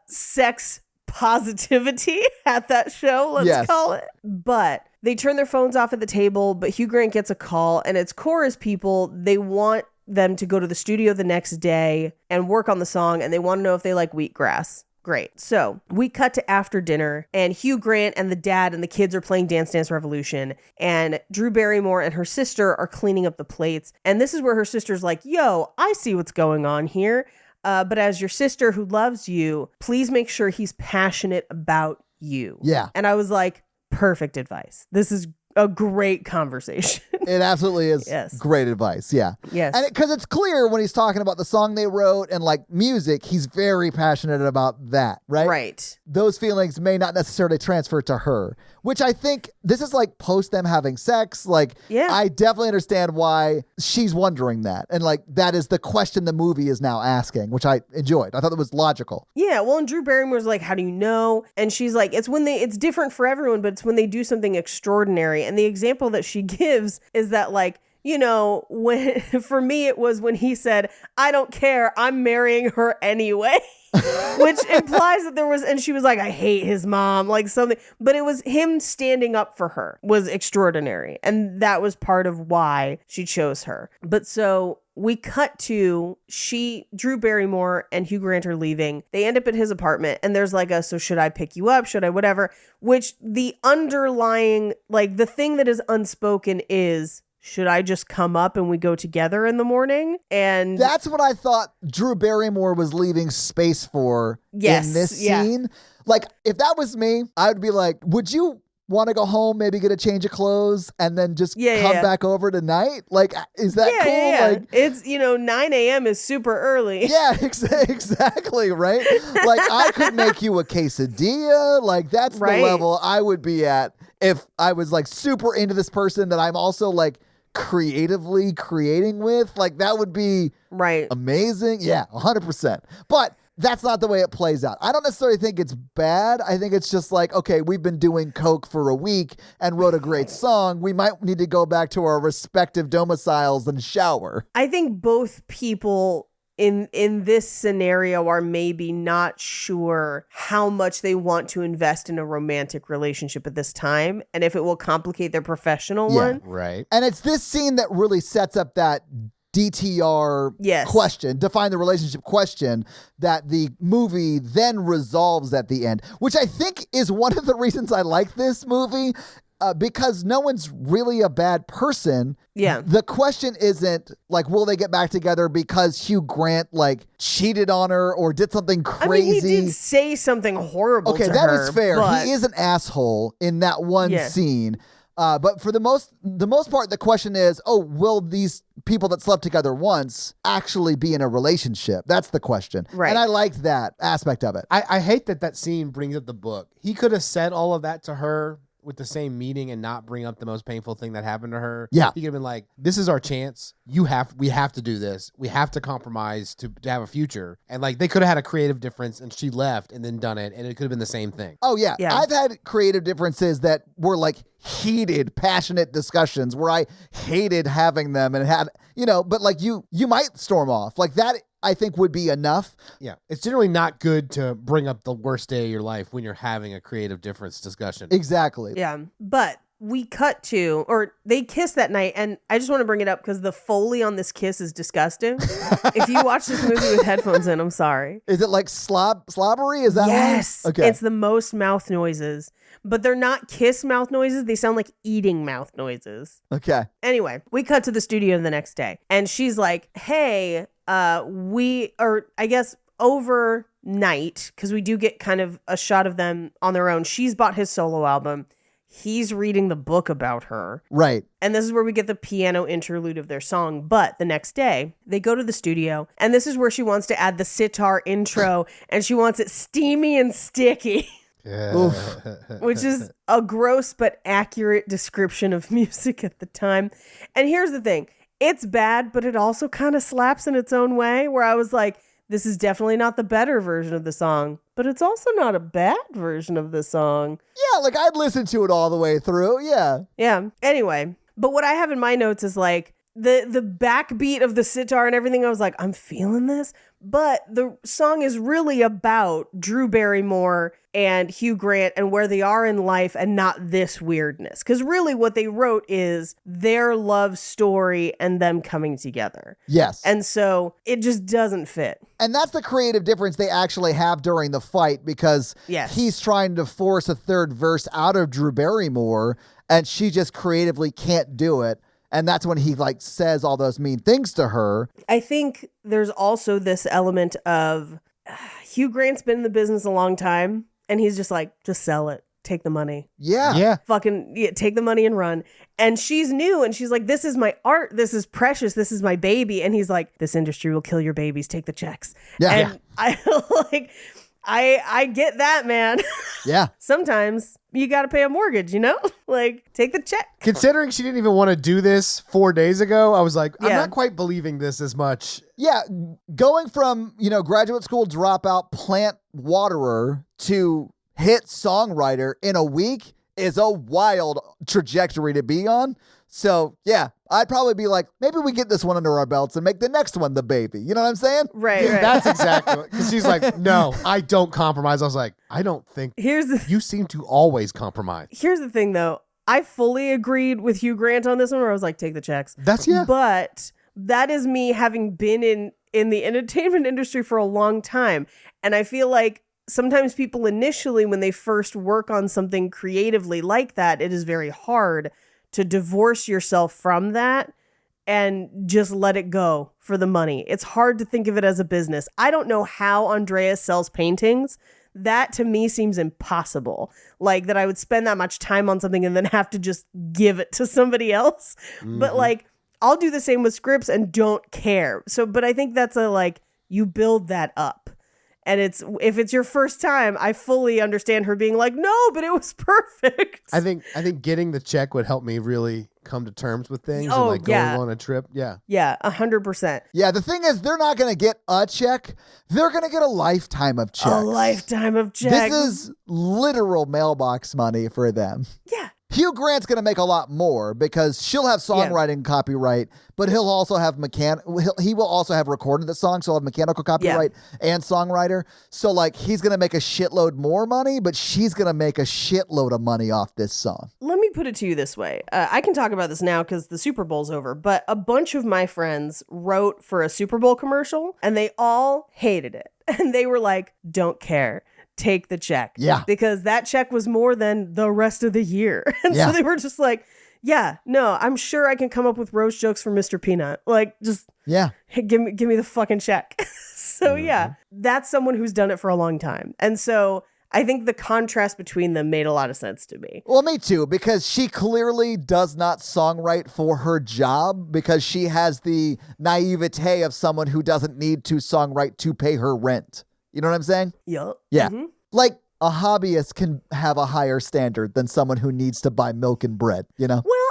sex positivity at that show, let's call it. But they turn their phones off at the table, but Hugh Grant gets a call, and it's Cora's people. They want them to go to the studio the next day and work on the song, and they want to know if they like wheatgrass. Great. So we cut to after dinner, and Hugh Grant and the dad and the kids are playing Dance Dance Revolution, and Drew Barrymore and her sister are cleaning up the plates. And this is where her sister's like, yo, I see what's going on here. But as your sister who loves you, please make sure he's passionate about you. Yeah. And I was like, perfect advice. This is a great conversation. It absolutely is great advice. Yeah. Yes. And because it's clear when he's talking about the song they wrote and like music, he's very passionate about that, right? Right. Those feelings may not necessarily transfer to her, which I think this is like post them having sex. Like, I definitely understand why she's wondering that. And like, that is the question the movie is now asking, which I enjoyed. I thought that was logical. Yeah. Well, and Drew Barrymore's like, how do you know? And she's like, it's different for everyone, but it's when they do something extraordinary. And the example that she gives is that, like, you know, when for me, it was when he said, I don't care, I'm marrying her anyway, which implies that there was, and she was like, I hate his mom, like something, but it was him standing up for her was extraordinary. And that was part of why she chose her. But so we cut to Drew Barrymore and Hugh Grant are leaving. They end up at his apartment, and there's like so should I pick you up? Should I whatever? Which the underlying, like the thing that is unspoken is, should I just come up and we go together in the morning? And that's what I thought Drew Barrymore was leaving space for in this scene. Like, if that was me, I would be like, would you want to go home, maybe get a change of clothes, and then just come back over tonight? Like, is that cool? Yeah. Like, it's, 9 a.m. is super early. Yeah, exactly, right? Like, I could make you a quesadilla. Like, that's the level I would be at if I was like super into this person that I'm also like creatively creating with. Like, that would be amazing. Yeah, 100%. But that's not the way it plays out. I don't necessarily think it's bad. I think it's just like, okay, we've been doing coke for a week and wrote a great song. We might need to go back to our respective domiciles and shower. I think both people in this scenario are maybe not sure how much they want to invest in a romantic relationship at this time, and if it will complicate their professional one. Right. And it's this scene that really sets up that DTR question, define the relationship question, that the movie then resolves at the end, which I think is one of the reasons I like this movie, because no one's really a bad person. Yeah. The question isn't like, will they get back together because Hugh Grant like cheated on her or did something crazy? I mean, he did say something horrible to her. Okay, that is fair. But he is an asshole in that one scene. But for the most part, the question is, will these people that slept together once actually be in a relationship? That's the question. Right. And I liked that aspect of it. I hate that scene brings up the book. He could have said all of that to her with the same meaning and not bring up the most painful thing that happened to her. Yeah. He could have been like, this is our chance. We have to do this. We have to compromise to have a future. And like, they could have had a creative difference and she left and then done it. And it could have been the same thing. Oh, yeah. Yeah. I've had creative differences that were like heated, passionate discussions where I hated having them and had, but like you might storm off. Like that, I think would be enough. Yeah. It's generally not good to bring up the worst day of your life when you're having a creative difference discussion. Exactly. Yeah. But we cut to, or they kiss that night. And I just want to bring it up because the Foley on this kiss is disgusting. If you watch this movie with headphones in, I'm sorry. Is it like slobbery? Is that Yes. one? Okay. It's the most mouth noises. But they're not kiss mouth noises. They sound like eating mouth noises. Okay. Anyway, we cut to the studio the next day. And she's like, hey, overnight, because we do get kind of a shot of them on their own. She's bought his solo album. He's reading the book about her. Right. And this is where we get the piano interlude of their song. But the next day, they go to the studio. And this is where she wants to add the sitar intro. And she wants it steamy and sticky. Yeah. Which is a gross but accurate description of music at the time. And here's the thing. It's bad, but it also kind of slaps in its own way, where I was like, this is definitely not the better version of the song, but it's also not a bad version of the song. Yeah, like I'd listen to it all the way through. Yeah. Yeah. Anyway, but what I have in my notes is like the backbeat of the sitar and everything. I was like, I'm feeling this. But the song is really about Drew Barrymore and Hugh Grant and where they are in life and not this weirdness. Because really what they wrote is their love story and them coming together. Yes. And so it just doesn't fit. And that's the creative difference they actually have during the fight, because Yes. he's trying to force a third verse out of Drew Barrymore and she just creatively can't do it. And that's when he like says all those mean things to her. I think there's also this element of Hugh Grant's been in the business a long time and he's just like, just sell it. Take the money. Yeah. Yeah. Take the money and run. And she's new and she's like, this is my art. This is precious. This is my baby. And he's like, this industry will kill your babies. Take the checks. Yeah. And I get that, man. Yeah. Sometimes you got to pay a mortgage, like take the check. Considering she didn't even want to do this 4 days ago, I was like, I'm Yeah. not quite believing this as much. Yeah. Going from, graduate school dropout plant waterer to hit songwriter in a week is a wild trajectory to be on. So yeah, I'd probably be like, maybe we get this one under our belts and make the next one the baby. You know what I'm saying? Right. That's exactly because she's like, no, I don't compromise. I was like, I don't think you seem to always compromise. Here's the thing though. I fully agreed with Hugh Grant on this one where I was like, take the checks. But that is me having been in the entertainment industry for a long time. And I feel like sometimes people initially, when they first work on something creatively like that, it is very hard to divorce yourself from that and just let it go for the money. It's hard to think of it as a business. I don't know how Andreas sells paintings. That to me seems impossible. Like that I would spend that much time on something and then have to just give it to somebody else. Mm-hmm. But like, I'll do the same with scripts and don't care. But I think that's you build that up. And if it's your first time, I fully understand her being like, no, but it was perfect. I think getting the check would help me really come to terms with things Oh, and yeah. going on a trip. Yeah. Yeah, 100%. Yeah, the thing is, they're not going to get a check. They're going to get a lifetime of checks. A lifetime of checks. This is literal mailbox money for them. Yeah. Hugh Grant's going to make a lot more because she'll have songwriting copyright, but he'll also have he will also have recorded the song, so he'll have mechanical copyright and songwriter. So he's going to make a shitload more money, but she's going to make a shitload of money off this song. Let me put it to you this way. I can talk about this now because the Super Bowl's over, but a bunch of my friends wrote for a Super Bowl commercial and they all hated it. And they were like, don't care. Take the check. Yeah. Because that check was more than the rest of the year. And so they were just like, yeah, no, I'm sure I can come up with roast jokes for Mr. Peanut. Hey, give me the fucking check. So yeah, that's someone who's done it for a long time. And so I think the contrast between them made a lot of sense to me. Well, me too, because she clearly does not songwrite for her job because she has the naivete of someone who doesn't need to songwrite to pay her rent. You know what I'm saying? Yep. Yeah. Mm-hmm. Like a hobbyist can have a higher standard than someone who needs to buy milk and bread, you know? Well,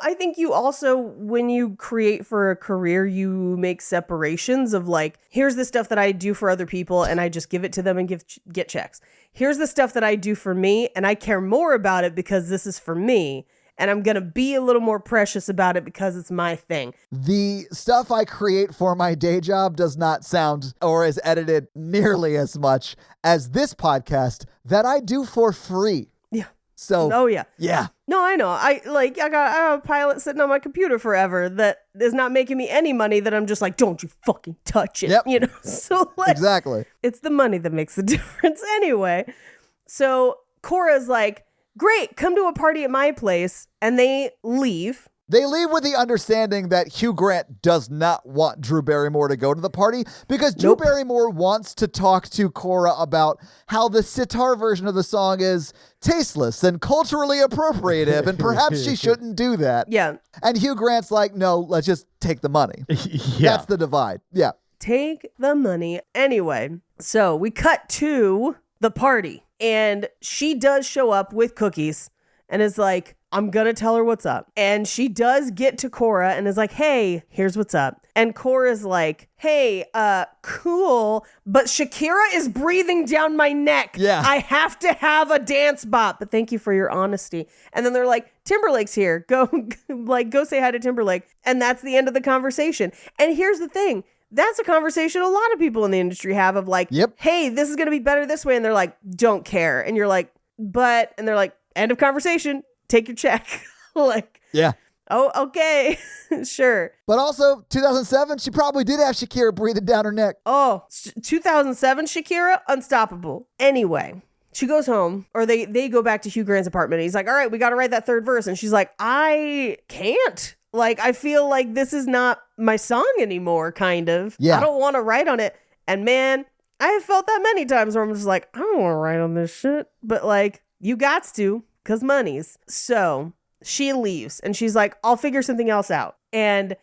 I think you also, when you create for a career, you make separations of like, here's the stuff that I do for other people and I just give it to them and get checks. Here's the stuff that I do for me and I care more about it because this is for me. And I'm going to be a little more precious about it because it's my thing. The stuff I create for my day job does not sound or is edited nearly as much as this podcast that I do for free. Yeah. So, oh yeah. Yeah. No, I know. I have a pilot sitting on my computer forever that is not making me any money that I'm just like, don't you fucking touch it. Yep. You know? So like, exactly. It's the money that makes the difference anyway. So Cora's like, great, come to a party at my place. And they leave. They leave with the understanding that Hugh Grant does not want Drew Barrymore to go to the party because Drew Barrymore wants to talk to Cora about how the sitar version of the song is tasteless and culturally appropriative and perhaps she shouldn't do that. Yeah. And Hugh Grant's like, no, let's just take the money. Yeah. That's the divide. Yeah. Take the money. Anyway, so we cut to the party and she does show up with cookies and is like, I'm going to tell her what's up. And she does get to Cora and is like, hey, here's what's up. And Cora's like, hey, cool, but Shakira is breathing down my neck. Yeah. I have to have a dance bop, but thank you for your honesty. And then they're like, Timberlake's here. Go say hi to Timberlake. And that's the end of the conversation. And here's the thing. That's a conversation a lot of people in the industry have of like, yep. Hey, this is going to be better this way. And they're like, don't care. And you're like, but, and they're like, end of conversation. Take your check. Like, yeah. Oh, okay. Sure. But also 2007, she probably did have Shakira breathing down her neck. Oh, 2007 Shakira, unstoppable. Anyway, she goes home, or they go back to Hugh Grant's apartment. And he's like, all right, we got to write that third verse. And she's like, I can't. Like, I feel like this is not my song anymore, kind of. Yeah. I don't want to write on it. And man, I have felt that many times where I'm just like, I don't want to write on this shit. But like, you gots to. Because money's. So she leaves and she's like, I'll figure something else out. And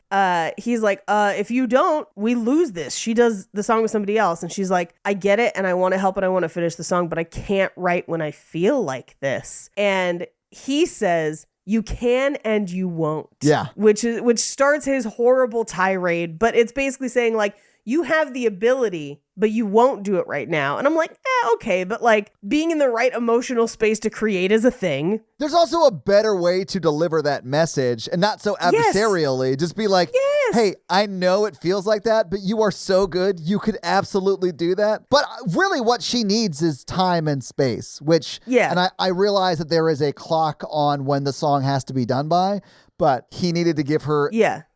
he's like, if you don't, we lose this. She does the song with somebody else. And she's like, I get it. And I want to help and I want to finish the song, but I can't write when I feel like this. And he says, you can and you won't. Yeah. Which starts his horrible tirade. But it's basically saying like, you have the ability, but you won't do it right now. And I'm like, okay. But like being in the right emotional space to create is a thing. There's also a better way to deliver that message and not so adversarially. Yes. Just be like, hey, I know it feels like that, but you are so good. You could absolutely do that. But really what she needs is time and space, which, and I realize that there is a clock on when the song has to be done by, but he needed to give her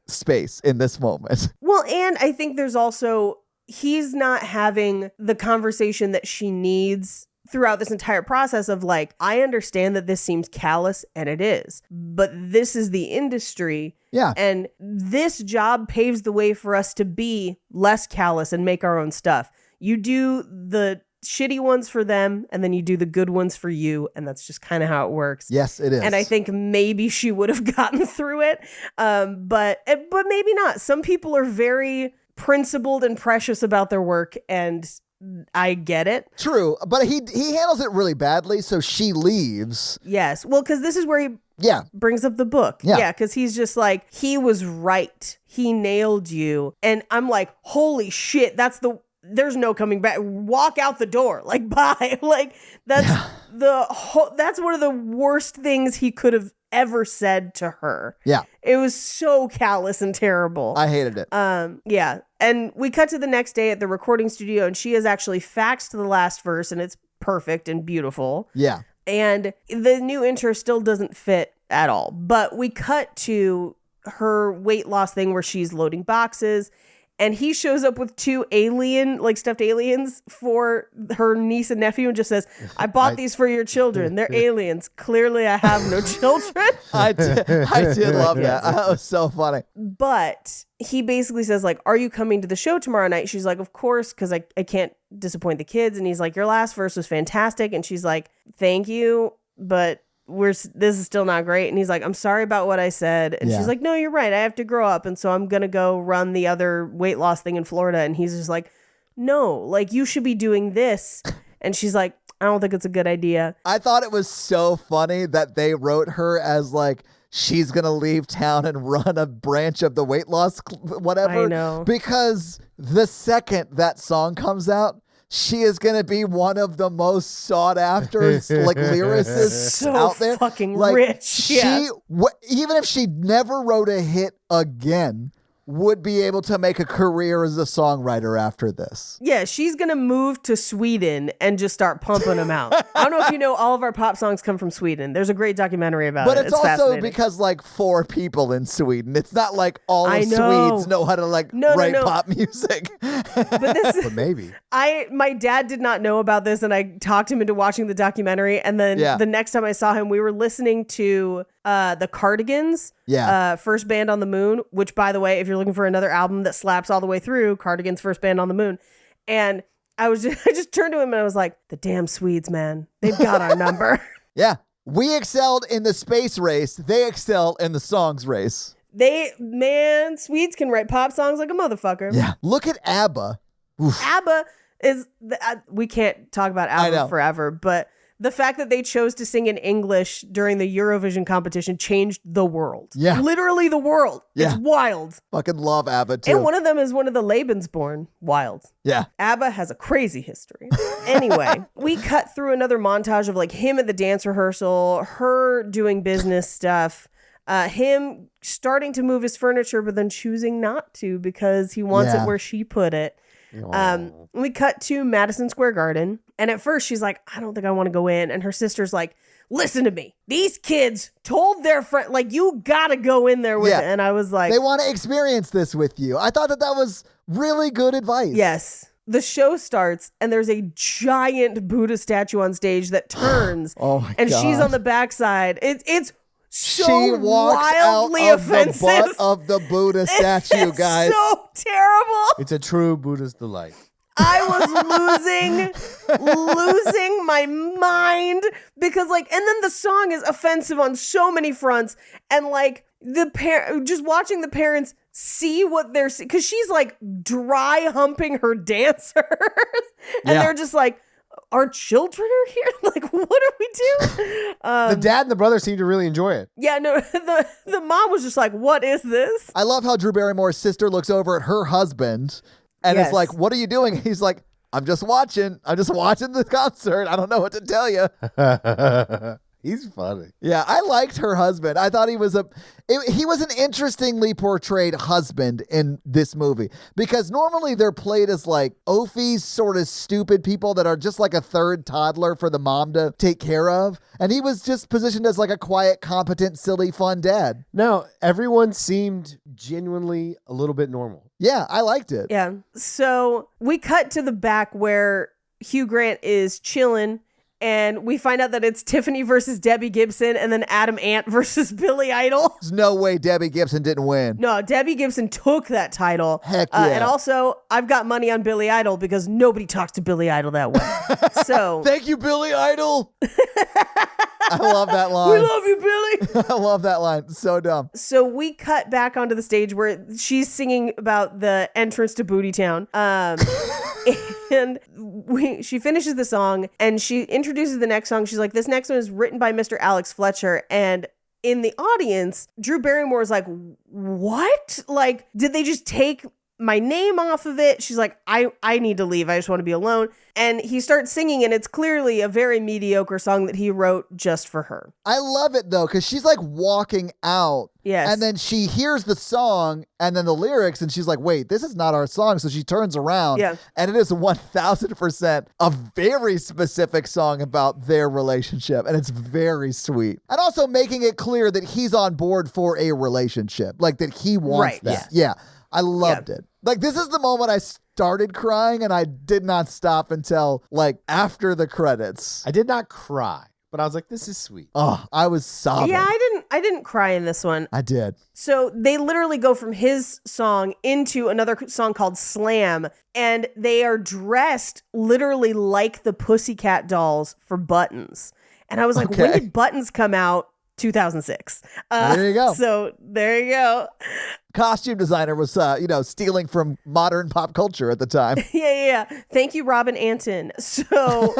space in this moment. Well, and I think there's also, he's not having the conversation that she needs throughout this entire process of like, I understand that this seems callous and it is, but this is the industry. Yeah. And this job paves the way for us to be less callous and make our own stuff. You do the shitty ones for them and then you do the good ones for you, and that's just kind of how it works. Yes, it is. And I think maybe she would have gotten through it, but maybe not. Some people are very principled and precious about their work, and I get it. True, but he handles it really badly, so she leaves. Yes, well, because this is where he brings up the book. Yeah, because he's just like, he was right. He nailed you. And I'm like, holy shit, there's no coming back. Walk out the door. Like, bye. Like, that's that's one of the worst things he could have ever said to her. Yeah. It was so callous and terrible. I hated it. Yeah. And we cut to the next day at the recording studio, and she has actually faxed the last verse, and it's perfect and beautiful. Yeah. And the new intro still doesn't fit at all. But we cut to her weight loss thing where she's loading boxes. And he shows up with 2 stuffed aliens for her niece and nephew and just says, I bought these for your children. They're aliens. Clearly, I have no children. I did love that. That was so funny. But he basically says, like, are you coming to the show tomorrow night? She's like, of course, because I can't disappoint the kids. And he's like, your last verse was fantastic. And she's like, thank you, but this is still not great. And he's like, I'm sorry about what I said. And she's like, no, you're right. I have to grow up. And so I'm going to go run the other weight loss thing in Florida. And he's just like, no, like you should be doing this. And she's like, I don't think it's a good idea. I thought it was so funny that they wrote her as like, she's going to leave town and run a branch of the weight loss, whatever. I know. Because the second that song comes out, she is going to be one of the most sought after like lyricists out there. Fucking like, rich. Yeah. Even if she never wrote a hit again, would be able to make a career as a songwriter after this. Yeah, she's going to move to Sweden and just start pumping them out. I don't know if you know, all of our pop songs come from Sweden. There's a great documentary about it. But it's also because like 4 people in Sweden. It's not like all of Swedes know how to like write pop music. But maybe. My dad did not know about this, and I talked him into watching the documentary. And then the next time I saw him, we were listening to the Cardigans, First Band on the Moon, which, by the way, if you're looking for another album that slaps all the way through, Cardigans, First Band on the Moon. And I just turned to him and I was like, the damn Swedes, man. They've got our number. Yeah. We excelled in the space race. They excel in the songs race. Swedes can write pop songs like a motherfucker. Yeah. Look at ABBA. Oof. ABBA is, we can't talk about ABBA forever, but the fact that they chose to sing in English during the Eurovision competition changed the world. Yeah. Literally the world. Yeah. It's wild. Fucking love ABBA too. And one of them is one of the Lebensborn. Wild. Yeah. ABBA has a crazy history. Anyway, we cut through another montage of like him at the dance rehearsal, her doing business stuff, him starting to move his furniture, but then choosing not to because he wants it where she put it. We cut to Madison Square Garden, and at first she's like, I don't think I want to go in, and her sister's like, listen to me, these kids told their friend, like, you gotta go in there with it. And I was like, they want to experience this with you. I thought that was really good advice. Yes. The show starts and there's a giant Buddha statue on stage that turns. Oh my and God. she's on the backside. It's so she walks wildly out of offensive. The butt of the Buddha statue, guys. So terrible. It's a true Buddha's delight. I was losing my mind because and then the song is offensive on so many fronts, and like just watching the parents see what they're because she's like dry humping her dancers, and they're just like, our children are here. Like, what do we do? The dad and the brother seem to really enjoy it. Yeah, no, the mom was just like, what is this? I love how Drew Barrymore's sister looks over at her husband and is like, what are you doing? He's like, I'm just watching the concert. I don't know what to tell you. He's funny. Yeah, I liked her husband. I thought he was he was an interestingly portrayed husband in this movie, because normally they're played as like oafy, sort of stupid people that are just like a third toddler for the mom to take care of. And he was just positioned as like a quiet, competent, silly, fun dad. No, everyone seemed genuinely a little bit normal. Yeah, I liked it. Yeah. So we cut to the back where Hugh Grant is chilling, and we find out that it's Tiffany versus Debbie Gibson, and then Adam Ant versus Billy Idol. There's no way Debbie Gibson didn't win. No, Debbie Gibson took that title. Heck yeah. And also, I've got money on Billy Idol because nobody talks to Billy Idol that way. So thank you, Billy Idol. I love that line. We love you, Billy. I love that line. So dumb. So we cut back onto the stage where she's singing about the entrance to Booty Town. And she finishes the song and she introduces the next song. She's like, this next one is written by Mr. Alex Fletcher. And in the audience, Drew Barrymore is like, what? Like, did they just take my name off of it? She's like, I need to leave. I just want to be alone. And he starts singing, and it's clearly a very mediocre song that he wrote just for her. I love it though, because she's like walking out. Yes. And then she hears the song and then the lyrics, and she's like, wait, this is not our song. So she turns around. Yeah. And it is 1000% a very specific song about their relationship. And it's very sweet. And also making it clear that he's on board for a relationship, like that he wants that. Yeah. I loved it. Like, this is the moment I started crying, and I did not stop until, like, after the credits. I did not cry, but I was like, this is sweet. Oh, I was sobbing. Yeah, I didn't cry in this one. I did. So they literally go from his song into another song called Slam, and they are dressed literally like the Pussycat Dolls for Buttons. And I was like, when did Buttons come out? 2006. There you go. So there you go. Costume designer was, stealing from modern pop culture at the time. Yeah. Thank you, Robin Anton. So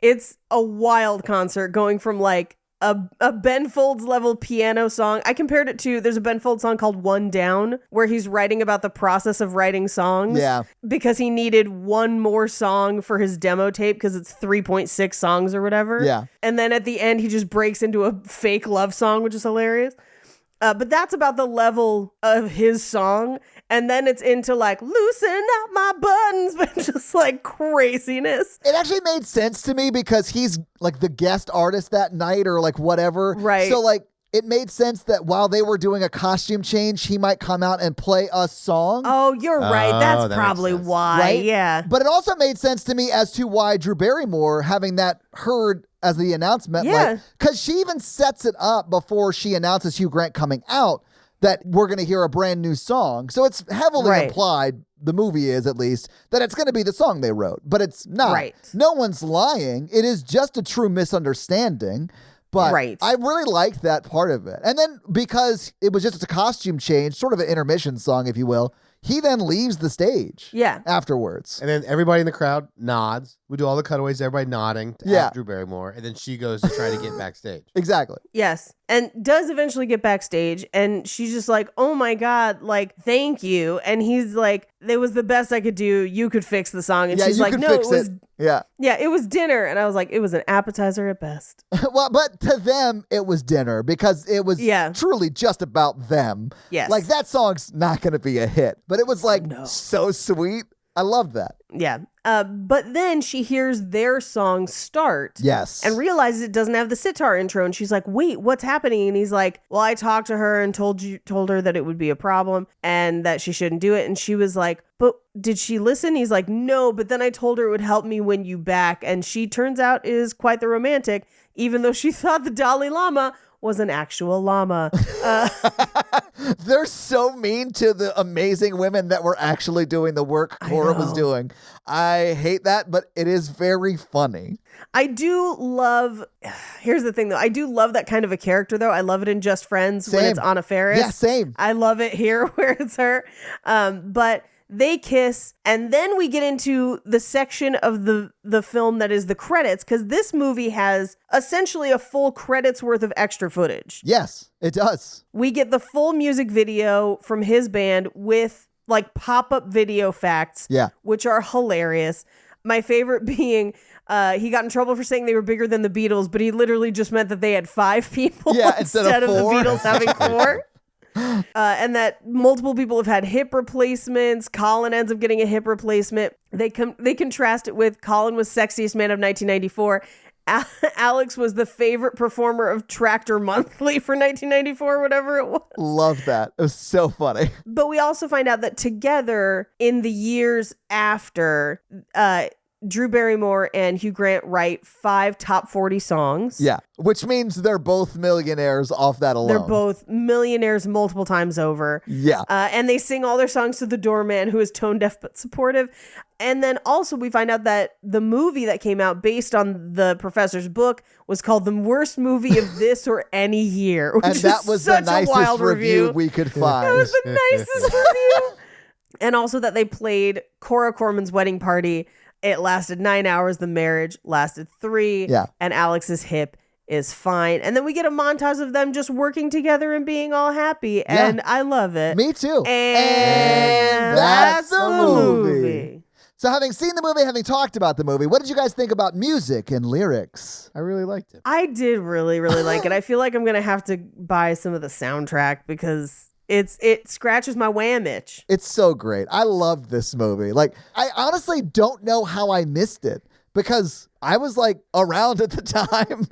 it's a wild concert going from like a Ben Folds level piano song. I compared it to, there's a Ben Folds song called One Down, where he's writing about the process of writing songs. Yeah. Because he needed one more song for his demo tape because it's 3.6 songs or whatever. Yeah. And then at the end, he just breaks into a fake love song, which is hilarious. But that's about the level of his song. And then it's into like, loosen up my buttons, but just like craziness. It actually made sense to me because he's like the guest artist that night or like whatever. Right. So like it made sense that while they were doing a costume change, he might come out and play a song. Oh, you're right. That's that probably makes sense. why. Right? Yeah. But it also made sense to me as to why Drew Barrymore, having that heard as the announcement, because she even sets it up before she announces Hugh Grant coming out that we're going to hear a brand new song. So it's heavily implied, the movie is at least, that it's going to be the song they wrote. But it's not. Right. No one's lying. It is just a true misunderstanding. But I really liked that part of it. And then because it was just a costume change, sort of an intermission song, if you will, he then leaves the stage afterwards. And then everybody in the crowd nods. We do all the cutaways, everybody nodding to Drew Barrymore. And then she goes to try to get backstage. Exactly. Yes. And does eventually get backstage. And she's just like, oh my God, like, thank you. And he's like, it was the best I could do. You could fix the song. And she's like, no, it was. Yeah, it was dinner. And I was like, it was an appetizer at best. Well, but to them, it was dinner because it was truly just about them. Yes. Like, that song's not going to be a hit, but it was like so sweet. I love that. Yeah. But then she hears their song start. Yes. And realizes it doesn't have the sitar intro. And she's like, wait, what's happening? And he's like, well, I talked to her and told her that it would be a problem and that she shouldn't do it. And she was like, but did she listen? He's like, no, but then I told her it would help me win you back. And she turns out is quite the romantic, even though she thought the Dalai Lama was an actual llama. They're so mean to the amazing women that were actually doing the work Cora was doing. I hate that, but it is very funny. I do love, here's the thing though, I do love that kind of a character though. I love it in Just Friends when it's Anna Faris. Yeah, same. I love it here where it's her. But they kiss, and then we get into the section of the film that is the credits, because this movie has essentially a full credits worth of extra footage. Yes, it does. We get the full music video from his band with like pop-up video facts, which are hilarious. My favorite being he got in trouble for saying they were bigger than the Beatles, but he literally just meant that they had 5 people instead of the Beatles having 4. And that multiple people have had hip replacements. Colin ends up getting a hip replacement. They contrast it with Colin was sexiest man of 1994. Alex was the favorite performer of Tractor Monthly for 1994, whatever it was. Love that. It was so funny. But we also find out that together in the years after, Drew Barrymore and Hugh Grant write 5 top 40 songs. Yeah, which means they're both millionaires off that alone. They're both millionaires multiple times over. Yeah. And they sing all their songs to the doorman, who is tone deaf but supportive. And then also we find out that the movie that came out based on the professor's book was called The Worst Movie of This or Any Year. Which and that was the nicest review we could find. That was the nicest review. And also that they played Cora Corman's wedding party. It lasted 9 hours. The marriage lasted 3. Yeah. And Alex's hip is fine. And then we get a montage of them just working together and being all happy. And I love it. Me too. And that's the movie. So having seen the movie, having talked about the movie, what did you guys think about music and lyrics? I really liked it. I did really, really like it. I feel like I'm going to have to buy some of the soundtrack because it scratches my wham itch. It's so great. I love this movie. Like, I honestly don't know how I missed it because I was like around at the time.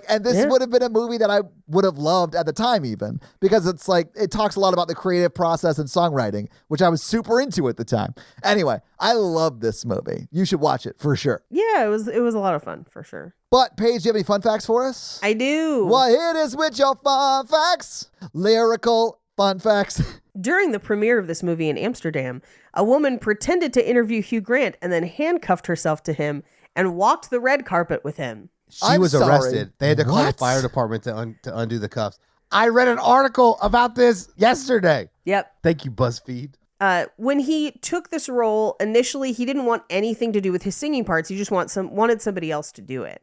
And this would have been a movie that I would have loved at the time even, because it's like, it talks a lot about the creative process and songwriting, which I was super into at the time. Anyway, I love this movie. You should watch it for sure. Yeah, it was a lot of fun for sure. But Paige, do you have any fun facts for us? I do. Well, it is with your fun facts. Lyrical fun facts. During the premiere of this movie in Amsterdam, a woman pretended to interview Hugh Grant and then handcuffed herself to him and walked the red carpet with him. She was arrested. They had to call the fire department to undo the cuffs. I read an article about this yesterday. Yep. Thank you, BuzzFeed. When he took this role, initially he didn't want anything to do with his singing parts. He just wanted somebody else to do it.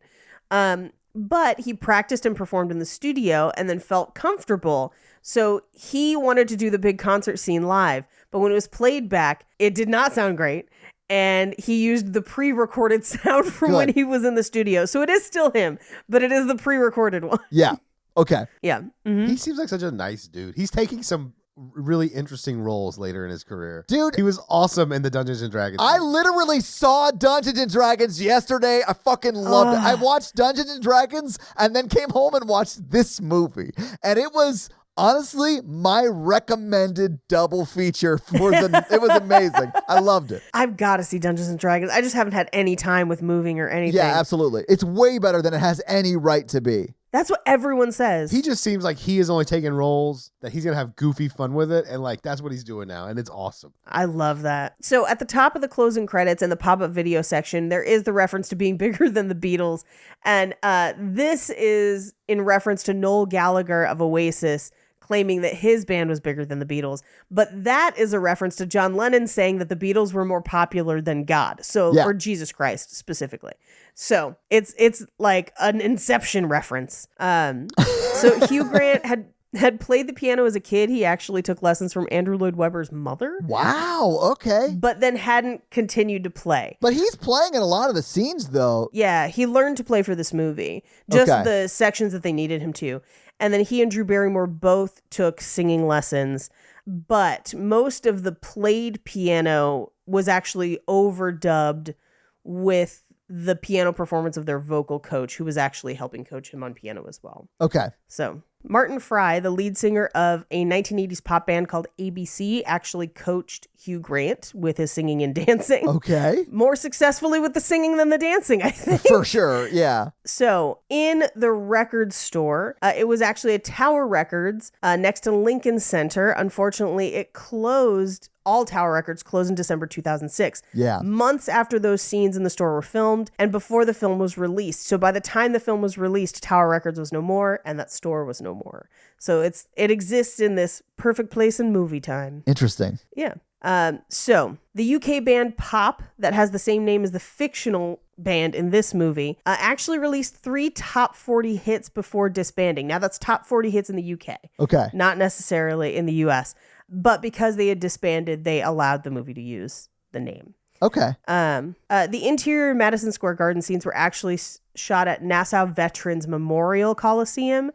But he practiced and performed in the studio and then felt comfortable. So he wanted to do the big concert scene live. But when it was played back, it did not sound great. And he used the pre-recorded sound from when he was in the studio. So it is still him, but it is the pre-recorded one. Yeah. Okay. Yeah. Mm-hmm. He seems like such a nice dude. He's taking some really interesting roles later in his career. Dude, he was awesome in the Dungeons and Dragons. I literally saw Dungeons and Dragons yesterday. I fucking loved it. I watched Dungeons and Dragons and then came home and watched this movie. And it was honestly my recommended double feature for it was amazing. I loved it. I've got to see Dungeons and Dragons. I just haven't had any time with moving or anything. Yeah, absolutely. It's way better than it has any right to be. That's what everyone says. He just seems like he is only taking roles that he's going to have goofy fun with it. And that's what he's doing now. And it's awesome. I love that. So at the top of the closing credits and the pop-up video section, there is the reference to being bigger than the Beatles. And this is in reference to Noel Gallagher of Oasis claiming that his band was bigger than the Beatles. But that is a reference to John Lennon saying that the Beatles were more popular than God. Or Jesus Christ specifically. So it's like an Inception reference. So Hugh Grant had played the piano as a kid. He actually took lessons from Andrew Lloyd Webber's mother. Wow. Okay. But then hadn't continued to play. But he's playing in a lot of the scenes though. Yeah. He learned to play for this movie. Just the sections that they needed him to. And then he and Drew Barrymore both took singing lessons. But most of the played piano was actually overdubbed with the piano performance of their vocal coach, who was actually helping coach him on piano as well. Okay. So Martin Fry, the lead singer of a 1980s pop band called ABC, actually coached Hugh Grant with his singing and dancing. Okay. More successfully with the singing than the dancing, I think. For sure, yeah. So in the record store, it was actually a Tower Records next to Lincoln Center. Unfortunately, it closed. All Tower Records closed in December 2006. Yeah. Months after those scenes in the store were filmed and before the film was released. So by the time the film was released, Tower Records was no more and that store was no more. So it exists in this perfect place in movie time. Interesting. Yeah. So the UK band Pop, that has the same name as the fictional band in this movie, actually released 3 top 40 hits before disbanding. Now that's top 40 hits in the UK. Okay. Not necessarily in the US. But because they had disbanded, they allowed the movie to use the name. Okay. The interior Madison Square Garden scenes were actually shot at Nassau Veterans Memorial Coliseum,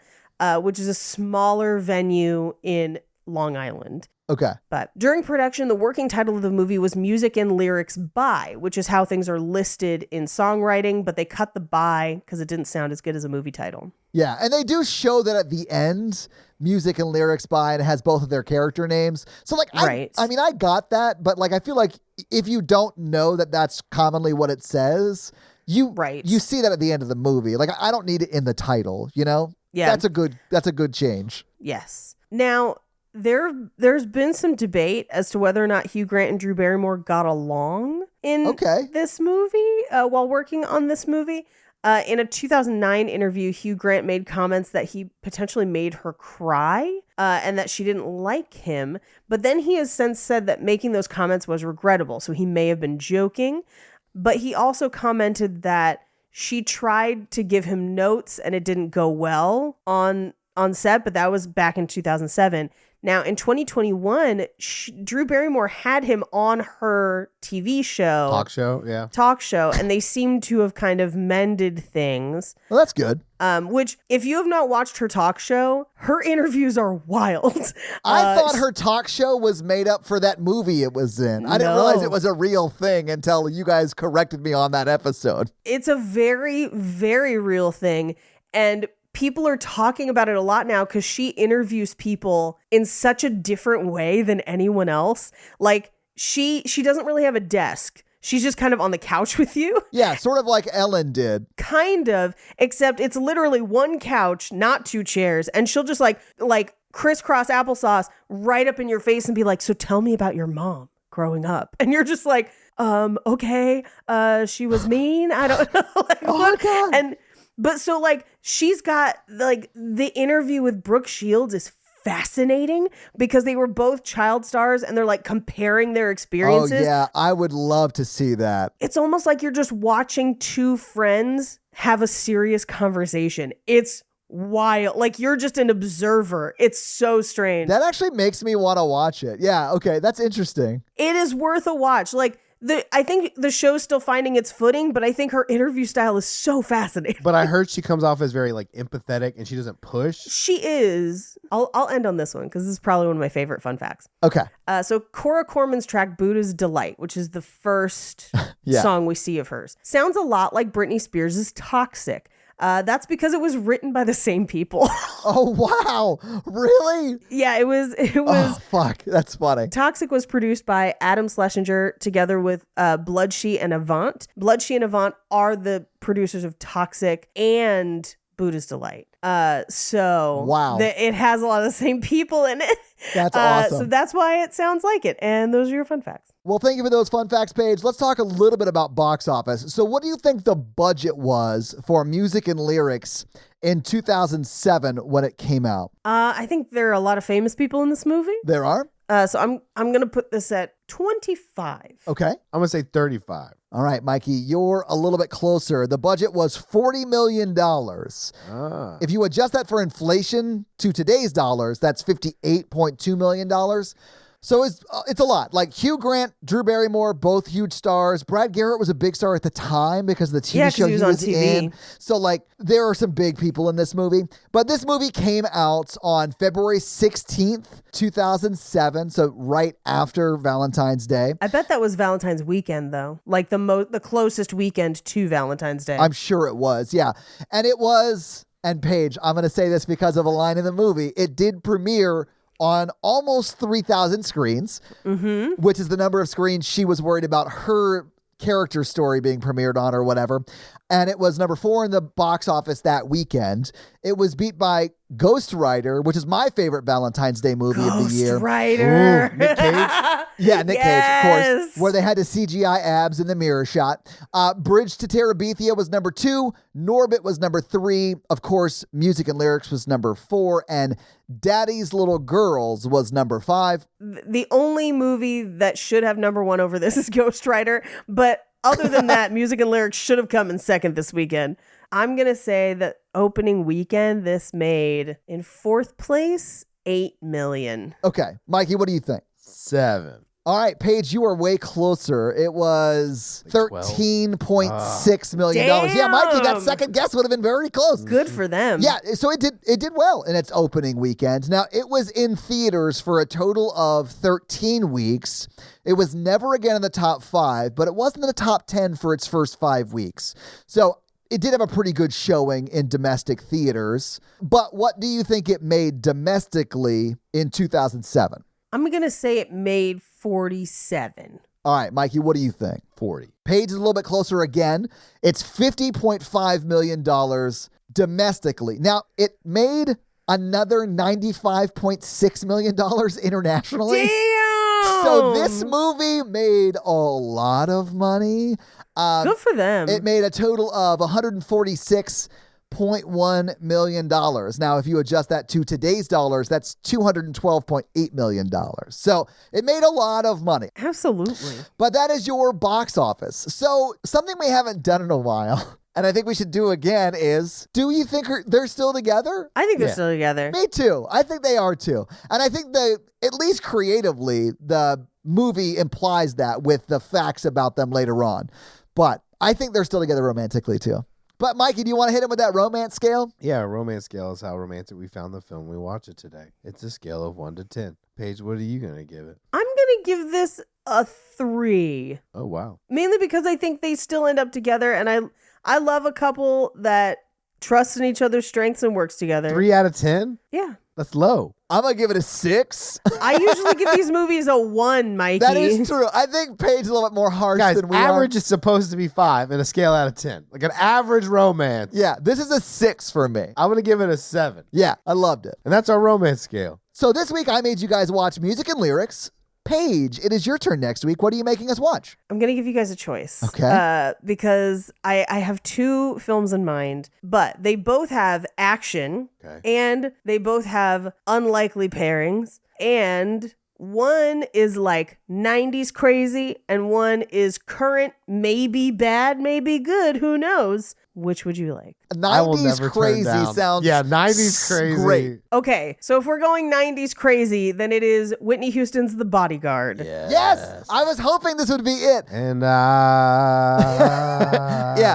which is a smaller venue in Long Island. Okay. But during production, the working title of the movie was Music and Lyrics by, which is how things are listed in songwriting, but they cut the by because it didn't sound as good as a movie title. Yeah, and they do show that at the end, Music and Lyrics by, and it has both of their character names. So I mean, I got that, but I feel like if you don't know that that's commonly what it says, you see that at the end of the movie. I don't need it in the title, you know? Yeah. That's a good change. Yes. Now, there's been some debate as to whether or not Hugh Grant and Drew Barrymore got along in this movie while working on this movie. In a 2009 interview, Hugh Grant made comments that he potentially made her cry and that she didn't like him. But then he has since said that making those comments was regrettable. So he may have been joking. But he also commented that she tried to give him notes and it didn't go well on set. But that was back in 2007. Now, in 2021, Drew Barrymore had him on her TV show. Talk show, and they seem to have kind of mended things. Well, that's good. Which, if you have not watched her talk show, her interviews are wild. I thought her talk show was made up for that movie it was in. I didn't realize it was a real thing until you guys corrected me on that episode. It's a very, very real thing. And people are talking about it a lot now because she interviews people in such a different way than anyone else. Like, she doesn't really have a desk. She's just kind of on the couch with you. Yeah, sort of like Ellen did. Kind of, except it's literally one couch, not two chairs. And she'll just like crisscross applesauce right up in your face and be like, so tell me about your mom growing up. And you're just like, okay, she was mean. I don't know. Like, oh, God. But so like she's got like the interview with Brooke Shields is fascinating because they were both child stars and they're like comparing their experiences. Oh yeah, I would love to see that. It's almost like you're just watching two friends have a serious conversation. It's wild. Like you're just an observer. It's so strange. That actually makes me want to watch it. Yeah, okay, that's interesting. It is worth a watch. Like I think the show's still finding its footing, but I think her interview style is so fascinating. But I heard she comes off as very like empathetic and she doesn't push. She is. I'll end on this one because this is probably one of my favorite fun facts. Okay. So Cora Corman's track Buddha's Delight, which is the first song we see of hers, sounds a lot like Britney Spears' Toxic. That's because it was written by the same people. Oh, wow. Really? Yeah, it was. Oh, fuck. That's funny. Toxic was produced by Adam Schlesinger together with Bloodshy and Avant. Bloodshy and Avant are the producers of Toxic and Buddha's Delight. So wow. It has a lot of the same people in it. That's awesome. So that's why it sounds like it. And those are your fun facts. Well, thank you for those fun facts, Paige. Let's talk a little bit about box office. So what do you think the budget was for music and lyrics in 2007 when it came out? I think there are a lot of famous people in this movie. There are? So I'm going to put this at 25. Okay. I'm going to say 35. All right, Mikey, you're a little bit closer. The budget was $40 million. If you adjust that for inflation to today's dollars, that's $58.2 million. So it's a lot. Like Hugh Grant, Drew Barrymore, both huge stars. Brad Garrett was a big star at the time because of the TV show he was on TV. in. So like there are some big people in this movie. But this movie came out on February 16th, 2007. So right after Valentine's Day. I bet that was Valentine's weekend though. Like the closest weekend to Valentine's Day. I'm sure it was. Yeah. And it was, and Paige, I'm going to say this because of a line in the movie. It did premiere on almost 3,000 screens, which is the number of screens she was worried about her character story being premiered on or whatever. And it was number 4 in the box office that weekend. It was beat by Ghost Rider, which is my favorite Valentine's Day movie of the year. Ghost Rider. Ooh, Nick Cage. Yeah, Nick Cage, of course. Where they had to CGI abs in the mirror shot. Bridge to Terabithia was number 2. Norbit was number 3. Of course, music and lyrics was number 4. And Daddy's Little Girls was number 5. The only movie that should have number 1 over this is Ghost Rider. But other than that, music and lyrics should have come in second this weekend. I'm going to say that opening weekend, this made in 4th place, $8 million. Okay. Mikey, what do you think? 7. All right, Paige, you are way closer. It was $13.6 million. Yeah, Mikey, that second guess would have been very close. Good for them. Yeah, so it did well in its opening weekend. Now, it was in theaters for a total of 13 weeks. It was never again in the top 5, but it wasn't in the top 10 for its first 5 weeks. So it did have a pretty good showing in domestic theaters. But what do you think it made domestically in 2007? I'm going to say it made 47. All right, Mikey, what do you think? 40. Paige is a little bit closer again. It's $50.5 million domestically. Now, it made another $95.6 million internationally. Damn! So this movie made a lot of money. Good for them. It made a total of $146.1 million. Now, if you adjust that to today's dollars, that's $212.8 million. So it made a lot of money. Absolutely. But that is your box office. So something we haven't done in a while. and I think we should do again is, do you think they're still together? I think they're still together. Me too. I think they are too. And I think at least creatively, the movie implies that with the facts about them later on. But I think they're still together romantically too. But Mikey, do you want to hit him with that romance scale? Yeah, romance scale is how romantic we found the film we watched it today. It's a scale of 1 to 10. Paige, what are you going to give it? I'm going to give this a 3. Oh, wow. Mainly because I think they still end up together, and I love a couple that trusts in each other's strengths and works together. 3 out of 10? Yeah. That's low. I'm going to give it a 6. I usually give these movies a 1, Mikey. That is true. I think Paige is a little bit more harsh than we are. Average is supposed to be 5 and a scale out of 10. Like an average romance. Yeah, this is a 6 for me. I'm going to give it a 7. Yeah, I loved it. And that's our romance scale. So this week I made you guys watch music and lyrics. Paige, it is your turn next week. What are you making us watch? I'm going to give you guys a choice. Okay. Because I have 2 films in mind, but they both have action and they both have unlikely pairings. And one is like 90s crazy and one is current, maybe bad, maybe good. Who knows? Which would you like? 90s crazy sounds 90s crazy. Great. Okay, so if we're going 90s crazy, then it is Whitney Houston's The Bodyguard. Yes! I was hoping this would be it. And yeah.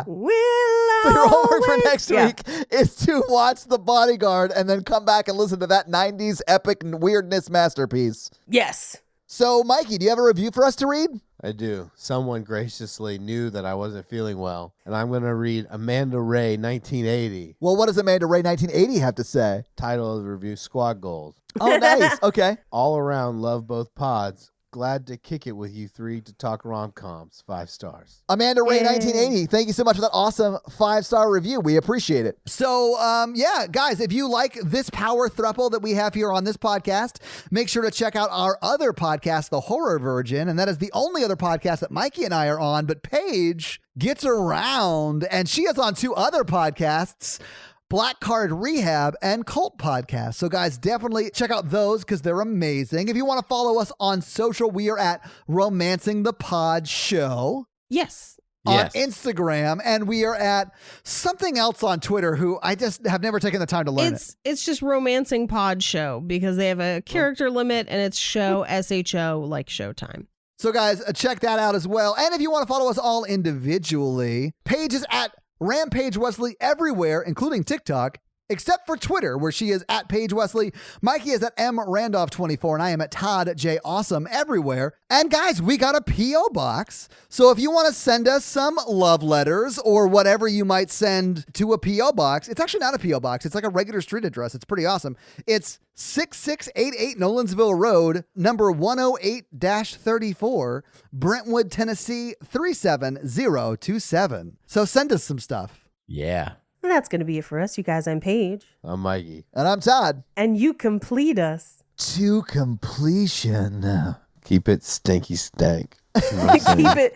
Will So your homework for always- next week is to watch The Bodyguard and then come back and listen to that 90s epic weirdness masterpiece. Yes. So, Mikey, do you have a review for us to read? I do. Someone graciously knew that I wasn't feeling well, and I'm going to read Amanda Ray, 1980. Well, what does Amanda Ray 1980 have to say? Title of the review, Squad Goals. Oh, nice. Okay. All around, love both pods. Glad to kick it with you 3 to talk rom-coms. 5 stars. Amanda Ray 1980, thank you so much for that awesome 5-star review. We appreciate it. So, yeah, guys, if you like this power throuple that we have here on this podcast, make sure to check out our other podcast, The Horror Virgin, and that is the only other podcast that Mikey and I are on, but Paige gets around, and she is on 2 other podcasts, Black Card Rehab, and Cult Podcast. So guys, definitely check out those because they're amazing. If you want to follow us on social, we are at Romancing the Pod Show. Yes. On Instagram, and we are at something else on Twitter who I just have never taken the time to learn It's just Romancing Pod Show because they have a character limit and it's show SHO like Showtime. So guys, check that out as well. And if you want to follow us all individually, Paige is at Rampage Wesley everywhere, including TikTok, except for Twitter, where she is at Paige Wesley. Mikey is at mrandolph24, and I am at Todd J Awesome everywhere. And guys, we got a P.O. box. So if you want to send us some love letters or whatever you might send to a P.O. box, it's actually not a P.O. box. It's like a regular street address. It's pretty awesome. It's 6688 Nolensville Road, number 108-34, Brentwood, Tennessee 37027. So send us some stuff. Yeah. And that's going to be it for us, you guys. I'm Paige. I'm Mikey. And I'm Todd. And you complete us. To completion. Keep it stinky stank. Keep it,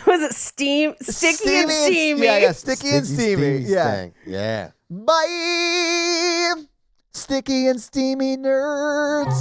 was it sticky and steamy? Yeah, sticky and steamy. Yeah. Stank. Yeah. Bye. Sticky and steamy nerds.